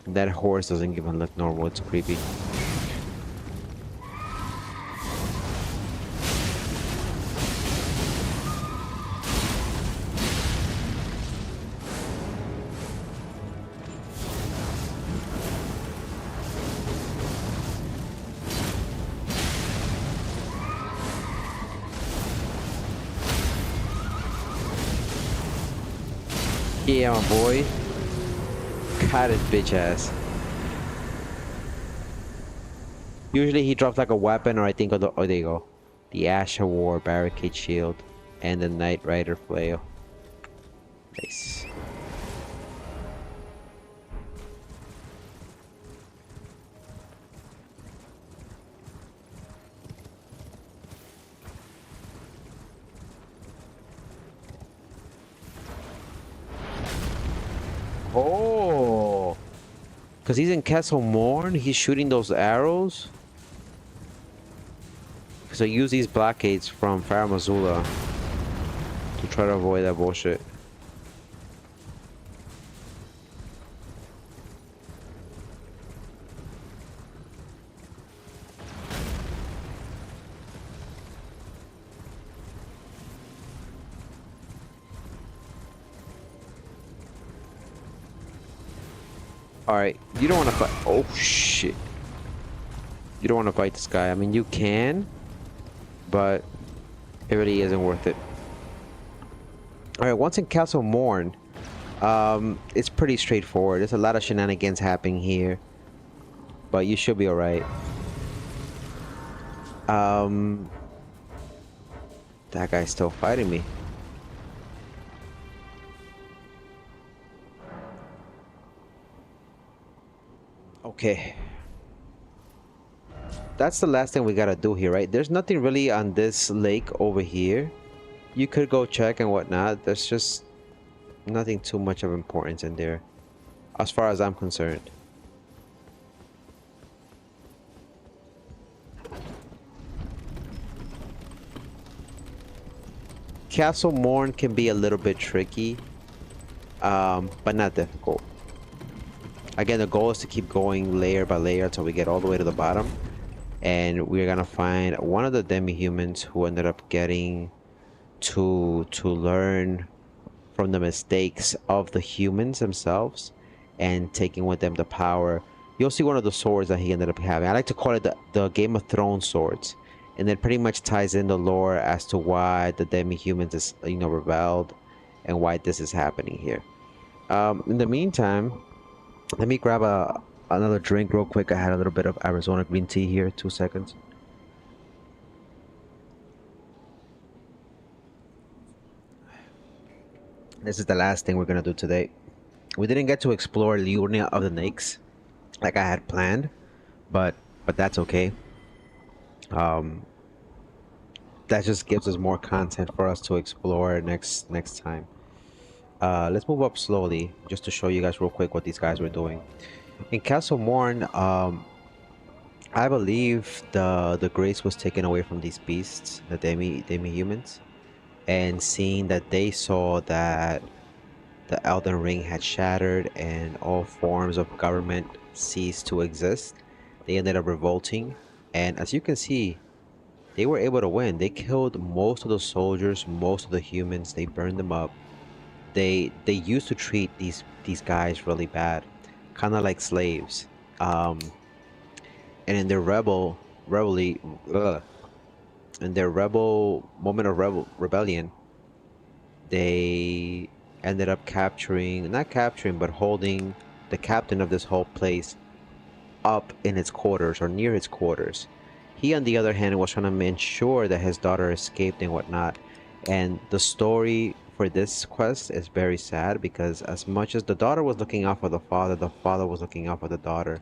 [SPEAKER 1] That horse doesn't even look normal, it's creepy. Yeah, my boy. Got his bitch ass. Usually he drops like a weapon, or I think, oh, there you go. The Asher War Barricade Shield and the Knight Rider Flail. Nice. Oh, because he's in Castle Morn, he's shooting those arrows. So use these blockades from Faramazula to try to avoid that bullshit. Alright, you don't want to fight. Oh shit. You don't want to fight this guy. I mean, you can, but it really isn't worth it. Alright, once in Castle Morn, it's pretty straightforward. There's a lot of shenanigans happening here, but you should be alright. That guy's still fighting me. Okay. That's the last thing we gotta do here, right? There's nothing really on this lake over here. You could go check and whatnot. There's just nothing too much of importance in there, as far as I'm concerned. Castle Morn can be a little bit tricky, but not difficult. Again, the goal is to keep going layer by layer until we get all the way to the bottom. And we're gonna find one of the demi-humans who ended up getting to learn from the mistakes of the humans themselves and taking with them the power. You'll see one of the swords that he ended up having. I like to call it the Game of Thrones swords. And it pretty much ties in the lore as to why the demi-humans is, rebelled and why this is happening here. In the meantime, let me grab another drink real quick. I had a little bit of Arizona green tea here. 2 seconds. This is the last thing we're gonna do today. We didn't get to explore Liurnia of the Snakes like I had planned, but that's okay. That just gives us more content for us to explore next time. Let's move up slowly just to show you guys real quick what these guys were doing. In Castle Morn, I believe the grace was taken away from these beasts, the demi-humans, and seeing that they saw that the Elden Ring had shattered and all forms of government ceased to exist, they ended up revolting. And as you can see, they were able to win. They killed most of the soldiers, most of the humans. They burned them up. They used to treat these guys really bad, kind of like slaves. And in their in their rebel moment of rebellion, they ended up capturing, not capturing, but holding the captain of this whole place up in his quarters or near his quarters. He, on the other hand, was trying to ensure that his daughter escaped and whatnot. And the story for this quest is very sad because as much as the daughter was looking out for the father was looking out for the daughter.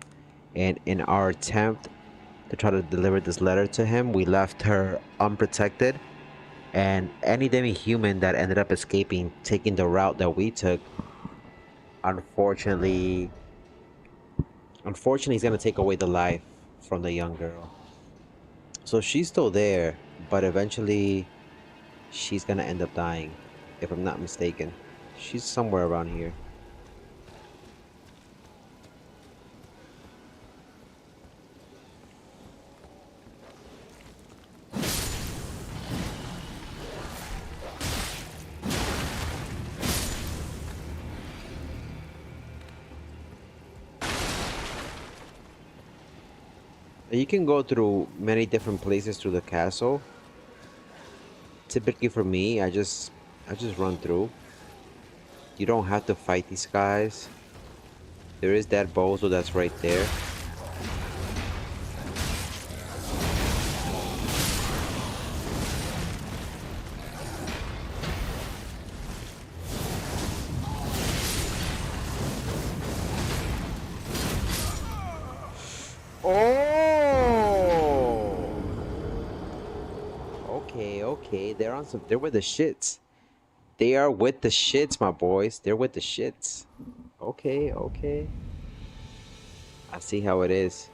[SPEAKER 1] And in our attempt to try to deliver this letter to him, we left her unprotected. And any demi-human that ended up escaping, taking the route that we took, unfortunately, he's gonna take away the life from the young girl. So she's still there, but eventually she's gonna end up dying, if I'm not mistaken. She's somewhere around here. You can go through many different places through the castle. Typically for me, I just run through. You don't have to fight these guys. There is that bozo that's right there. Okay, they're on some. They're with the shits. They are with the shits, my boys. They're with the shits. Okay. I see how it is.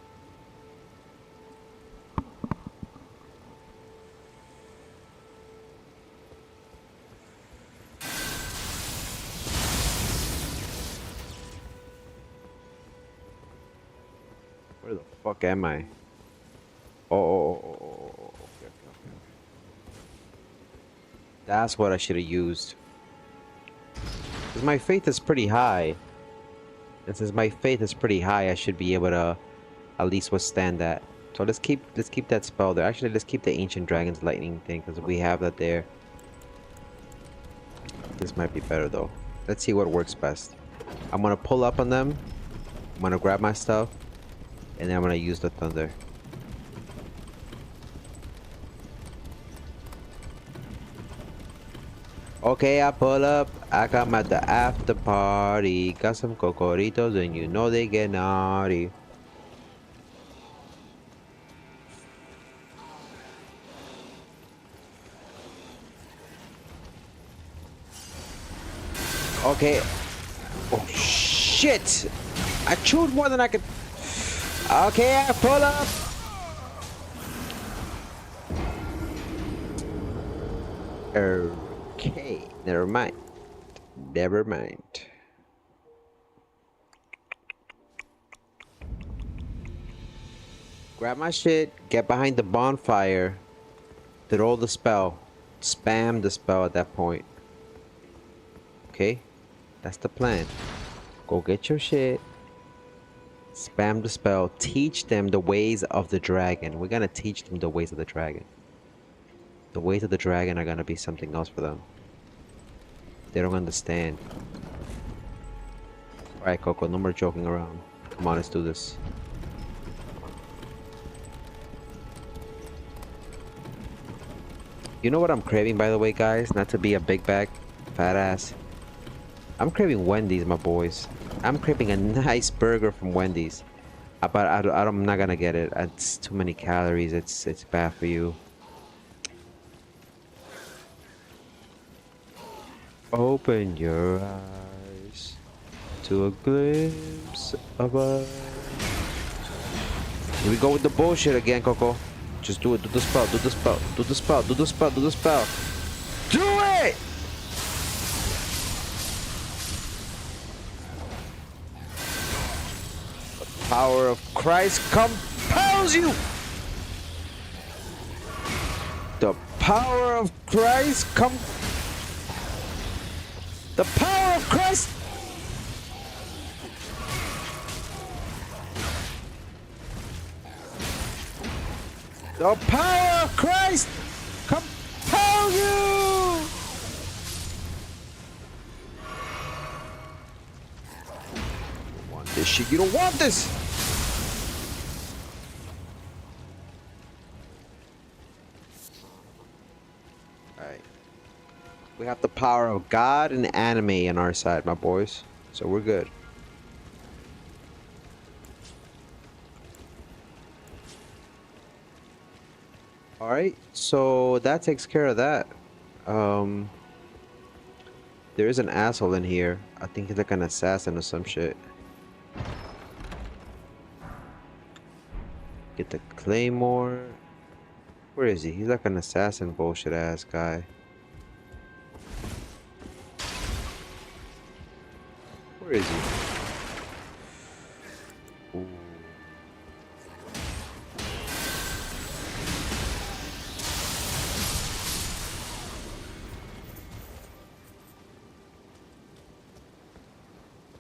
[SPEAKER 1] Where the fuck am I? Oh. Okay. That's what I should have used. Because my faith is pretty high. And since my faith is pretty high, I should be able to at least withstand that. So let's keep that spell there. Actually, let's keep the Ancient Dragon's Lightning thing, because we have that there. This might be better though. Let's see what works best. I'm gonna pull up on them. I'm gonna grab my stuff. And then I'm gonna use the thunder. Okay, I pull up. I come at the after party. Got some cocoritos and you know they get naughty. Okay. Oh shit! I chewed more than I could. Okay, I pull up. Okay, never mind. Grab my shit, get behind the bonfire, throw the spell, spam the spell at that point. Okay, that's the plan. Go get your shit, spam the spell, teach them the ways of the dragon. We're gonna teach them the ways of the dragon. The ways of the dragon are gonna be something else for them. They don't understand. Alright, Coco, no more joking around. Come on, let's do this. You know what I'm craving, by the way, guys? Not to be a big bag, fat ass. I'm craving Wendy's, my boys. I'm craving a nice burger from Wendy's. But I'm not gonna get it. It's too many calories. It's bad for you. Open your eyes to a glimpse of us. Here we go with the bullshit again, Coco. Just do it. Do the spell. Do the spell. Do the spell. Do the spell. Do the spell. Do it! The power of Christ compels you. The power of Christ The power of Christ! The power of Christ compel you! this shit. You don't want this. Alright. We have the power of God and anime on our side, my boys. So we're good. Alright, so that takes care of that. There is an asshole in here. I think he's like an assassin or some shit. Get the claymore. Where is he? He's like an assassin bullshit ass guy. Where is he? Ooh.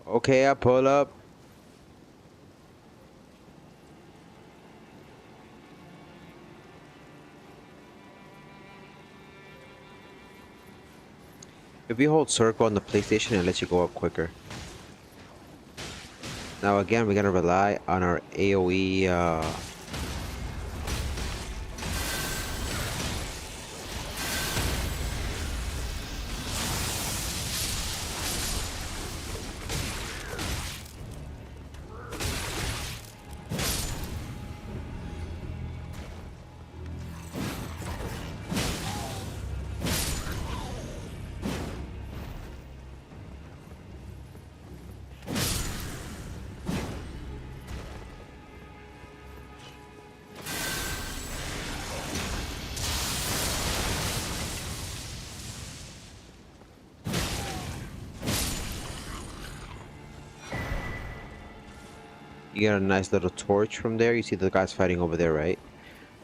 [SPEAKER 1] Okay, I pull up. If you hold circle on the PlayStation, it lets you go up quicker. Now again, we gotta rely on our AoE You get a nice little torch from there. You see the guys fighting over there, right?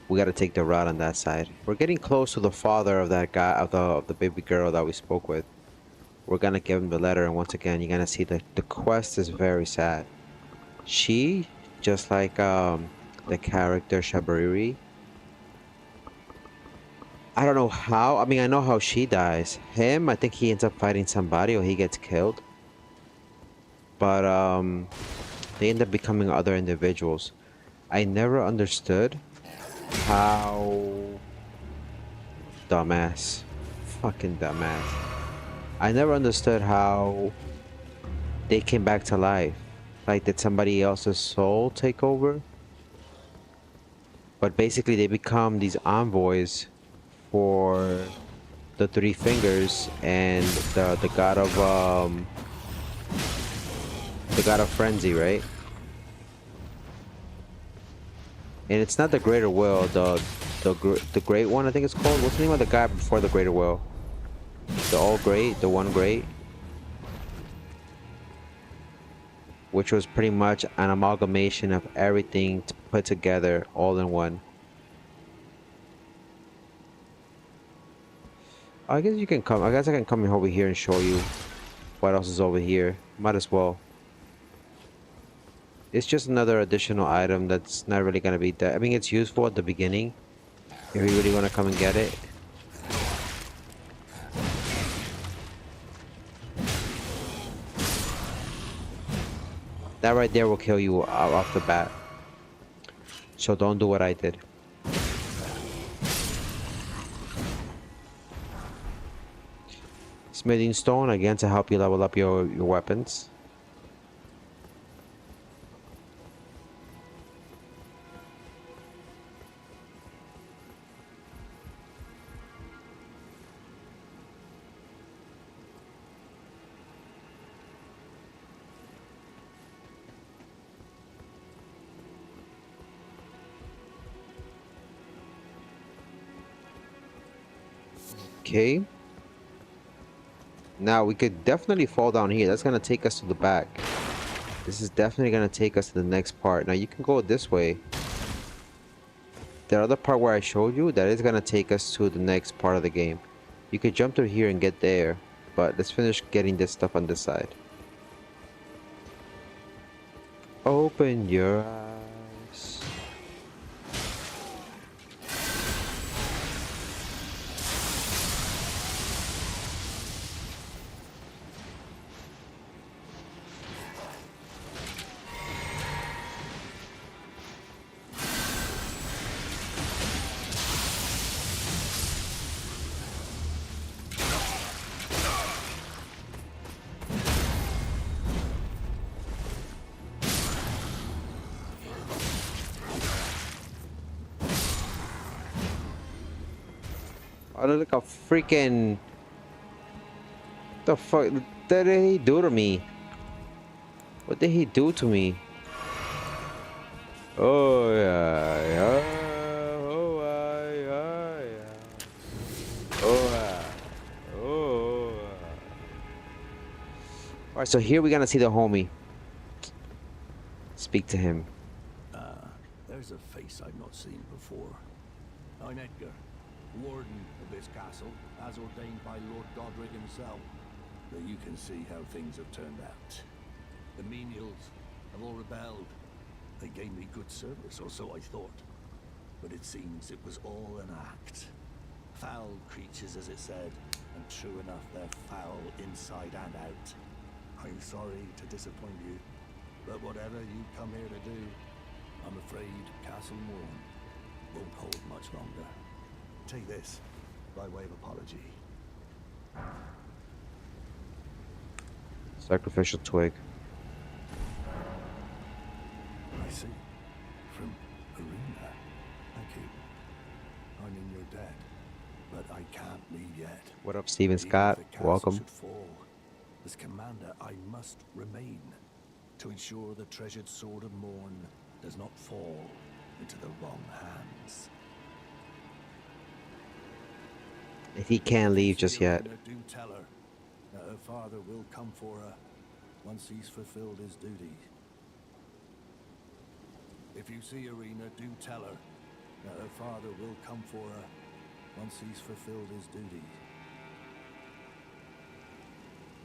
[SPEAKER 1] We gotta take the route on that side. We're getting close to the father of that guy, of the baby girl that we spoke with. We're gonna give him the letter, and once again, you're gonna see that the quest is very sad. She, just like the character Shabariri, I don't know how. I mean, I know how she dies. Him, I think he ends up fighting somebody or he gets killed. But they end up becoming other individuals. I never understood how dumbass, fucking dumbass. I never understood how they came back to life. Like, did somebody else's soul take over? But basically, they become these envoys for the Three Fingers and the god of frenzy, right? And it's not the Greater Will, the Great One, I think it's called. What's the name of the guy before the Greater Will? The All Great, the One Great, which was pretty much an amalgamation of everything put together all in one. I guess you can come. I guess I can come over here and show you what else is over here. Might as well. It's just another additional item that's not really gonna be that. I mean, it's useful at the beginning if you really want to come and get it. That right there will kill you off the bat. So don't do what I did. Smithing stone again to help you level up your weapons. Okay. Now we could definitely fall down here. That's gonna take us to the back. This is definitely gonna take us to the next part. Now you can go this way. The other part where I showed you, that is gonna take us to the next part of the game. You could jump through here and get there, but let's finish getting this stuff on this side. Open your eyes. I look like a freaking... What the fuck? What did he do to me? What did he do to me? Oh yeah, yeah. Oh yeah, yeah. Oh yeah. Oh. All right, so here we're gonna see the homie. Speak to him.
[SPEAKER 4] There's a face I've not seen before. I'm Edgar, warden of this castle, as ordained by Lord Godric himself. But you can see how things have turned out. The menials have all rebelled. They gave me good service, or so I thought. But it seems it was all an act. Foul creatures, as it said, and true enough, they're foul inside and out. I'm sorry to disappoint you, but whatever you come here to do, I'm afraid Castle Morn won't hold much longer. Take this, by way of apology.
[SPEAKER 1] Sacrificial twig.
[SPEAKER 4] I see. From Arena. Thank you. I mean, you're dead, but I can't leave yet.
[SPEAKER 1] What up, Steven
[SPEAKER 4] Even
[SPEAKER 1] Scott?
[SPEAKER 4] if the castle
[SPEAKER 1] Welcome.
[SPEAKER 4] should fall, as commander, I must remain to ensure the treasured sword of Morn does not fall into the wrong hands.
[SPEAKER 1] If he can't leave just
[SPEAKER 4] See
[SPEAKER 1] yet.
[SPEAKER 4] Arena, do tell her that her father will come for her once he's fulfilled his duty. If you see Arena, do tell her that her father will come for her once he's fulfilled his duty.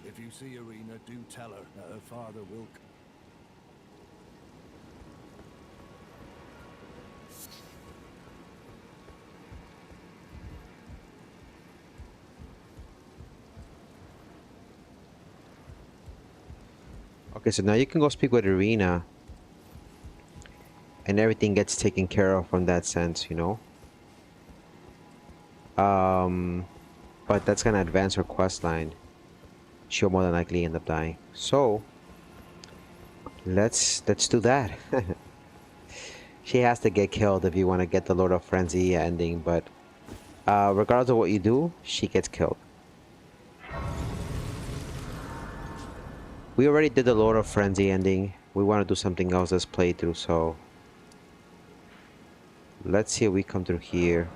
[SPEAKER 4] If you see Arena, do tell her that her father will...
[SPEAKER 1] Okay, so now you can go speak with Arena. And everything gets taken care of from that sense, you know? But that's gonna advance her quest line. She'll more than likely end up dying. So let's do that. She has to get killed if you want to get the Lord of Frenzy ending, but regardless of what you do, she gets killed. We already did the Lord of Frenzy ending. We want to do something else this playthrough, so let's see if we come through here.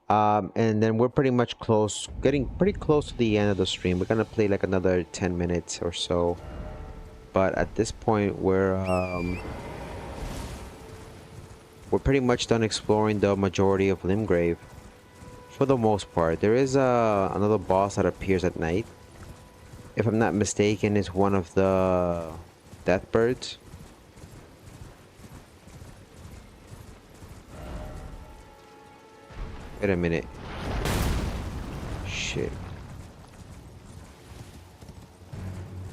[SPEAKER 1] And then we're pretty much close, getting pretty close to the end of the stream. We're gonna play like another 10 minutes or so. But at this point, we're pretty much done exploring the majority of Limgrave. For the most part. There is another boss that appears at night. If I'm not mistaken, it's one of the death birds. Wait a minute. Shit.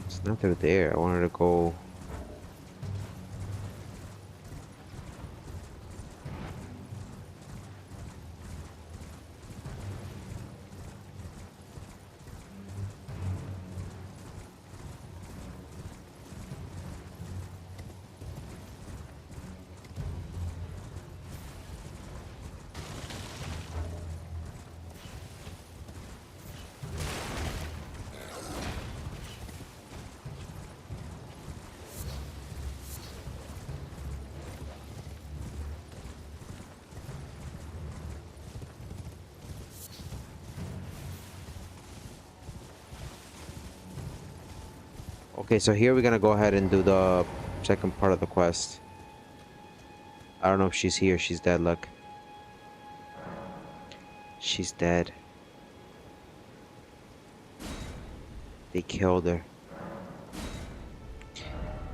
[SPEAKER 1] It's not through there. I wanted to go... Okay, so here we're gonna go ahead and do the second part of the quest. I don't know if she's here. She's dead, look. She's dead. They killed her.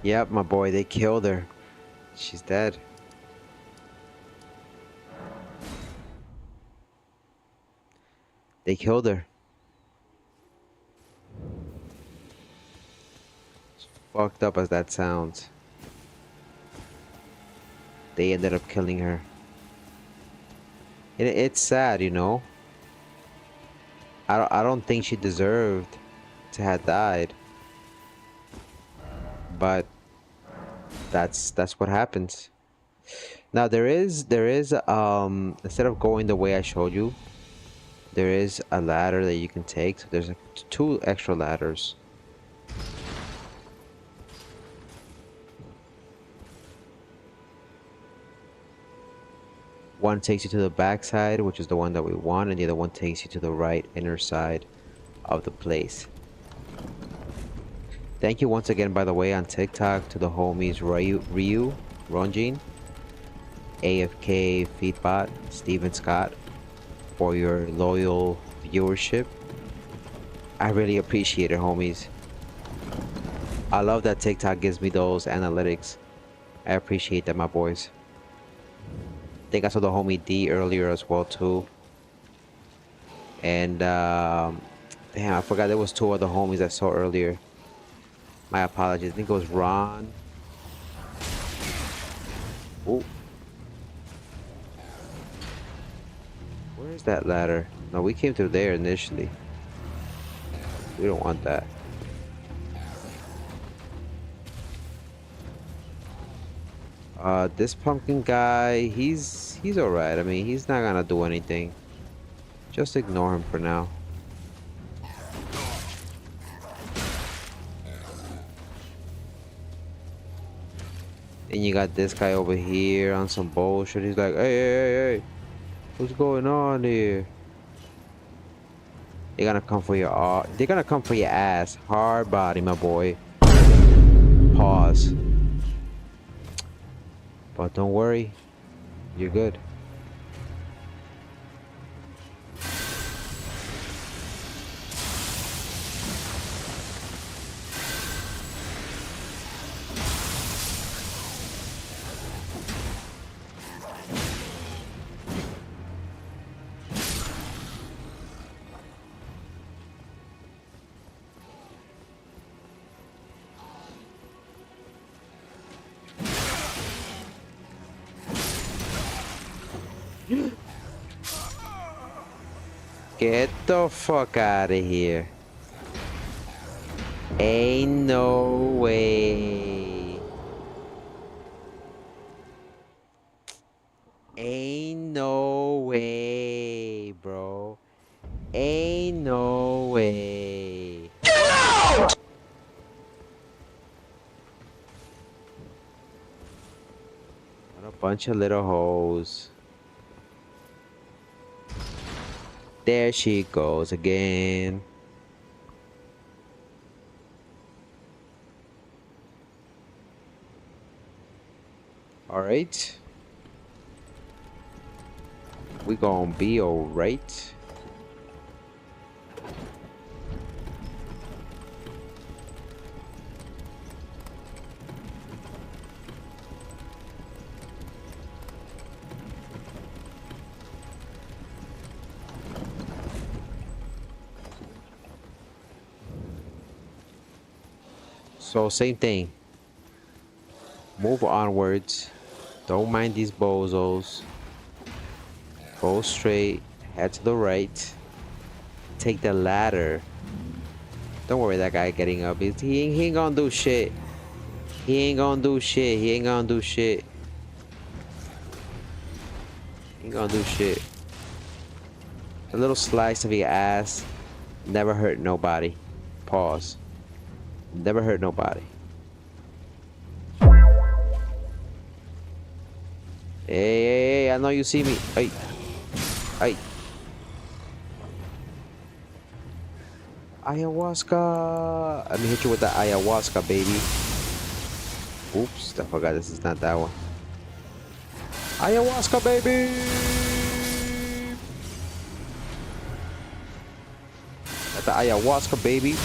[SPEAKER 1] Yep, my boy, they killed her. She's dead. They killed her. As fucked up as that sounds. They ended up killing her. It's sad, you know. I don't think she deserved to have died. But that's what happens. Now there is instead of going the way I showed you, there is a ladder that you can take. So there's like two extra ladders. One takes you to the back side, which is the one that we want, and the other one takes you to the right inner side of the place. Thank you once again, by the way, on TikTok to the homies Ryu, Ronjin, AFK, Feedbot, Steven Scott for your loyal viewership. I really appreciate it, homies. I love that TikTok gives me those analytics. I appreciate that, my boys. I think I saw the homie D earlier as well too. And damn, I forgot there was two other homies I saw earlier. My apologies. I think it was Ron. Ooh. Where is that ladder? No, we came through there initially. We don't want that. This pumpkin guy, he's alright. I mean, he's not gonna do anything. Just ignore him for now. And you got this guy over here on some bullshit. He's like, hey, what's going on here? They're gonna come for your they're gonna come for your ass. Hard body, my boy. Pause. But don't worry, you're good. Get the fuck out of here. Ain't no way. Ain't no way, bro. Ain't no way. Get out! What a bunch of little hoes. There she goes again. All right. We gonna be all right. So same thing. Move onwards. Don't mind these bozos. Go straight. Head to the right. Take the ladder. Don't worry, that guy getting up. He ain't gonna do shit. He ain't gonna do shit. He ain't gonna do shit. He ain't gonna do shit. A little slice of your ass never hurt nobody. Pause. Never hurt nobody. Hey, I know you see me. Hey. Hey. Ayahuasca. Let me hit you with the ayahuasca, baby. Oops, I forgot this is not that one. Ayahuasca, baby. That's the ayahuasca, baby.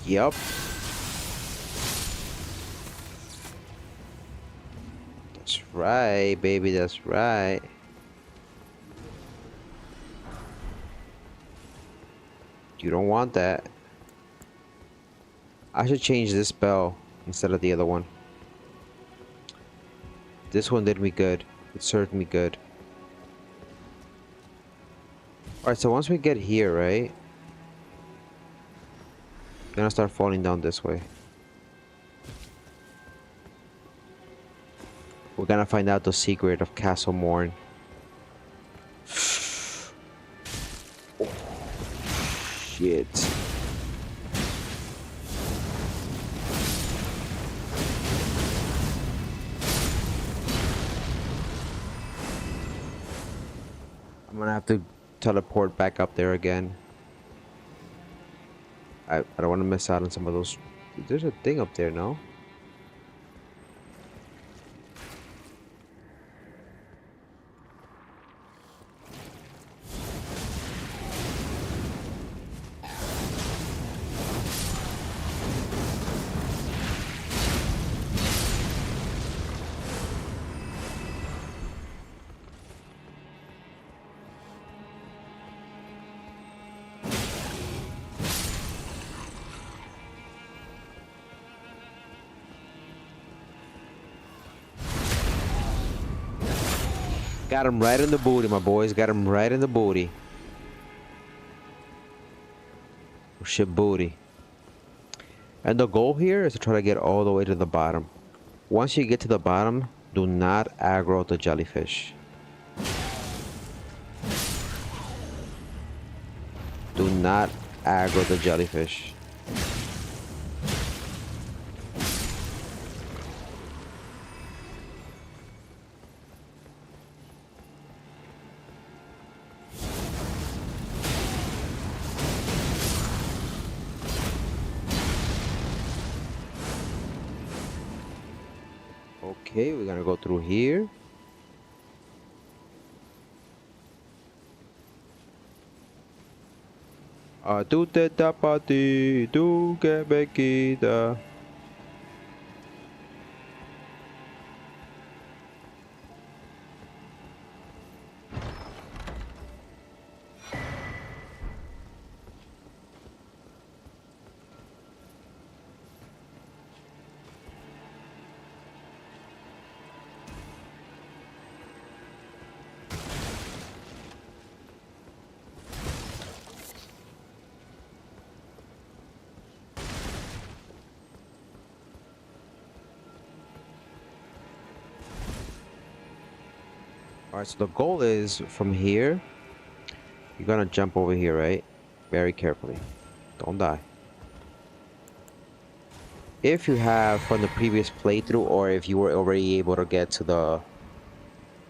[SPEAKER 1] Yup. That's right, baby. That's right. You don't want that. I should change this spell instead of the other one. This one did me good. It served me good. Alright, so once we get here, right? We're gonna start falling down this way. We're gonna find out the secret of Castle Morn. Oh, shit. I'm gonna have to teleport back up there again. I don't want to miss out on some of those. There's a thing up there, no? Got him right in the booty, my boys. Got him right in the booty. Oh, shit, booty. And the goal here is to try to get all the way to the bottom. Once you get to the bottom, do not aggro the jellyfish. Do not aggro the jellyfish. Okay, we're gonna go through here. Tu te tapati, tu que bequita. Alright, so the goal is from here, you're gonna jump over here, right? Very carefully. Don't die. If you have from the previous playthrough, or if you were already able to get to the...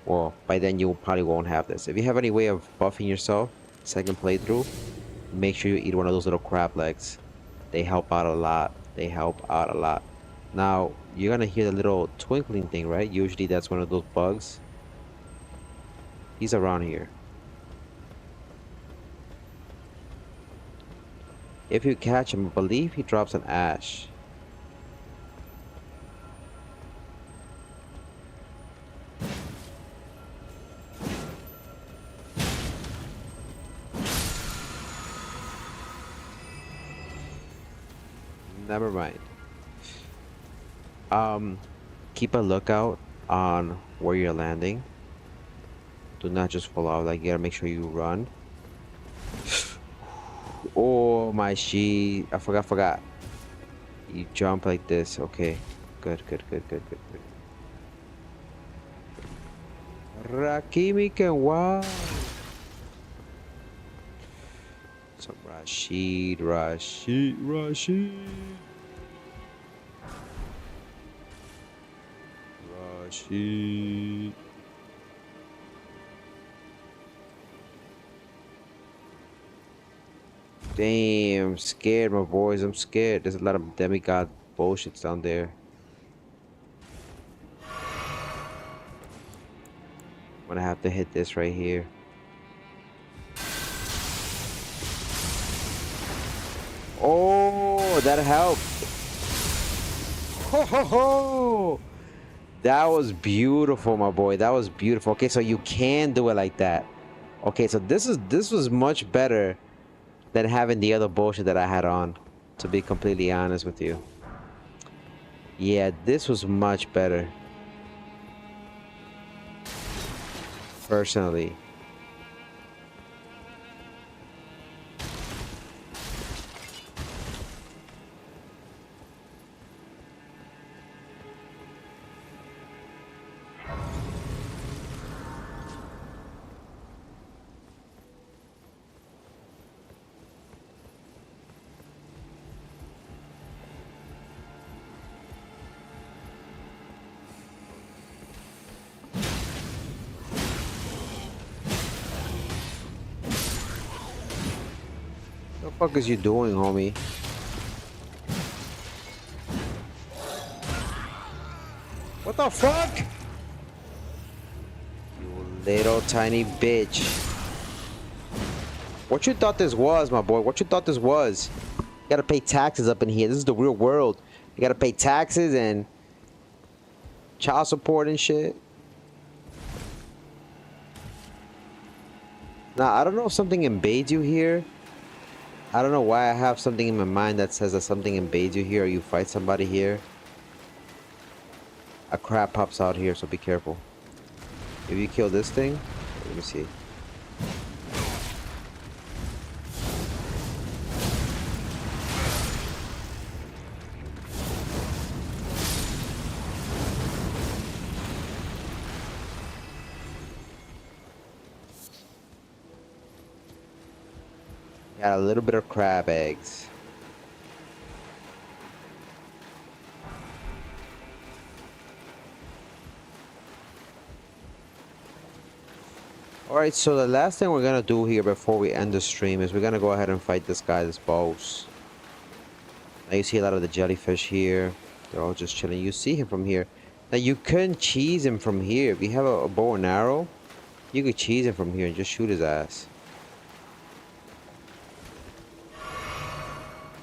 [SPEAKER 1] Well, by then you probably won't have this. If you have any way of buffing yourself, second playthrough, make sure you eat one of those little crab legs. They help out a lot. They help out a lot. Now, you're gonna hear the little twinkling thing, right? Usually that's one of those bugs. He's around here. If you catch him, I believe he drops an ash. Never mind. Keep a lookout on where you're landing. Do not just fall out. Like, you gotta make sure you run. Oh my she! I forgot. You jump like this. Okay. Good. Rakimi can wow. Some Rashid. Rashid. Damn, I'm scared, my boys. I'm scared. There's a lot of demigod bullshits down there. I'm gonna have to hit this right here. Oh, that helped. Ho ho ho! That was beautiful, my boy. That was beautiful. Okay, so you can do it like that. Okay, so this was much better than having the other bullshit that I had on, to be completely honest with you. Yeah, this was much better. Personally. fuck is you doing, homie? What the fuck? You little tiny bitch. What you thought this was, my boy? What you thought this was? You gotta pay taxes up in here. This is the real world. You gotta pay taxes and child support and shit. Now, I don't know if something invades you here. I don't know why I have something in my mind that says that something invades you here or you fight somebody here. A crab pops out here, so be careful. If you kill this thing, let me see. Got a little bit of crab eggs. Alright, so the last thing we're gonna do here before we end the stream is we're gonna go ahead and fight this guy, this boss. Now you see a lot of the jellyfish here. They're all just chilling. You see him from here. Now you can cheese him from here. If you have a bow and arrow, you could cheese him from here and just shoot his ass.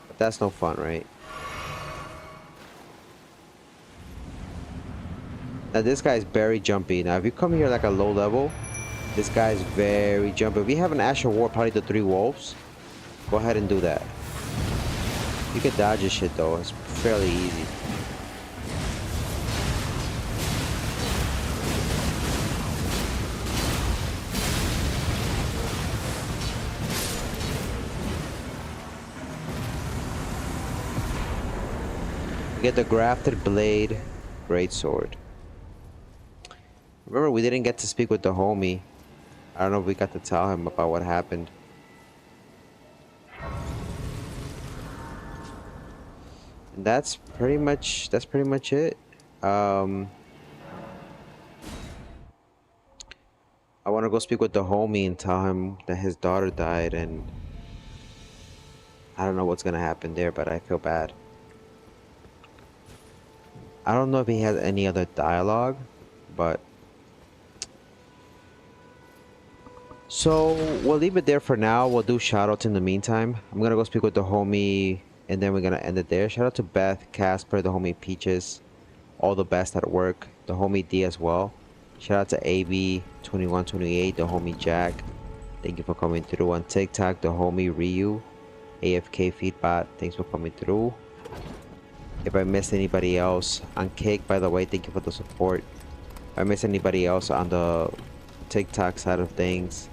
[SPEAKER 1] But that's no fun, right? Now this guy's very jumpy. Now if you come here like a low level, this guy's very jumpy. If you have an Asher War, probably the 3 wolves, go ahead and do that. You can dodge this shit though. It's fairly easy. You get the grafted blade, great sword. Remember, we didn't get to speak with the homie. I don't know if we got to tell him about what happened. And that's pretty much it. I want to go speak with the homie and tell him that his daughter died, and I don't know what's gonna happen there, but I feel bad. I don't know if he has any other dialogue, but so we'll leave it there for now. We'll do shoutouts in the meantime. I'm gonna go speak with the homie, and then we're gonna end it there. Shout out to Beth, Casper, the homie Peaches, all the best at work, the homie D as well. Shout out to AB2128, the homie Jack. Thank you for coming through. On TikTok, the homie Ryu, AFK Feedbot. Thanks for coming through. If I missed anybody else, on Cake, by the way, thank you for the support. If I missed anybody else on the TikTok side of things,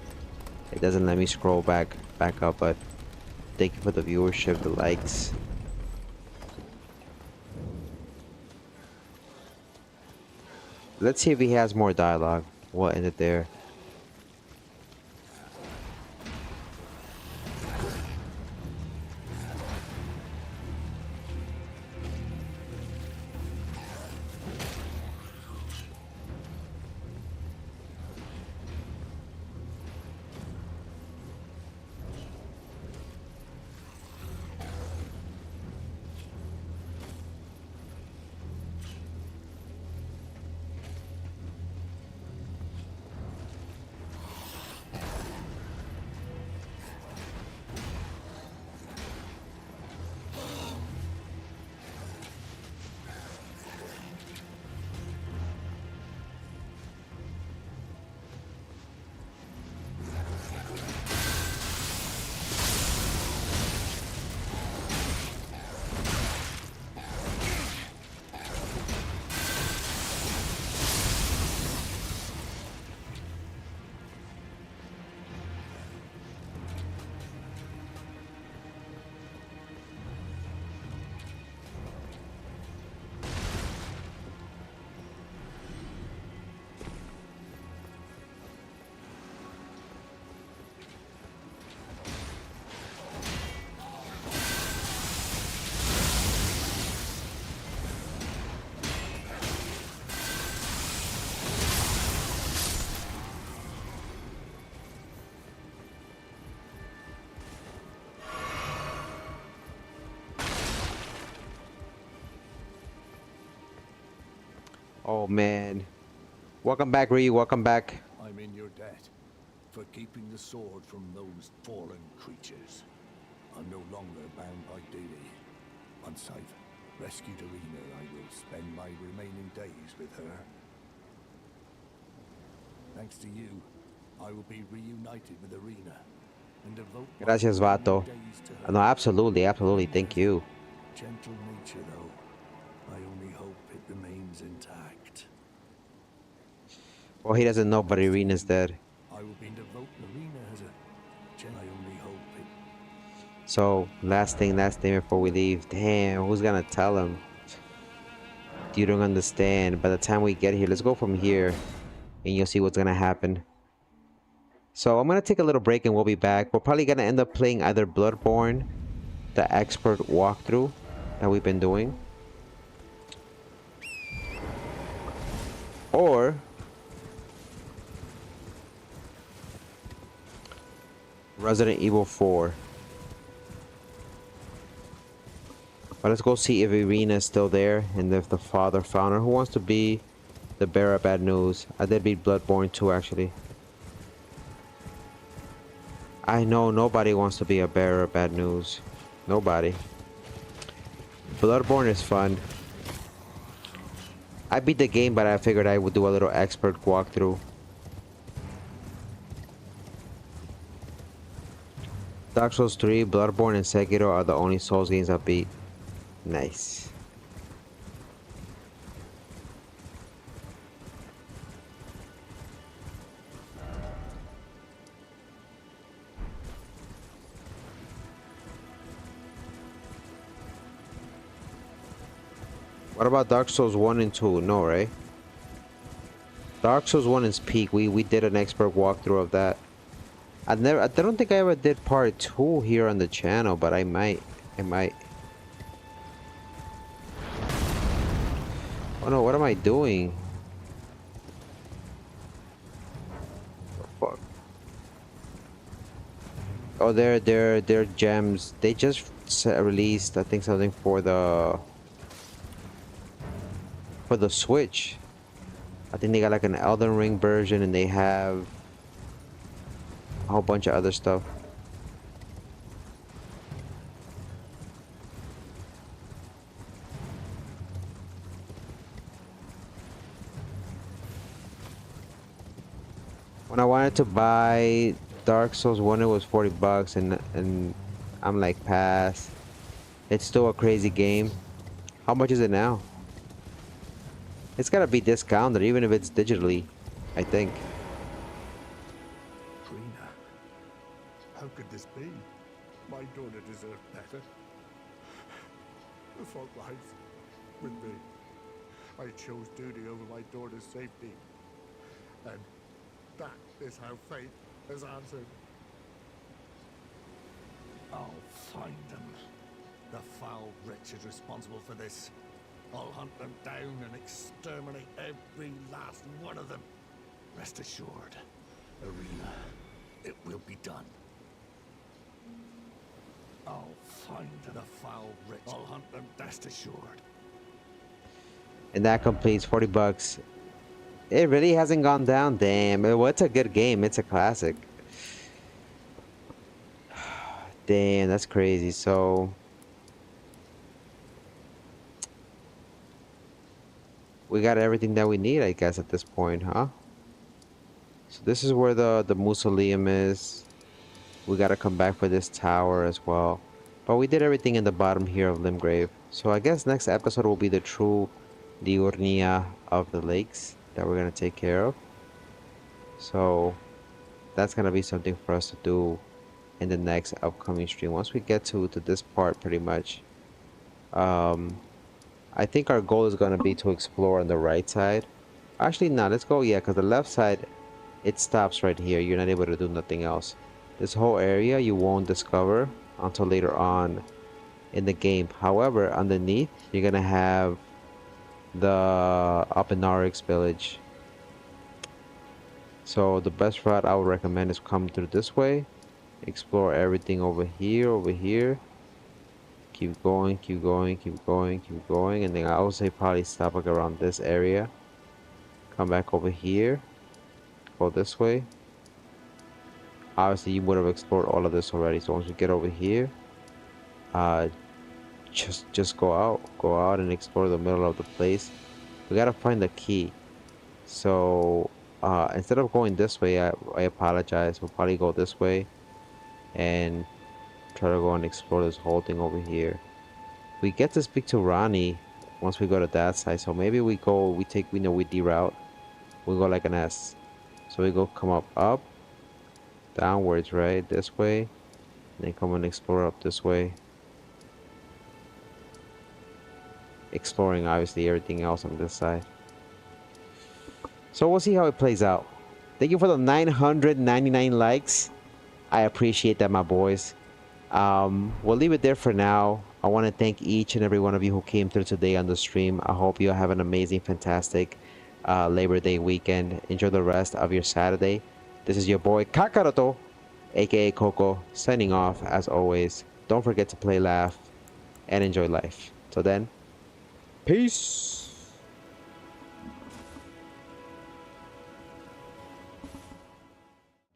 [SPEAKER 1] it doesn't let me scroll back up, but thank you for the viewership, the likes. Let's see if he has more dialogue. We'll end it there. Oh man. Welcome back, Ryu. Welcome back.
[SPEAKER 4] I'm in your debt for keeping the sword from those fallen creatures. I'm no longer bound by duty. Once I've rescued Arena, I will spend my remaining days with her. Thanks to you, I will be reunited with Arena and devote my
[SPEAKER 1] Gracias,
[SPEAKER 4] remaining
[SPEAKER 1] vato.
[SPEAKER 4] days to her.
[SPEAKER 1] No, absolutely, absolutely. Thank you.
[SPEAKER 4] Gentle nature, though. I only hope it remains intact.
[SPEAKER 1] Well, he doesn't know, but Irina's dead.
[SPEAKER 4] I will be devoting Arena as a I only hope it.
[SPEAKER 1] So, last thing before we leave. Damn, who's gonna tell him? You don't understand. By the time we get here, let's go from here. And you'll see what's gonna happen. So, I'm gonna take a little break and we'll be back. We're probably gonna end up playing either Bloodborne, the expert walkthrough that we've been doing, or Resident Evil 4. But let's go see if Irina is still there and if the father found her. Who wants to be the bearer of bad news? I did beat Bloodborne too, actually. I know nobody wants to be a bearer of bad news. Nobody. Bloodborne is fun. I beat the game, but I figured I would do a little expert walkthrough. Dark Souls 3, Bloodborne, and Sekiro are the only Souls games I beat. Nice. What about Dark Souls 1 and 2? No, right? Dark Souls 1 is peak. We did an expert walkthrough of that. I don't think I ever did part 2 here on the channel, but I might. Oh no, what am I doing? Fuck. Oh, they're gems. They just released, I think, something for the Switch. I think they got like an Elden Ring version, and they have a whole bunch of other stuff. When I wanted to buy Dark Souls 1, it was 40 bucks, and I'm like, pass. It's still a crazy game. How much is it now? It's gotta be discounted, even if it's digitally, I think.
[SPEAKER 4] Trina, how could this be? My daughter deserved better. The fault lies with me. I chose duty over my daughter's safety. And that is how fate has answered. I'll find them. The foul wretches responsible for this. I'll hunt them down and exterminate every last one of them. Rest assured, Arena, it will be done. I'll find the foul wretch. I'll hunt them, rest assured.
[SPEAKER 1] And that completes 40 bucks. It really hasn't gone down. Damn. Well, it's a good game. It's a classic. Damn, that's crazy. So we got everything that we need, I guess, at this point, huh? So this is where the mausoleum is. We gotta come back for this tower as well. But we did everything in the bottom here of Limgrave. So I guess next episode will be the true Liurnia of the lakes that we're gonna take care of. So that's gonna be something for us to do in the next upcoming stream. Once we get to this part, pretty much. I think our goal is going to be to explore on the right side. Actually, no, let's go, yeah, because the left side, it stops right here. You're not able to do nothing else. This whole area you won't discover until later on in the game. However, underneath, you're going to have the Apenarix village. So the best route I would recommend is come through this way. Explore everything over here. Keep going, and then I would say probably stop like around this area come back over here, go this way. Obviously, you would have explored all of this already. So once you get over here, uh, just go out and explore the middle of the place. We gotta find the key. So instead of going this way, I apologize. We'll probably go this way and try to go and explore this whole thing over here. We get to speak to Ronnie once we go to that side. So maybe we deroute. We go like an S. So we go come up, downwards, right? This way. And then come and explore up this way. Exploring obviously everything else on this side. So we'll see how it plays out. Thank you for the 999 likes. I appreciate that, my boys. We'll leave it there for now. I want to thank each and every one of you who came through today on the stream. I hope you have an amazing, fantastic Labor Day weekend. Enjoy the rest of your Saturday. This is your boy Kakaroto, aka Coco, signing off. As always, don't forget to play, laugh, and enjoy life. Till then, peace.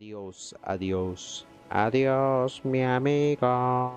[SPEAKER 1] Adios, adios, adios, mi amigo.